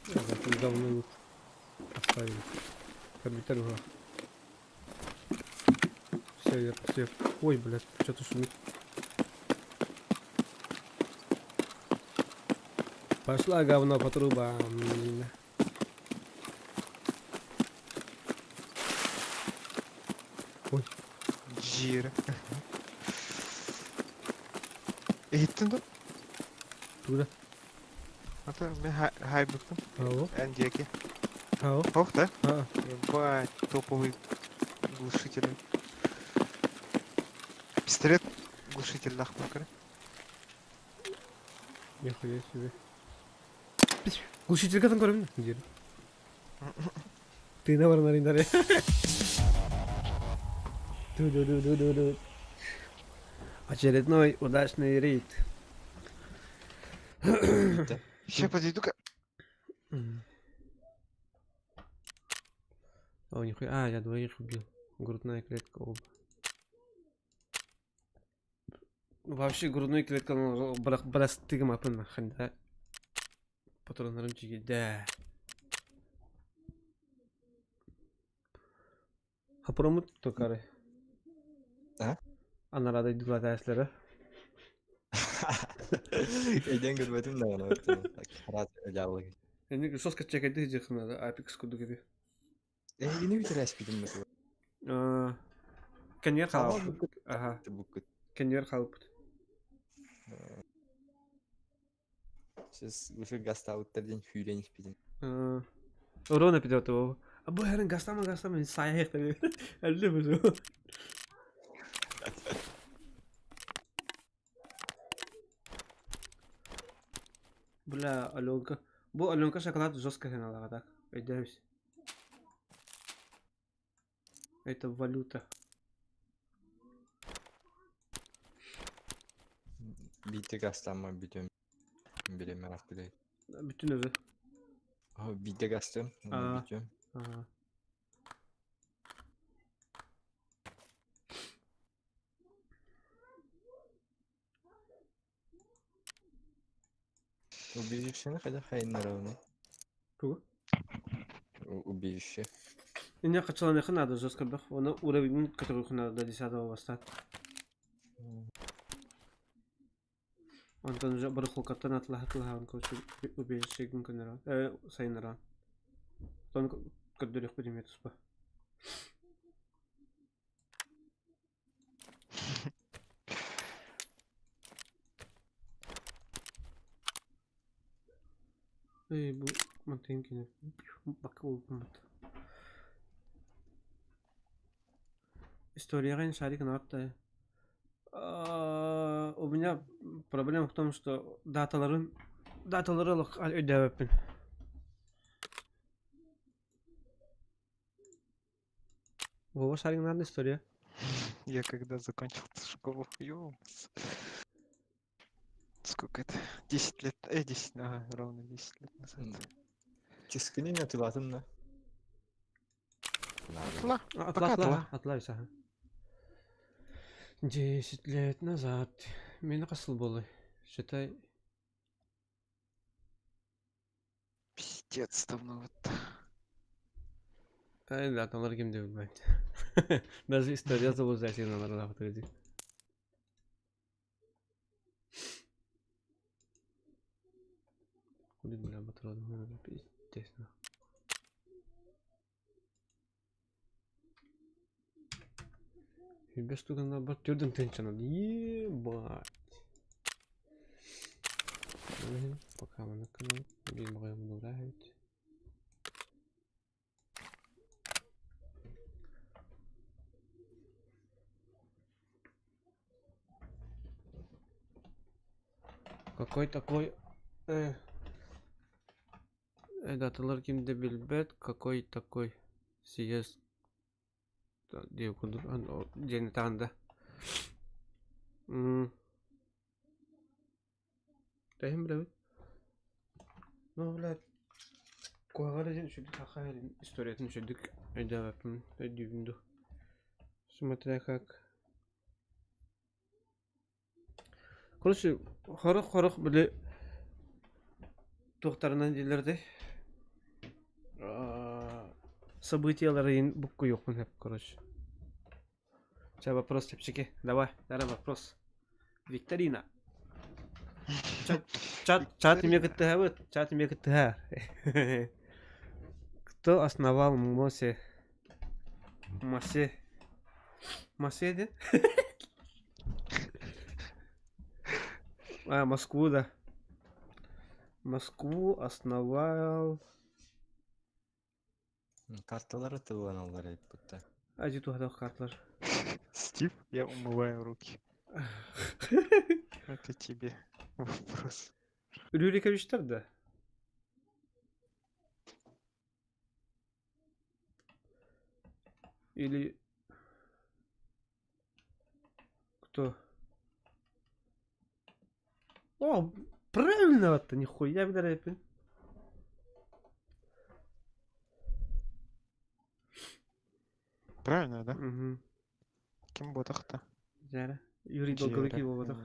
Zaten damını atayım. Битер его. Все, я все. Ой, блядь, что-то шумит. Пошла говно по трубам. Ой,
Жир. Gittin dur.
туда.
Это мне хай быктым.
Ау,
Эндеки.
ау.
Ох, да?
А,
Ебать, топовый глушитель. Пистолет глушитель нахуй.
нихуя себе. Глушитель катан көрөм. Где? Ты на варна риндаре. Ду. Очередной удачный рейд.
Bitti.
Сейчас подойду-ка.
О, нихуя. А, я двоих убил. Грудная клетка оба. Вообще грудной клетка брас тыгым апын наханда. Патронlarım çekildi. Hapıramı tokarı.
Ha?
Anarada dula dersleri.
Öden görmedim de onu. Karat öyle.
Yani sos kaç çekildi hiç yakınlarda. Apex kodu gibi.
Yeni bir tıraş bitim mesela.
Kenyer
Tamam,
kalıp.
bu
Aha.
Bu kut.
Kenyer kalıp.
Siz bu gasta utlardan hüyleniş bitim.
Orona pilotu o. Bu herın gastama. Saya hektari. Öyle mi bu? Бля, Аленка. Bu Аленка шоколад жестко хреновая, так. Идемся. Это валюта.
Bir gaslanma biliyorum. Bile merak bile.
Bütün özü.
Bir de gastım.
Aa.
Biliyorum.
Ага.
Убежище не хотя хайнер onu.
Тугу.
Убежище.
Иня качалан яхын надо жестко бах. Оны уровень, который надо до 10-го восстать. Он уже барахлокаттан атлаха он короче убежище мүмкін неран. Сайын неран. Тон көддөрөк будем етуспа. Bu мантенкини. Бак улпумат. История шарик нарта. У меня проблема в том, что даталары ödevepin. Вова шарик надо история.
Я когда закончил школу, сколько это? 10 лет, 10, ага, ровно 10 лет назад.
Çizgini ne hatırladın mı?
Ла, пока
Атла ага. 10 лет назад. Мені қасыл болы. Считай.
Пиздец, давно вот.
Да, аталар кемде білмейді. Даже история забыл сен аналарға фотографии. Куди бля батырады? Пиздец. Без туда на батюрден тенчанады. Ебать. Пока мы на канал. Блин, моя нравится. Какой такой... Даталар кимде билбет, какой такой съезд диye okudu. Cennethan'da. Рахим білемін. Ну, блядь. Куағар еден үшілдік хақа елін историятын үшілдік өйдағаппын, өйдігінді. Смотря как. Короче, хорох біле тоқтарынан делерде событиялары ең бұққы жоқпын хеп, короче. Сейчас вопрос, чепчики. Давай вопрос. Викторина. Чат имя КТХ вот, чат имя КТХ. Кто основал Мосе? Мосе, да? Москву, да. Москву основал...
Карталары тылған алар айтпытта.
Ади тухадақ картлар.
Стив, я умываю руки. Это тебе вопрос.
Рюриковичтер, да? Или... Кто? О, правильно вот-то, нихуя, блядь.
Правильно, да?
Угу.
Кем ботах-то?
Жара. Юрий Долговикий болбатах.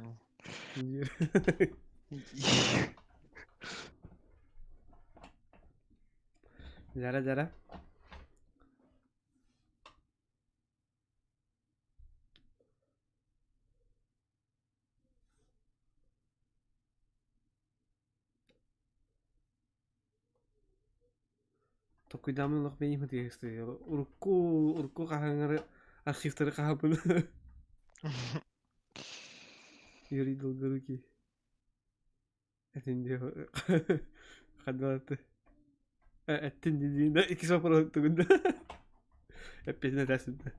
Жара. Tokku damlıq benim hadi işte. Urku kahangara arşivleri kahabın. Юрий Долгорукий. Этинде хадалаты. Эттин dediğinde iki sefer unuttuğunda. Hep peşine dersinde.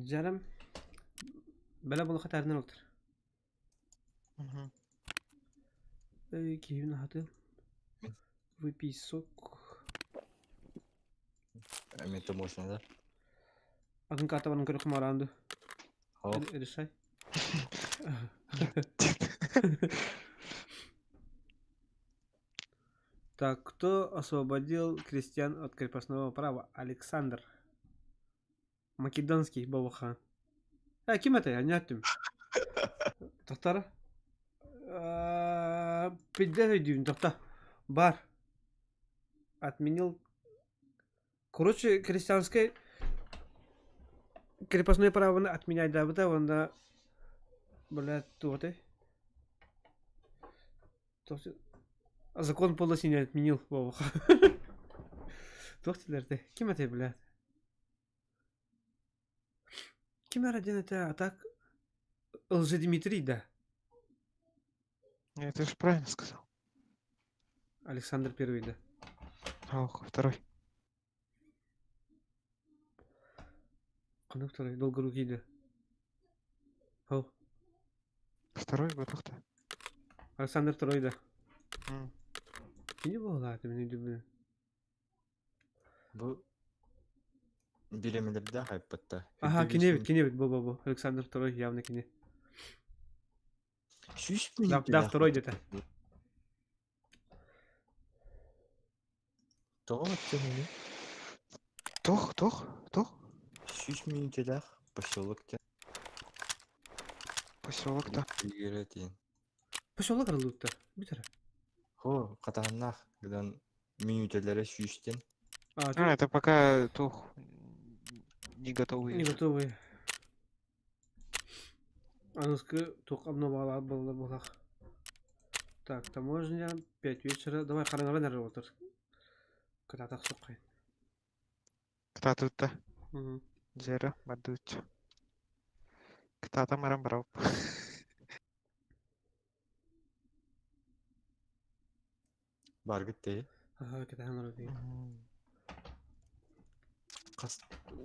Canım. Bela bunu katarından olur.
Мгм.
Киевин хаты. Выпей сок.
Эметі можно, да?
Акын катабанын көріп маранды.
Хоп.
Решай. Так, кто освободил крестьян от крепостного права? Александр. Македонский бабахан. Ким это? Я не attım. Тоқтар. Пиддер дүйін, тоқта. Бар. Отменил. Короче, крестьянское крепостное право отменять, да, он блядь, вот закон полностью не отменил, бабахан. Тоқтилерді. Ким это, блядь? Кем роден это? А так Лжедимитрий, да.
Ты же правильно сказал.
Александр Первый, да.
Ох, второй.
Кандай второй? Долгорукий, да. О,
Второй ботах-то.
Александр Второй, да.
М.
Не было, ты меня люблю.
Бұл билемелерде хайппытта.
Ага, киневит, бу. Александр Второй явно кине. Да, второй где-то.
Тоғы өттен
Тох.
3 минутелер поселокте.
Поселок-то.
Игеретин.
Поселок аралықты. Битер.
Хо, қатағаннақ, гыдан минутелері 3-тен.
Это пока тох не готовый.
Не готовы. Ануска только обновала была. Так, таможня, 5 вечера. Давай харангара на работу. Когда так сукай.
Кто тут-то? Зера, мадуть. Кто там рамбрал?
Баргытте.
Ага, когда ханара дейін.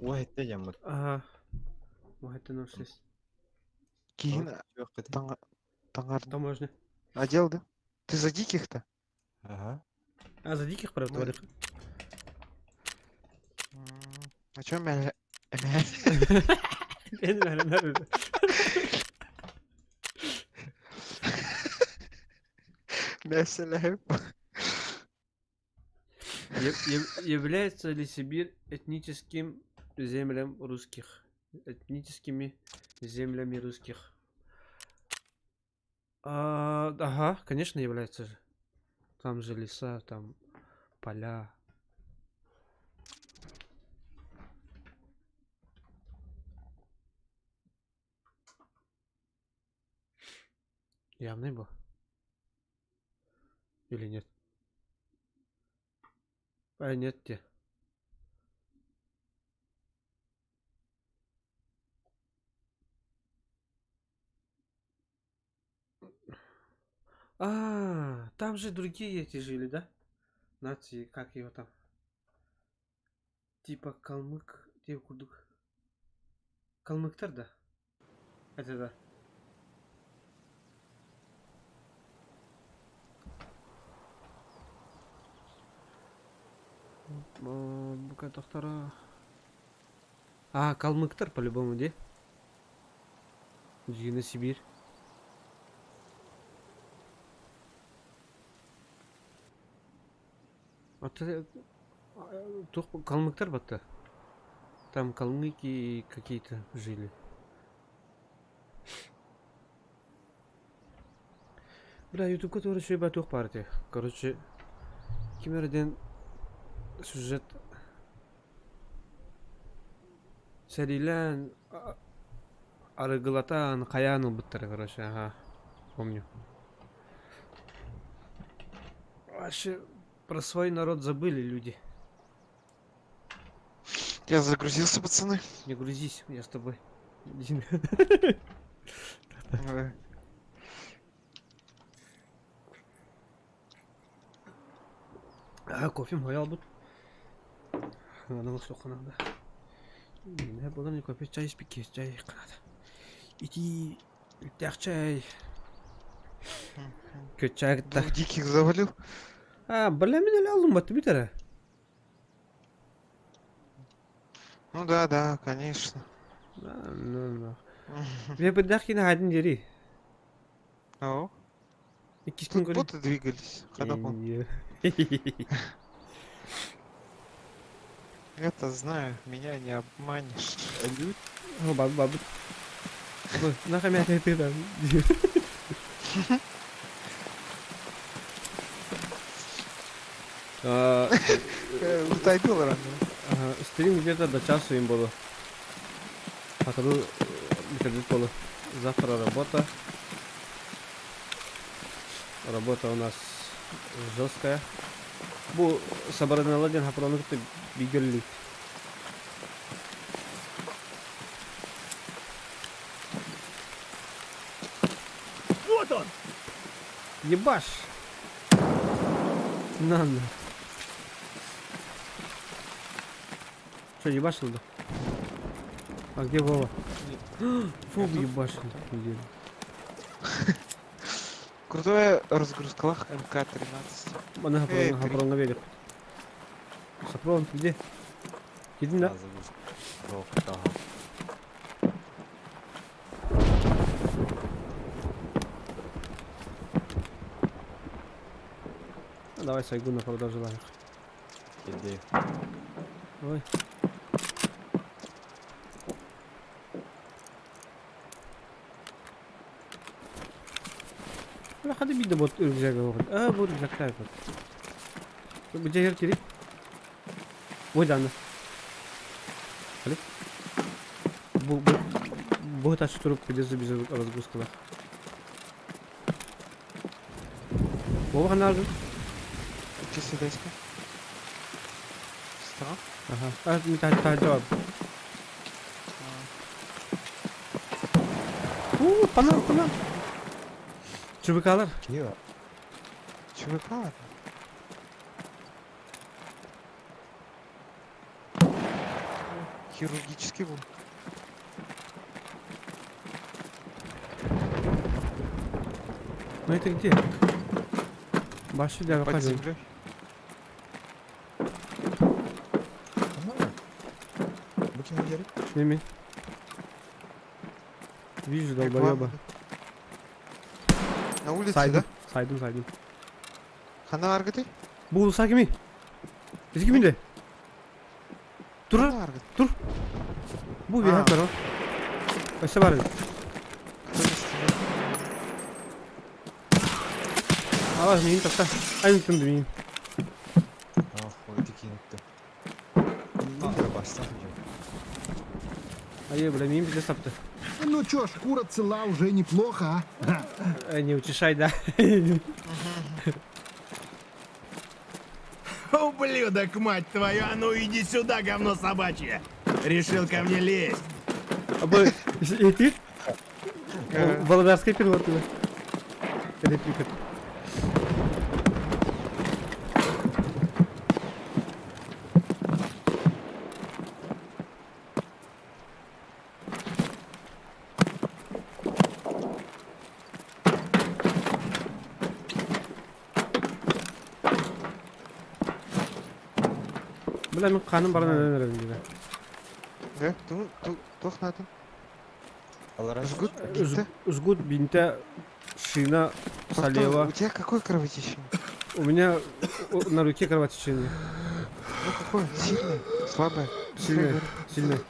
Ой, это я мот.
Ага. Мухайттан 06.
Кейін
Жоқ, это.
таңардың.
Таможня.
Одел, да? Ты за диких-то?
Ага.
А, за диких правда,
Мы-
Валик.
А чё мяля?
Я не знаю, наверное.
Мясо.
Является ли Сибирь этническим землям русских? Этническими землями русских? Ага, конечно, является же. Там же леса, там поля. Явный был. Или нет? А, нет, те. Там же другие эти жили, да? Нации, как его там? Типа калмык, типа курдук. Калмыктар, да? Это да. Бука тохтара. Калмыктар по-любому, де? Жигина Сибирь. Калмыктар батта. Там калмыки какие-то жили. Бля, ютубка тоже еще и батух партия. Короче, кемерден сюжет серилян арыгылатан каяну буттар, короче, ага, помню. Вообще про свой народ забыли люди.
Я загрузился, пацаны.
Не грузись, я с тобой.
Э,
Кофе мой албут. Надо что надо. Не было мне кофе, чай спики, чай надо. Иди, чай. Чай-то.
Двух диких завалил.
Бля, меня лялум батбитера.
Ну да, конечно.
Ну. Я бы дахи на один дери.
О,
И кислым
тут боты двигались. Ходокон. Это знаю, меня не обманешь.
Бабу. Нахай меня ты там.
Утопил рано.
Стрим где-то до часу им было. Потом битает было. Завтра работа. Работа у нас жесткая. Бу собраны ладен хапронук ты бигелли. Вот он! Ебаш! Надо. Что, ебашил, да? А где Вова? Фу, ебашил. Блин.
Крутая разгрузка МК-13.
Mana
Эй,
хапронга верит. Сапрон, ты где? Иди на.
Жоқ, тағы.
Давай сайгу на продажу лайк.
Келді.
Ой. Бля, хады биді бот рюкзага оғын. Бұл рюкзакта айпад. Бұл жегер керек. Ойданы. Қали? Бұл ташы тұрып кедесі бізі разгрузкалар. Бұл қана арғын?
Где седайска? Что?
Ага. Ми та жауап. Панам. Чубыкалар.
Не,
хирургический был.
Ну это где? Башы да
Под
выходим.
землей.
Букин керек.
Неме. Вижу долбоеба.
На улице,
Сайдым.
да?
Сайдым.
Хана аргыты?
Бұл сакими. Бізге менде. Тұр.
Хана аргыты.
Бұл
А.
бейхат бар ма? Қайсы бар еді? Алаш мейін тапта. Айын күнді мейін.
Ой, текенікті. Бастан
Айы, бля, мейін бізде тапты.
Ну чё, шкура цела уже неплохо, а?
Не утешай, да.
Ублюдок, мать твою, а ну иди сюда, говно собачье! Решил ко мне лезть.
Абы, ети? Володарский перевод туда. Реплика. Бля, мен қаным барына нәнәрем дейді.
Да? Тухнатын.
Алар
Жгут бинта.
Жгут бинта, шина слева.
У тебя какое кровотечение?
У меня на руке кровотечение.
Ну какое? Сильное? Слабое?
Сильное. Сильное.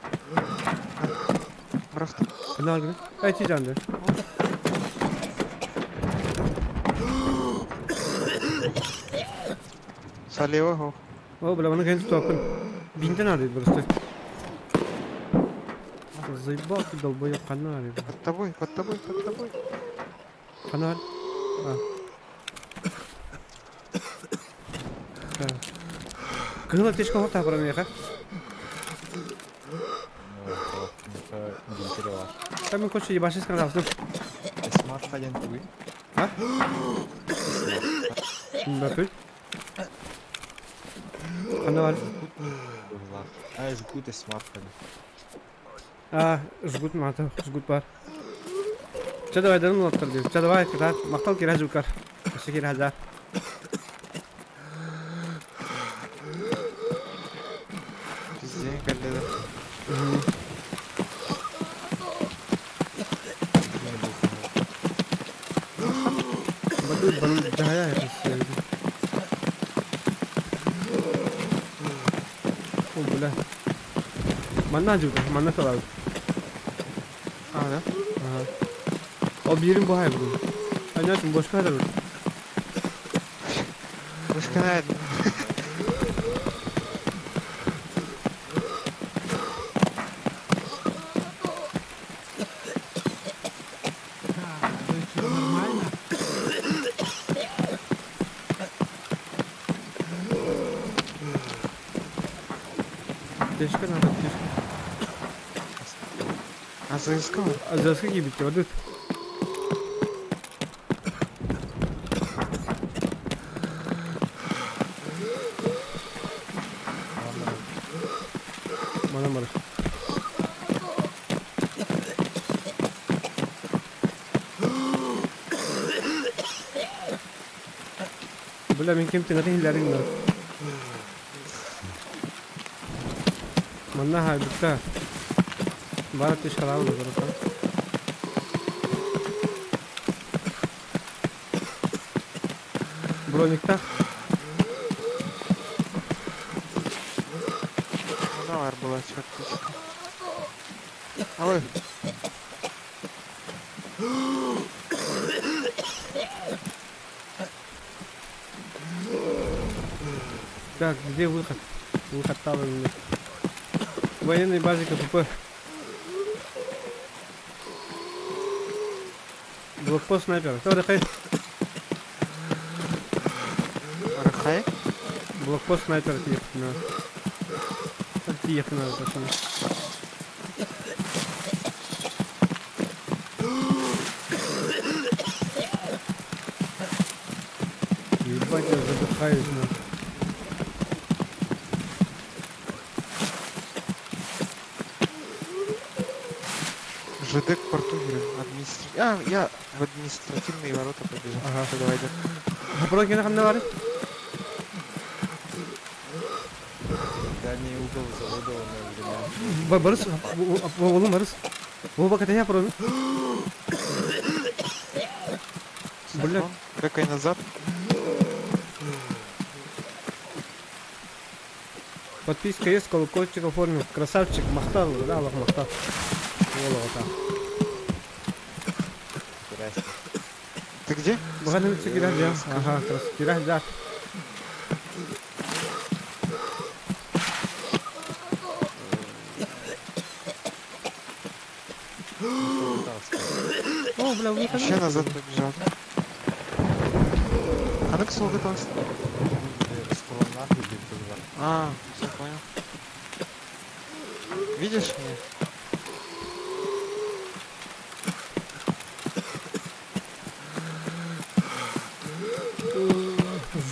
Брафта.
Одна говорит. Айти жанды.
Слева, го.
О, бля, оны кәнті туақын. Бинта надо просто. Заебал ты, долбоёб, канал.
Под тобой, под тобой, под тобой.
Канал. А. Кыгыл аптечка var табырын яқа. Там көші ебашыз қанағыздым.
Смарт хаден туй.
А? Бәпіл. Канал.
Ай, жгут и смарт хаден.
А, жгут маты, жгут бар. Че давай даным латтыр деп. Че давай катар. Мақтал кері жукар. Кеше кері хазар.
Пизде, галледа.
Баду бану дая это. О, бля. Манна juga, манна kaldı.
А, да?
Aha. O bir yerin bu hayır bu. Anlatın boş kadar.
Расканает.
Это что, нормально?
Teşekkür ederim.
А ЗСК?
Azası gibi bitti. Hadi. Bana bana. Bula min kim tengah hilarin na. Mana hai bitta. Barat iş kalav da barat. Броникта.
Навар была черточка. Алло.
Так, где выход? Выход там у меня. Военный базик КПП. Блокпост снайпера. Кто рахай?
Рахай?
Блокпост снайпера тиехать надо. Тиехать надо, пацаны. Ебать, я задыхаюсь, нахуй.
ЖД к порту, говорю, я в административные ворота побежал.
Ага.
Тогда войдем.
Buradan gene hamle var.
Дальний угол завода он время.
Barış. Oğlum Barış. Bu bak ya pro. Бля.
Сафрон, Рекай назад.
Подписка есть, колокольчик оформил. Красавчик, махтал, да, Аллах махтал. Волга так.
Здрасте.
Ты где?
Бухгалин тиграх, да. Ага, тиграх, да. О, бля, вы
Вообще назад побежал. А ну-ка, слуга там. А, все понял. Видишь меня?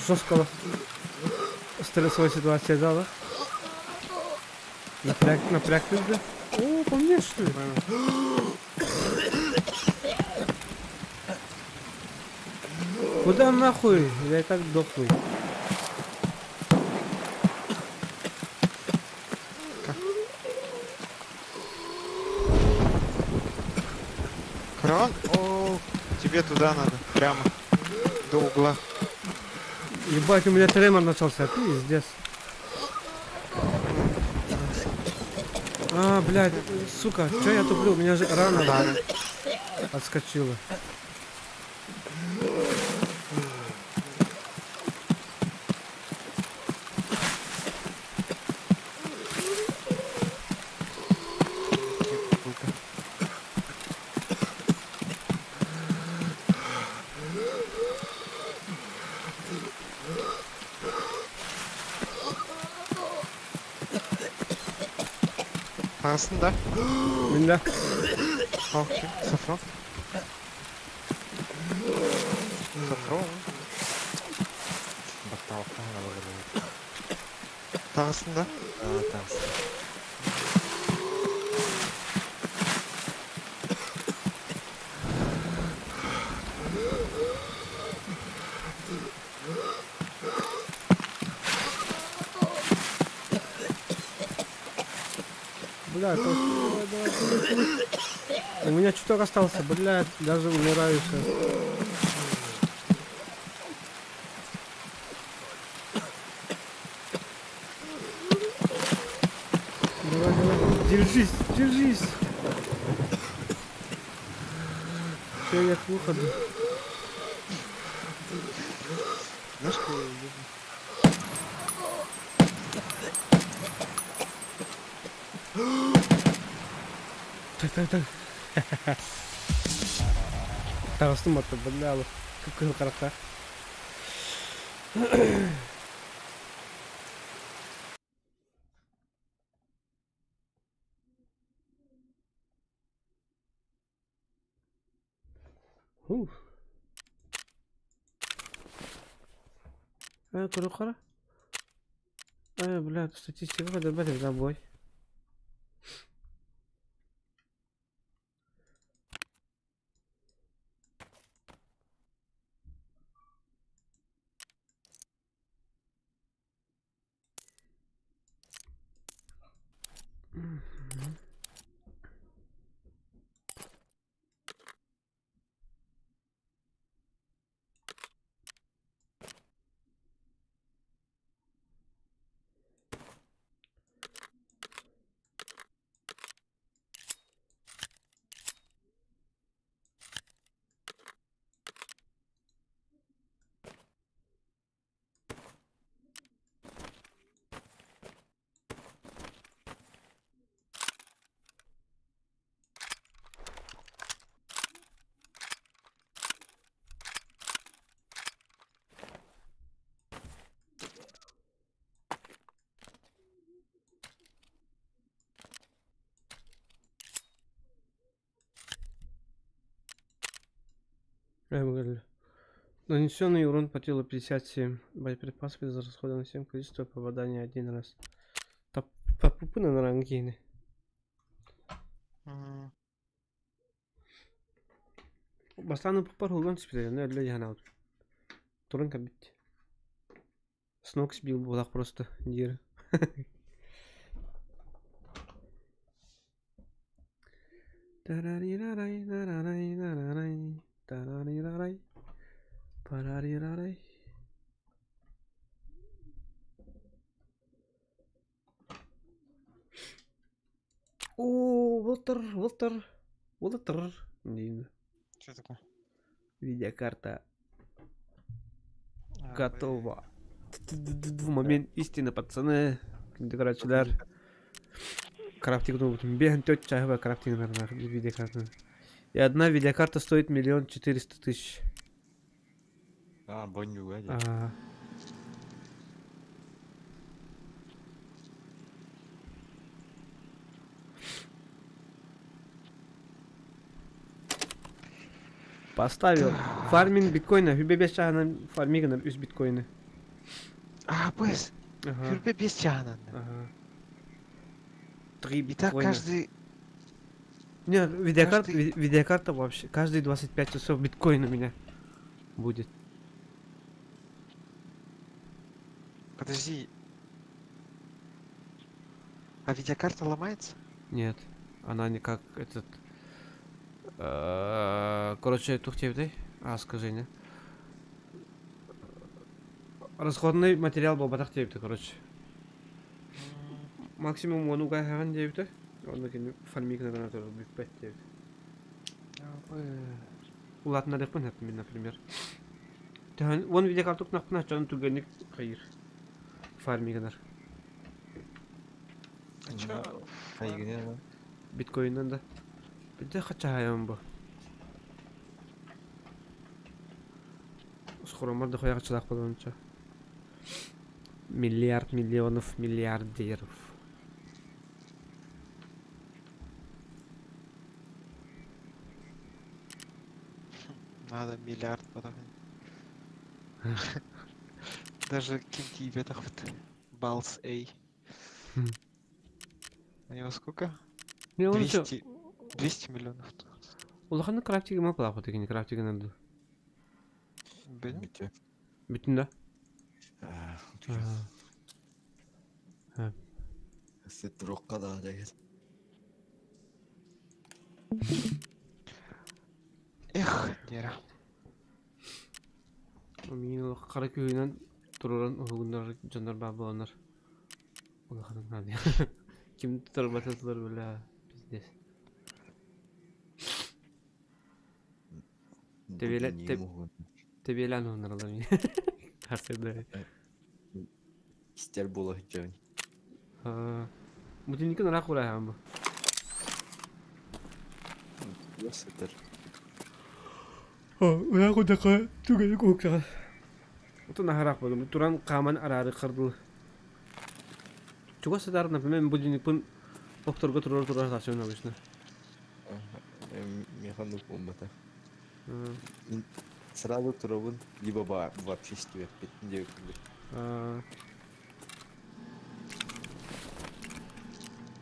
жестко стрессовая ситуация, да? Напряг ты, да? О, по мне, что ли? Куда нахуй? Я и так дохлый.
Кран? О, тебе туда надо. Прямо. До угла.
Ебать, у меня тремор начался, пиздец. А, блядь, сука, чё я туплю? У меня же рана
Да.
отскочила.
Арасында.
Бля.
Окей. Сафрон. Сафрон.
Батталыққа қалып
Тағысында.
тағысы.
Бля, давай. У меня чуток остался, блядь, даже умираю сейчас. Давай. Держись. Все, я к выходу.
Знаешь, кого я люблю?
Так. Тағыстым атты, бля, алып. Күккіл қарақта. Көрі қара. Бля, статистика қада бәлі забой. Нанесенный урон по телу 57. Боеприпасов израсходовано 7. Количество попадания 1 раз. Попупы на рангейны. Бастаны пупар hulgan спидер, ne öyle yana out. Turun kabit. Snox бил булак просто дир. Тарарирарай, нарарай, нарарай, тарарирарай, парарирарай. О, Волтер. Блин,
Что такое?
видеокарта
А,
готова. Момент истины, пацаны. Деграчилар. Крафтинг ноутбук. Бехан тёт чахва крафтинг на видеокарта. И одна видеокарта стоит 1 400 000.
Боню, гадя.
А, поставил. Фарминг биткоина. Хүбебес чаханан фармиганар үс биткоины.
Без.
Ага.
Фюрбе без чана.
Ага. 3
И так
биткоина.
каждый...
Не, видеокарта,
каждый-
видеокарта вообще. Каждые 25 часов биткоин у меня будет.
Подожди. А видеокарта ломается?
Нет, она не как этот... Короче, тухтевдай. Скажи, не? Расходный материал был батах тевты, короче. Максимум он угайхан тевты. Он кені фармик на гранатор бифпет тевты. Улатын адекпен хәппен, например. Вон видеокартук нахпына чанын түгенник хайыр. Фармигнар.
А чё?
Хайгыне да.
Биткоиннан да. Бидде хача хайам бу. Скоромар да хояга чылак болонча. Миллионов, миллиардеров.
Надо миллиард потом. Даже кинти бетах вот. Балс Эй.
Хм.
У него сколько?
Не, он
200 миллионов.
Улаханы крафтиги ма плаху тегини крафтиги надо.
Блин.
Бите.
Бүтін да?
Сет рокка да дегел.
Эх, Нера.
Мен қара күйінен тұрыран ұғындар жандар ба боланар. Улаханы нады. Кім тұтар бататылар бөлі біздес. Тебелі ануынар алар мен. Қарсайды.
Истер бола хиджан.
Будильники нарақ ұрай ғамы.
Ясетер.
Нарақ ұдақа түгелі көк жаға. Ұты нахарақ болым. Туран қаман арары қырдыл. Чуға садар, например, будильник пын опторға тұрар тасыйын обычно.
Механик бомбата. Сразу турабын, либо вообще стивет, где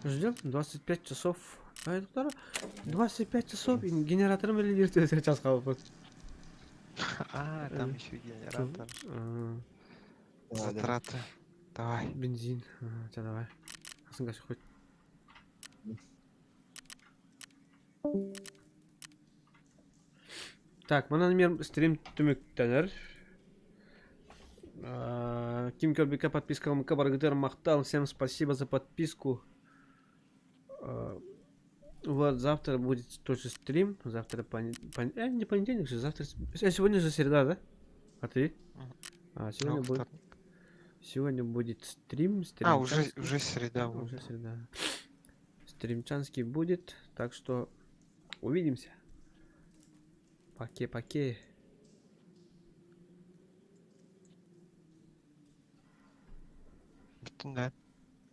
Ждем 25 часов. А это кто? 25 часов и генератором или вертолет сейчас хавает.
А, там еще генератор.
Да.
Затраты. Давай.
Бензин. Тебя давай. Асынгашы хоть. Так, мына мен стрим түмүктөнөр. Ким Кёрбика подписка баргытыр мактал. Всем спасибо за подписку. Вот завтра будет тоже стрим. Завтра не понедельник же, завтра. Сегодня же среда, да? А ты? Сегодня будет.
Вторник.
Сегодня будет стрим.
Уже среда.
Уже среда. Стримчанский будет, так что увидимся. Паке-паке.
Да.